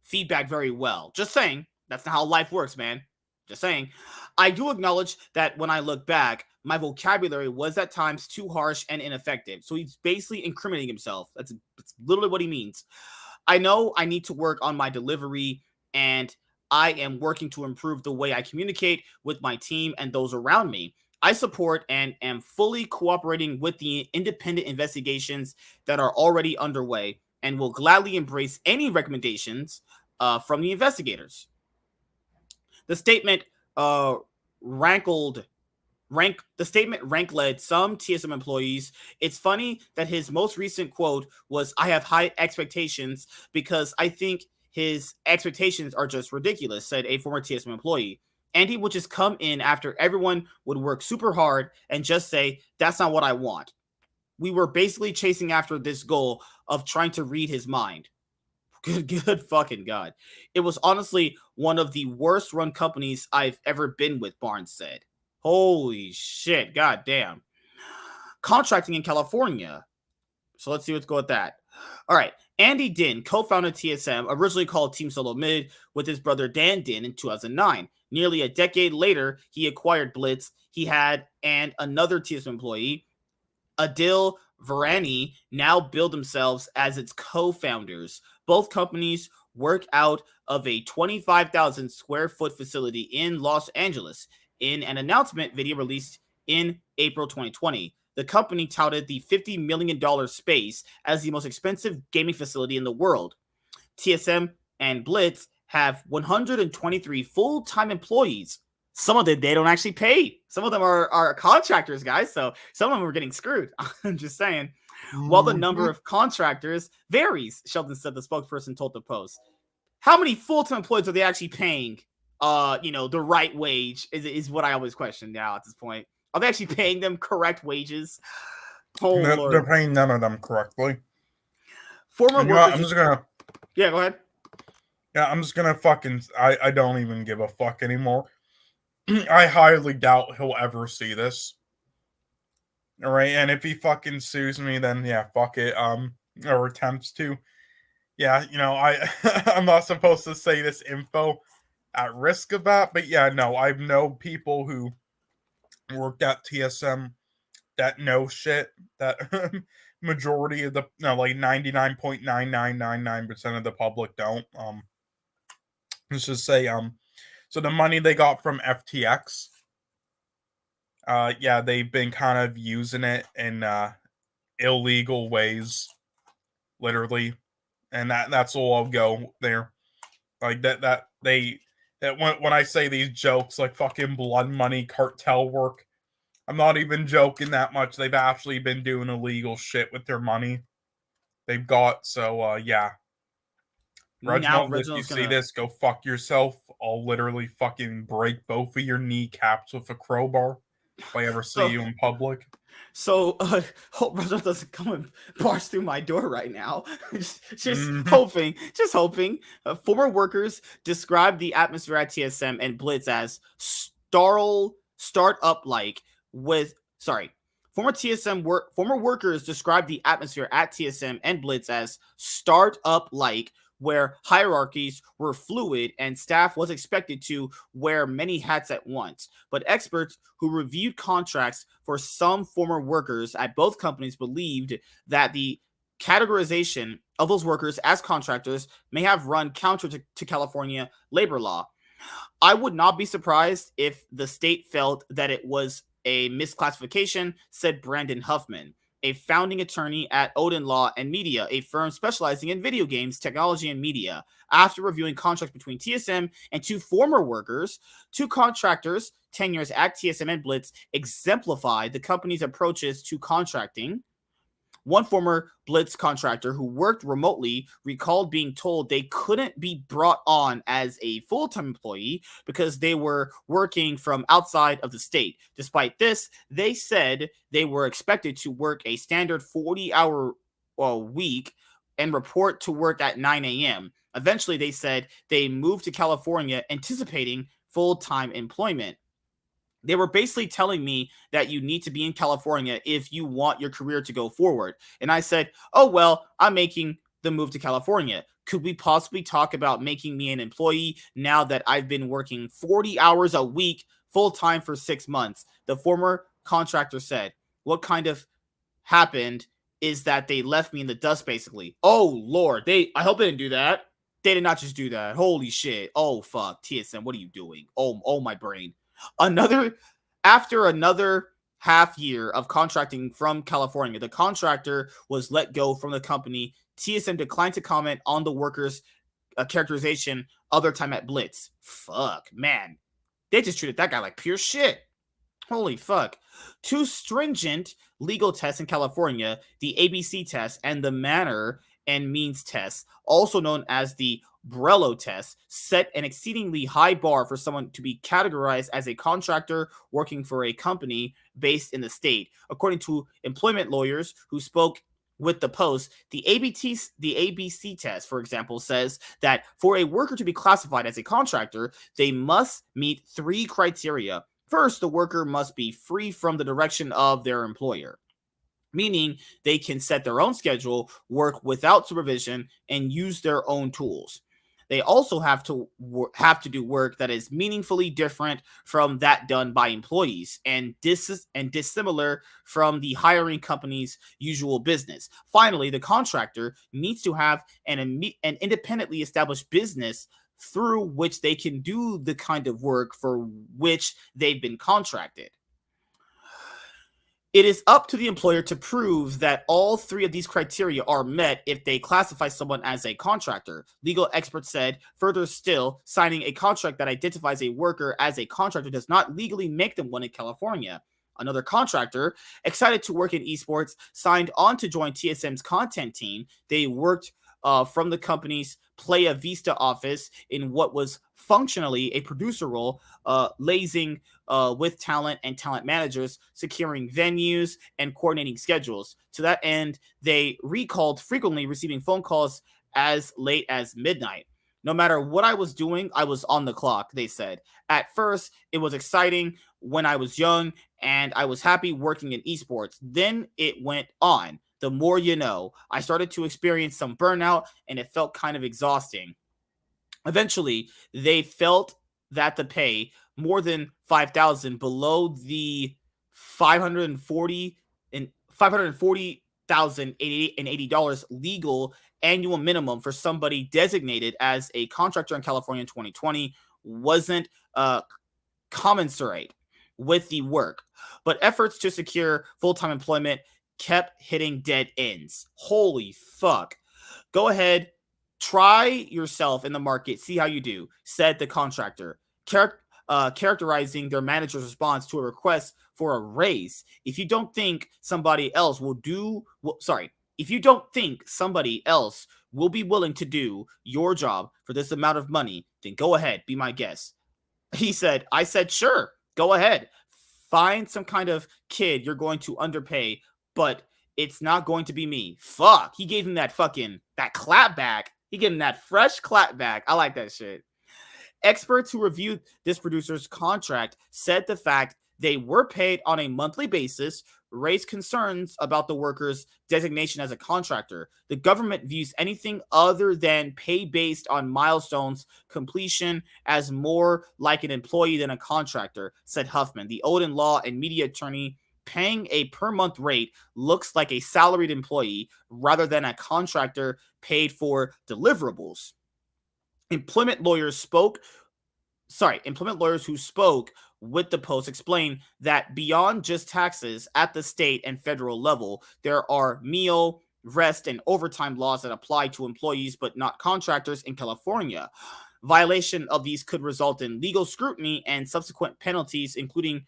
feedback very well. Just saying. That's not how life works, man. Just saying. I do acknowledge that when I look back, my vocabulary was at times too harsh and ineffective. So he's basically incriminating himself. That's literally what he means. I know I need to work on my delivery, and I am working to improve the way I communicate with my team and those around me. I support and am fully cooperating with the independent investigations that are already underway and will gladly embrace any recommendations from the investigators. The statement rank-led some TSM employees. It's funny that his most recent quote was, I have high expectations because I think his expectations are just ridiculous, said a former TSM employee. Andy would just come in after everyone would work super hard and just say, that's not what I want. We were basically chasing after this goal of trying to read his mind. Good fucking God. It was honestly one of the worst run companies I've ever been with, Barnes said. Holy shit, god damn. Contracting in California. So let's see what's going with that. All right. Andy Din co-founded TSM, originally called Team Solo Mid, with his brother Dan Din in 2009. Nearly a decade later, he acquired Blitz. He had another TSM employee, Adil Varani, now build themselves as its co-founders. Both companies work out of a 25,000 square foot facility in Los Angeles. In an announcement video released in April 2020, the company touted the $50 million space as the most expensive gaming facility in the world. TSM and Blitz have 123 full-time employees. Some of them, they don't actually pay. Some of them are contractors, guys. So some of them are getting screwed. I'm just saying. While the number of contractors varies, Sheldon said, the spokesperson told the Post. How many full-time employees are they actually paying? The right wage is what I always question now at this point. Are they actually paying them correct wages? Oh, They're paying none of them correctly. Former workers. I'm just gonna. Yeah, go ahead. Yeah, I'm just gonna fucking. I don't even give a fuck anymore. I highly doubt he'll ever see this. All right, and if he fucking sues me, then yeah, fuck it. Or attempts to. Yeah, I'm not supposed to say this info at risk of that, but yeah, no, I know people who worked at TSM that know shit that majority of the like 99.9999% of the public don't. Let's just say so the money they got from FTX, yeah, they've been kind of using it in illegal ways, literally, and that's all I'll go there. Like that when I say these jokes, like fucking blood money cartel work, I'm not even joking that much. They've actually been doing illegal shit with their money they've got. So yeah. Reginald, if you see this, go fuck yourself. I'll literally fucking break both of your kneecaps with a crowbar if I ever see you in public. So, hope Reginald doesn't come and burst through my door right now. just hoping. Former workers described the atmosphere at TSM and Blitz as startup-like Former workers described the atmosphere at TSM and Blitz as startup-like, where hierarchies were fluid and staff was expected to wear many hats at once. But experts who reviewed contracts for some former workers at both companies believed that the categorization of those workers as contractors may have run counter to California labor law. I would not be surprised if the state felt that it was a misclassification, said Brandon Huffman, a founding attorney at Odin Law and Media, a firm specializing in video games, technology, and media. After reviewing contracts between TSM and 2 former workers, 2 contractors, tenures at TSM and Blitz, exemplify the company's approaches to contracting. One former Blitz contractor who worked remotely recalled being told they couldn't be brought on as a full-time employee because they were working from outside of the state. Despite this, they said they were expected to work a standard 40-hour week and report to work at 9 a.m. Eventually, they said they moved to California anticipating full-time employment. They were basically telling me that you need to be in California if you want your career to go forward. And I said, oh, well, I'm making the move to California. Could we possibly talk about making me an employee now that I've been working 40 hours a week full-time for 6 months? The former contractor said, what kind of happened is that they left me in the dust, basically. Oh, Lord. I hope they didn't do that. They did not just do that. Holy shit. Oh, fuck. TSM, what are you doing? Oh, my brain. After another half year of contracting from California, the contractor was let go from the company. TSM declined to comment on the workers' characterization of their time at Blitz. Fuck, man. They just treated that guy like pure shit. Holy fuck. 2 stringent legal tests in California, the ABC test and the manner and means test, also known as the Brello test, set an exceedingly high bar for someone to be categorized as a contractor working for a company based in the state. According to employment lawyers who spoke with the Post, the ABC test, for example, says that for a worker to be classified as a contractor, they must meet 3 criteria. First, the worker must be free from the direction of their employer, meaning they can set their own schedule, work without supervision, and use their own tools. They also have to do work that is meaningfully different from that done by employees and dissimilar from the hiring company's usual business. Finally, the contractor needs to have an independently established business through which they can do the kind of work for which they've been contracted. It is up to the employer to prove that all 3 of these criteria are met if they classify someone as a contractor. Legal experts said, further still, signing a contract that identifies a worker as a contractor does not legally make them one in California. Another contractor, excited to work in esports, signed on to join TSM's content team. They worked from the company's Playa Vista office in what was functionally a producer role, liaising with talent and talent managers, securing venues, and coordinating schedules. To that end, they recalled frequently receiving phone calls as late as midnight. No matter what I was doing, I was on the clock, they said. At first, it was exciting when I was young, and I was happy working in esports. Then it went on. The more you know. I started to experience some burnout, and it felt kind of exhausting. Eventually, they felt that the pay more than $5,000 below the $540,080 legal annual minimum for somebody designated as a contractor in California in 2020 wasn't commensurate with the work. But efforts to secure full-time employment kept hitting dead ends. Holy fuck. Go ahead, try yourself in the market, see how you do, said the contractor, characterizing their manager's response to a request for a raise. If you don't think somebody else will be willing to do your job for this amount of money, then go ahead, be my guest. He said, I said, sure, go ahead. Find some kind of kid you're going to underpay, but it's not going to be me. Fuck. He gave him that clap back. He gave him that fresh clap back. I like that shit. Experts who reviewed this producer's contract said the fact they were paid on a monthly basis raised concerns about the worker's designation as a contractor. The government views anything other than pay based on milestones completion as more like an employee than a contractor, said Huffman, the Odin Law and Media attorney. Paying a per month rate looks like a salaried employee rather than a contractor paid for deliverables. Employment lawyers spoke employment lawyers who spoke with the Post explained that beyond just taxes at the state and federal level, there are meal, rest, and overtime laws that apply to employees but not contractors in California. Violation of these could result in legal scrutiny and subsequent penalties, including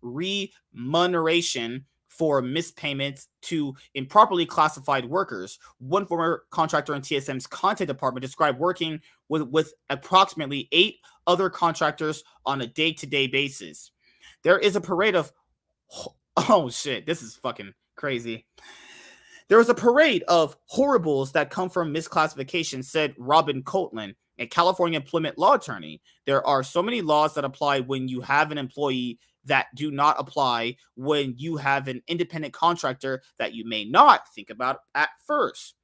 remuneration for mispayments to improperly classified workers. One former contractor in TSM's content department described working with approximately 8 other contractors on a day-to-day basis. There is a parade of oh shit, this is fucking crazy. There is a parade of horribles that come from misclassification, said Robin Coatland, a California employment law attorney. There are so many laws that apply when you have an employee that do not apply when you have an independent contractor that you may not think about at first.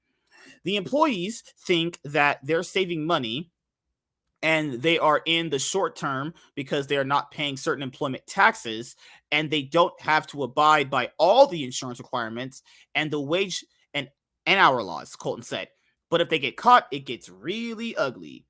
The employees think that they're saving money and they are in the short term because they are not paying certain employment taxes and they don't have to abide by all the insurance requirements and the wage and hour laws, Colton said. But if they get caught, it gets really ugly.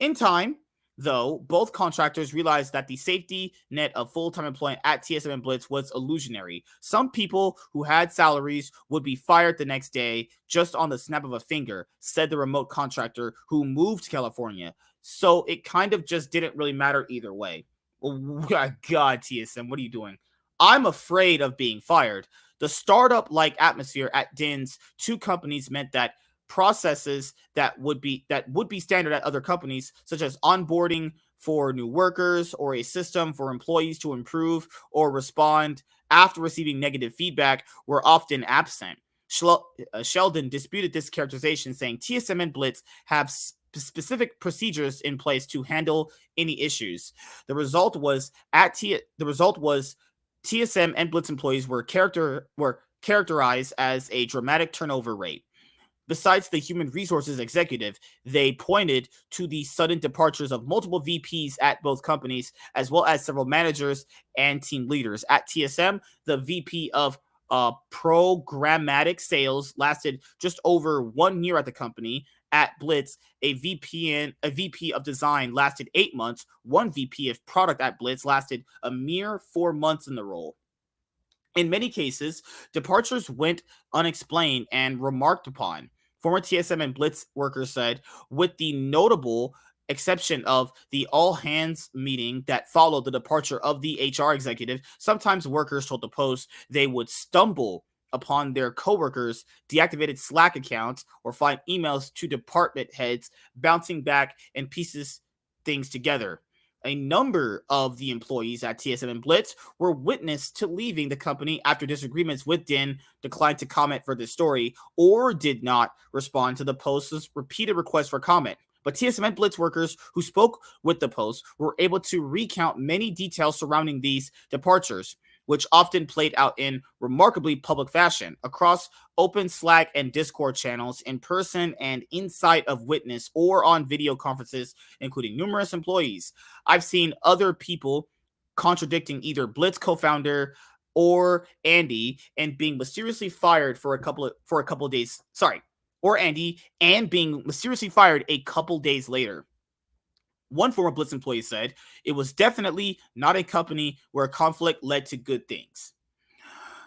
In time, though, both contractors realized that the safety net of full-time employment at TSM and Blitz was illusionary. Some people who had salaries would be fired the next day just on the snap of a finger, said the remote contractor who moved to California. So it kind of just didn't really matter either way. Oh, God, TSM, what are you doing? I'm afraid of being fired. The startup-like atmosphere at DIN's two companies meant that processes that would be standard at other companies, such as onboarding for new workers or a system for employees to improve or respond after receiving negative feedback, were often absent. Sheldon disputed this characterization, saying TSM and Blitz have specific procedures in place to handle any issues. The result was TSM and Blitz employees were characterized as a dramatic turnover rate. Besides the human resources executive, they pointed to the sudden departures of multiple VPs at both companies, as well as several managers and team leaders. At TSM, the VP of programmatic sales lasted just over 1 year at the company. At Blitz, a VP of design lasted 8 months. One VP of product at Blitz lasted a mere 4 months in the role. In many cases, departures went unexplained and remarked upon. Former TSM and Blitz workers said, with the notable exception of the all-hands meeting that followed the departure of the HR executive, sometimes workers told the Post they would stumble upon their coworkers' deactivated Slack accounts or find emails to department heads bouncing back and pieces things together. A number of the employees at TSM and Blitz were witness to leaving the company after disagreements with DIN, declined to comment for this story, or did not respond to the Post's repeated requests for comment. But TSM and Blitz workers who spoke with the Post were able to recount many details surrounding these departures, which often played out in remarkably public fashion across open Slack and Discord channels, in person and inside of witness or on video conferences, including numerous employees. I've seen other people contradicting either Blitz co-founder or Andy and being mysteriously fired for a couple of days. Or Andy and being mysteriously fired a couple days later. One former Blitz employee said, it was definitely not a company where conflict led to good things.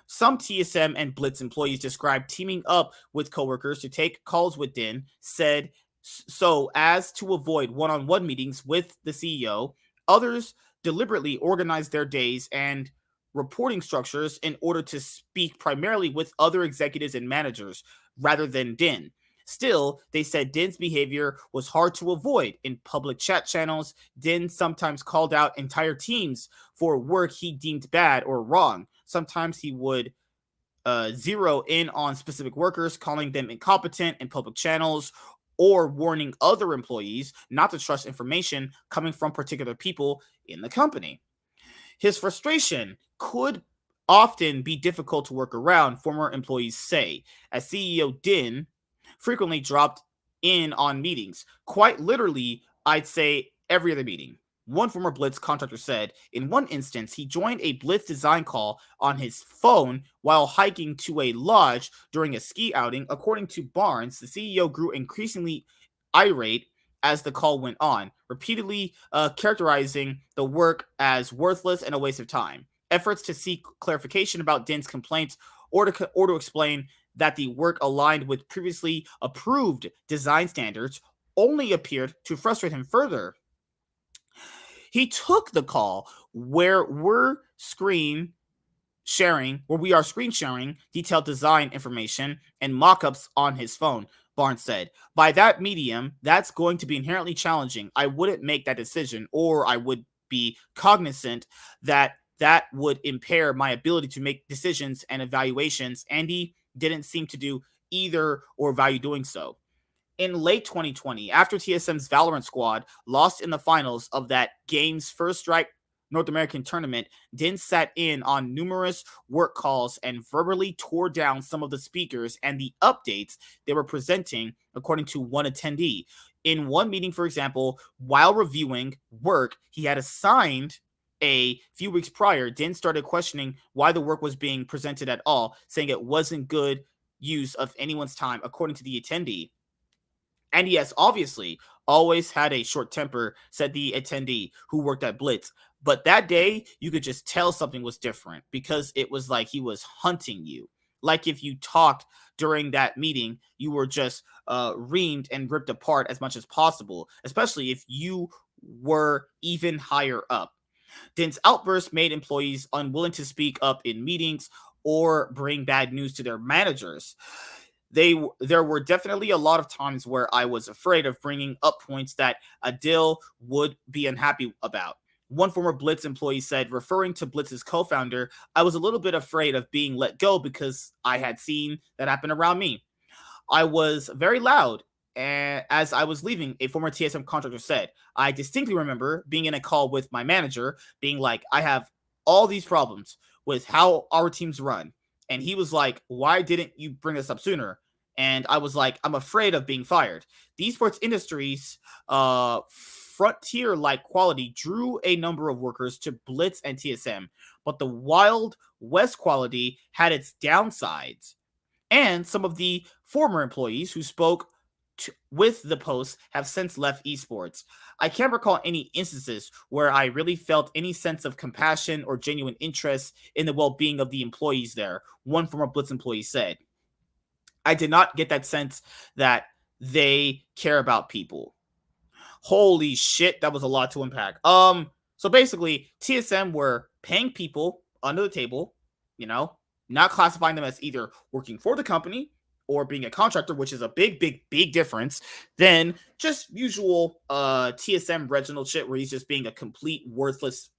Some TSM and Blitz employees described teaming up with coworkers to take calls with DIN, said so as to avoid one-on-one meetings with the CEO. Others deliberately organized their days and reporting structures in order to speak primarily with other executives and managers rather than DIN. Still, they said DIN's behavior was hard to avoid. In public chat channels, DIN sometimes called out entire teams for work he deemed bad or wrong. Sometimes he would zero in on specific workers, calling them incompetent in public channels, or warning other employees not to trust information coming from particular people in the company. His frustration could often be difficult to work around, former employees say, as CEO DIN frequently dropped in on meetings. Quite literally, I'd say every other meeting. One former Blitz contractor said, in one instance, he joined a Blitz design call on his phone while hiking to a lodge during a ski outing. According to Barnes, the CEO grew increasingly irate as the call went on, repeatedly characterizing the work as worthless and a waste of time. Efforts to seek clarification about Din's complaints or to explain that the work aligned with previously approved design standards only appeared to frustrate him further. He took the call where we are screen sharing detailed design information and mock-ups on his phone, Barnes said. By that medium, that's going to be inherently challenging. I wouldn't make that decision, or I would be cognizant that that would impair my ability to make decisions and evaluations. Andy didn't seem to do either or value doing so. In late 2020, after TSM's Valorant squad lost in the finals of that game's First Strike North American tournament, Din sat in on numerous work calls and verbally tore down some of the speakers and the updates they were presenting, according to one attendee. In one meeting, for example, while reviewing work he had assigned a few weeks prior, Din started questioning why the work was being presented at all, saying it wasn't good use of anyone's time, according to the attendee. And yes, obviously, always had a short temper, said the attendee who worked at Blitz. But that day, you could just tell something was different because it was like he was hunting you. Like if you talked during that meeting, you were just reamed and ripped apart as much as possible, especially if you were even higher up. Din's outburst made employees unwilling to speak up in meetings or bring bad news to their managers. There were definitely a lot of times where I was afraid of bringing up points that Adil would be unhappy about. One former Blitz employee said, referring to Blitz's co-founder, I was a little bit afraid of being let go because I had seen that happen around me. I was very loud as I was leaving, a former TSM contractor said. I distinctly remember being in a call with my manager, being like, I have all these problems with how our teams run. And he was like, why didn't you bring this up sooner? And I was like, I'm afraid of being fired. The esports industry's frontier-like quality drew a number of workers to Blitz and TSM, but the Wild West quality had its downsides. And some of the former employees who spoke with the post have since left esports. I can't recall any instances where I really felt any sense of compassion or genuine interest in the well-being of the employees there, one former Blitz employee said. I did not get that sense that they care about people. Holy shit, that was a lot to unpack. So basically, TSM were paying people under the table, not classifying them as either working for the company or being a contractor, which is a big difference than just usual TSM Reginald shit where he's just being a complete worthless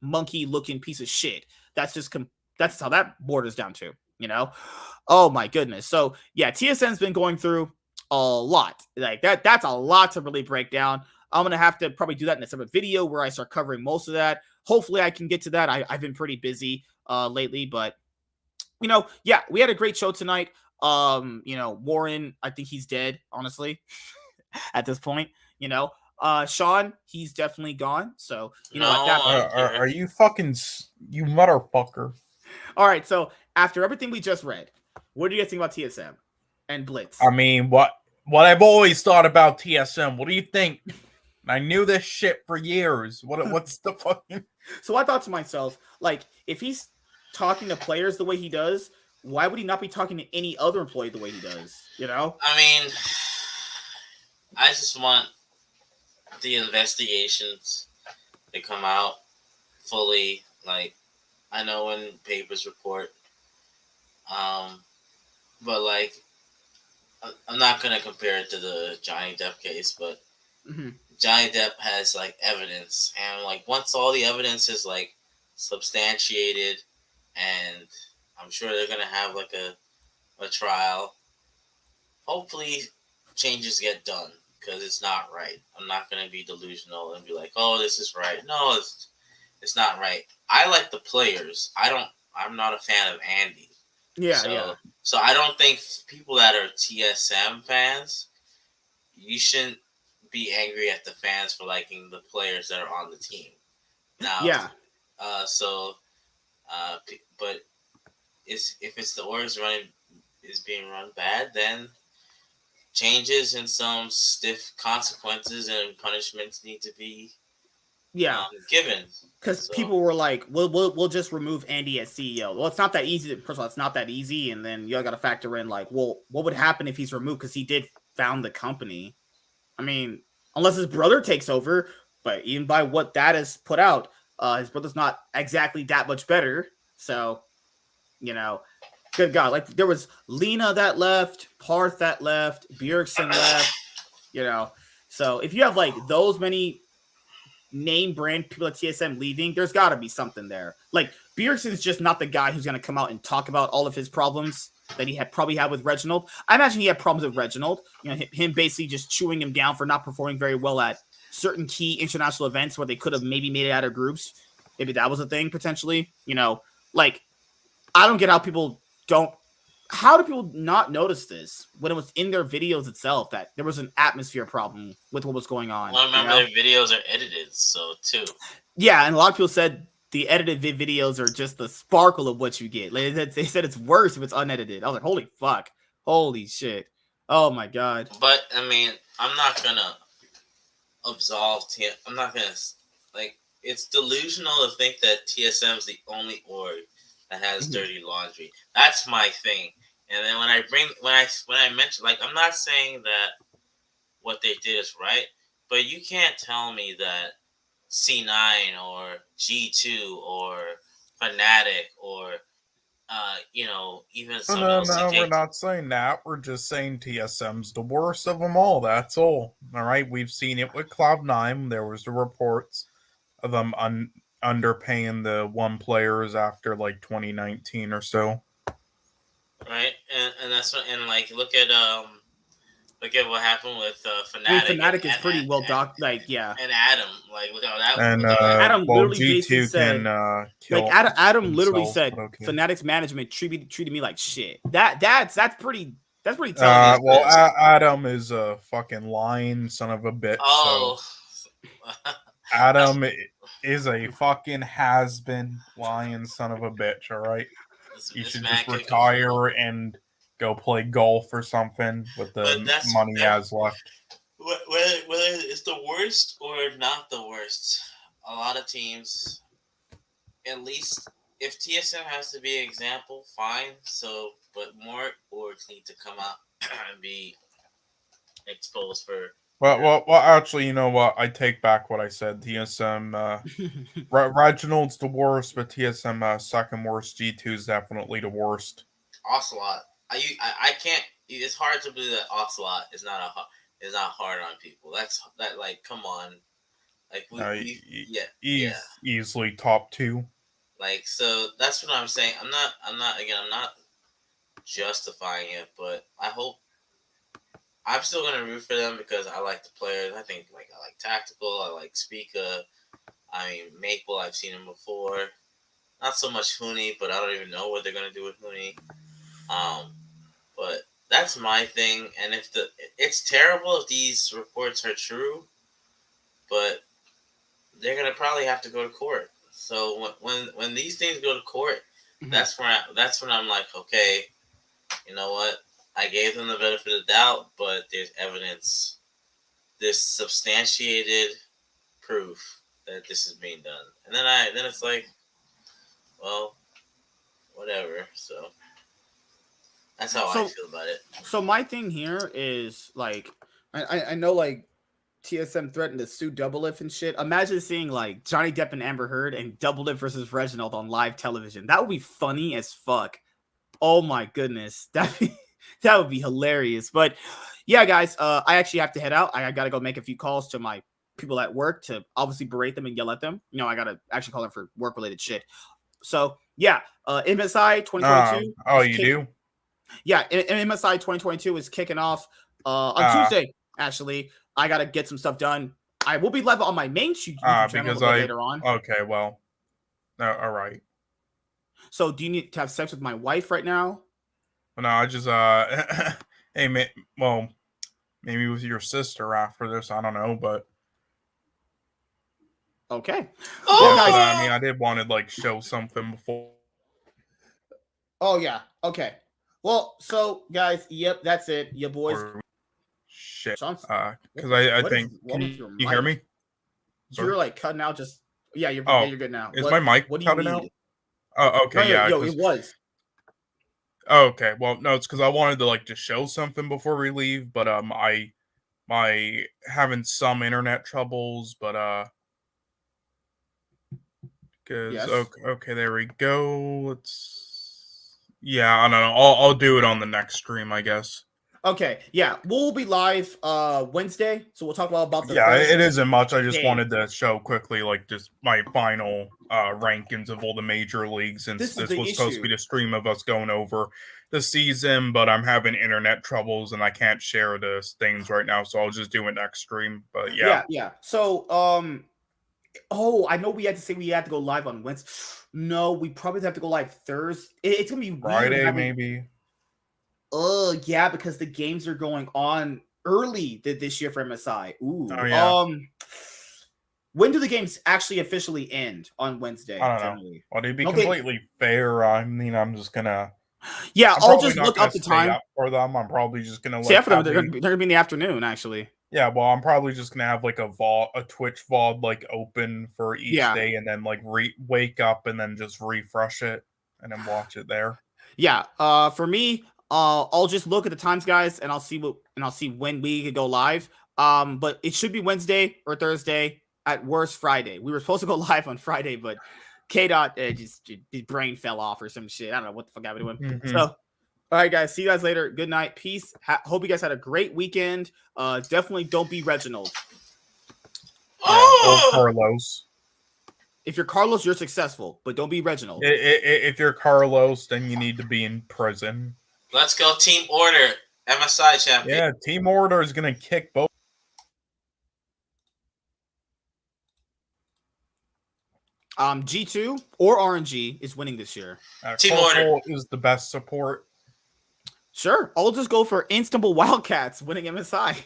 monkey-looking piece of shit. That's how that borders down to, Oh my goodness. So yeah, TSM's been going through a lot. Like that's a lot to really break down. I'm gonna have to probably do that in a separate video where I start covering most of that. Hopefully I can get to that. I've been pretty busy lately, but yeah, we had a great show tonight. Warren, I think he's dead, honestly, at this point. Sean, he's definitely gone. So at that point, are you fucking you motherfucker? All right, so after everything we just read, what do you guys think about TSM and Blitz? I mean, what I've always thought about TSM. What do you think? I knew this shit for years. What's the fucking? So I thought to myself, like, if he's talking to players the way he does, why would he not be talking to any other employee the way he does? I mean, I just want the investigations to come out fully. Like, I know when papers report, but like, I'm not gonna compare it to the Johnny Depp case, but Johnny Depp has like evidence, and like once all the evidence is like substantiated, and I'm sure they're gonna have like a trial. Hopefully, changes get done because it's not right. I'm not gonna be delusional and be like, "Oh, this is right." No, it's not right. I like the players. I'm not a fan of Andy. Yeah. So I don't think people that are TSM fans, you shouldn't be angry at the fans for liking the players that are on the team. Now, yeah. But if it's the orgs is being run bad, then changes and some stiff consequences and punishments need to be given. Because people were like, we'll just remove Andy as CEO. Well, it's not that easy. First of all, it's not that easy. And then you got to factor in, like, well, what would happen if he's removed? Because he did found the company. I mean, unless his brother takes over. But even by what that is put out, his brother's not exactly that much better. So, good God. Like, there was Lena that left, Parth that left, Bjergsen left, So, if you have, like, those many name brand people at TSM leaving, there's got to be something there. Like, Bjergsen's just not the guy who's going to come out and talk about all of his problems that he probably had with Reginald. I imagine he had problems with Reginald. Him basically just chewing him down for not performing very well at certain key international events where they could have maybe made it out of groups. Maybe that was a thing potentially. Like, I don't get how people don't. How do people not notice this when it was in their videos itself that there was an atmosphere problem with what was going on? Well, remember their videos are edited, so too. Yeah, and a lot of people said the edited videos are just the sparkle of what you get. Like, they said it's worse if it's unedited. I was like, holy fuck. Holy shit. Oh my God. But, I mean, I'm not going to absolve TSM. I'm not going to, like, it's delusional to think that TSM is the only org that has dirty laundry. That's my thing. And then when I mention, like, I'm not saying that what they did is right, but you can't tell me that C9 or G2 or Fnatic or even some No, we're not saying that. We're just saying TSM's the worst of them all. That's all. All right, we've seen it with Cloud9. There was the reports of them underpaying the one players after like 2019 or so. Right, and that's what, and like look at what happened with Fnatic. Fnatic is pretty well docked, like, yeah. And Adam, like, look how that. And Adam literally G2 said, kill like, Adam literally said, okay. Fnatic's management treated me like shit. That's pretty telling. Well, Adam is a fucking lying son of a bitch. Oh. So Adam is a fucking has-been lying son of a bitch. All right, you should just retire and go play golf or something with the money he has left. Whether it's the worst or not the worst, a lot of teams, at least if TSM has to be an example, fine. So, but more orgs need to come out and be exposed for. Well, actually, you know what? I take back what I said. TSM, Reginald's the worst, but TSM second worst. G2 is definitely the worst. Ocelot. I can't. It's hard to believe that Ocelot is not hard on people. Like, come on. Like, he's easily top 2. Like, so that's what I'm saying. I'm not justifying it, but I'm still gonna root for them because I like the players. I think, like, I like Tactical. I like Spica. I mean, Maple. I've seen him before. Not so much Huni, but I don't even know what they're gonna do with Huni. But that's my thing. And it's terrible if these reports are true, but they're gonna probably have to go to court. So when these things go to court, that's when I'm like, okay, you know what? I gave them the benefit of the doubt, but there's evidence, there's substantiated proof that this is being done, and then it's like, well, whatever. So that's how I feel about it. So my thing here is, like, I know, like, TSM threatened to sue Doublelift and shit. Imagine seeing, like, Johnny Depp and Amber Heard and Doublelift versus Reginald on live television. That would be funny as fuck. Oh my goodness, that would be hilarious. But yeah, guys, I actually have to head out. I got to go make a few calls to my people at work to obviously berate them and yell at them. I got to actually call them for work-related shit. So yeah, MSI 2022. You do? Yeah, MSI 2022 is kicking off on Tuesday. Actually, I got to get some stuff done. I will be live on my main YouTube channel later on. Okay, well, all right. So do you need to have sex with my wife right now? No, I just hey, well, maybe with your sister after this. I don't know, but okay. Well, guys, I mean, I did want to, like, show something before. Oh yeah. Okay. Well, so guys, yep, that's it. Your boys Shit. Sean, Because I what is think. wrong Can with your you hear mic? me? Sorry. You're like cutting out. Just you're Oh, you're good now. Is my mic What do you cutting out? need? Oh, okay, No, yeah. yo, it was. Okay, well, no, it's because I wanted to like just show something before we leave, but my having some internet troubles, but because Yes. okay, there we go. I don't know. I'll do it on the next stream, I guess. Okay, yeah, we'll be live Wednesday, so we'll talk about the Yeah, first it isn't much. I just game. wanted to show quickly, like, just my final rankings of all the major leagues, since This is this the was supposed to issue. be the stream of us going over the season, but I'm having internet troubles and I can't share the things right now, so I'll just do it next stream. But yeah. So, oh, I know we had to say we had to go live on Wednesday. No, we probably have to go live Thursday. It's gonna be weird Friday, maybe. Yeah, because the games are going on early this year for MSI. Ooh. Oh, yeah. When do the games actually officially end on Wednesday? I don't generally? know. Well, to be completely fair, I mean, I'm just gonna. Yeah, I'm I'll probably just not look gonna up the stay time. up for them. I'm probably just gonna See, like. for them, they're gonna be in the afternoon, actually. Yeah, well, I'm probably just gonna have like a Twitch VOD like open for each day, and then like wake up and then just refresh it and then watch it there. Yeah. For me, I'll just look at the times, guys, and I'll see when we could go live. But it should be Wednesday or Thursday, at worst Friday. We were supposed to go live on Friday, but K-Dot just his brain fell off or some shit. I don't know what the fuck happened to him. Mm-hmm. So, all right, guys, see you guys later. Good night, peace. Hope you guys had a great weekend. Definitely don't be Reginald. Or Carlos. If you're Carlos, you're successful, but don't be Reginald. If you're Carlos, then you need to be in prison. Let's go, Team Order, MSI champion. Yeah, Team Order is gonna kick both. G2 or RNG is winning this year. Team Order is the best support. Sure, I'll just go for Istanbul Wildcats winning MSI.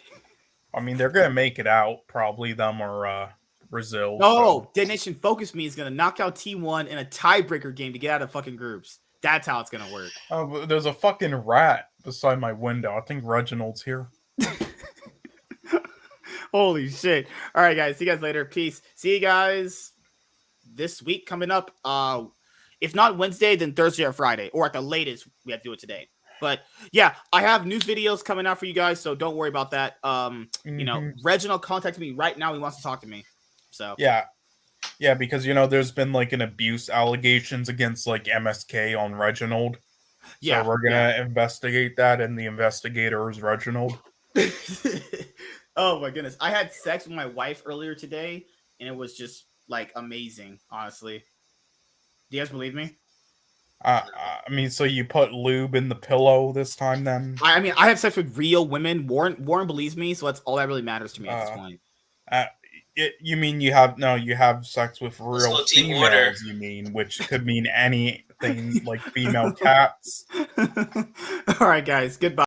I mean, they're gonna make it out, probably them or Brazil. No, Dead Nation Focus Me is gonna knock out T1 in a tiebreaker game to get out of fucking groups. That's how it's gonna work. Oh, there's a fucking rat beside my window. I think Reginald's here. Holy shit. All right, guys. See you guys later. Peace. See you guys this week coming up. If not Wednesday, then Thursday or Friday. Or at the latest, we have to do it today. But yeah, I have news videos coming out for you guys, so don't worry about that. You know, Reginald contacted me right now. He wants to talk to me. So yeah, because there's been like an abuse allegations against like MSK on Reginald. Yeah, so we're gonna investigate that, and the investigator is Reginald. Oh my goodness, I had sex with my wife earlier today, and it was just like amazing. Honestly, do you guys believe me? I mean, so you put lube in the pillow this time, then? I mean, I have sex with real women. Warren believes me, so that's all that really matters to me at this point. You mean you have sex with real Team Order. females? You mean, which could mean anything, like female cats. All right, guys. Goodbye.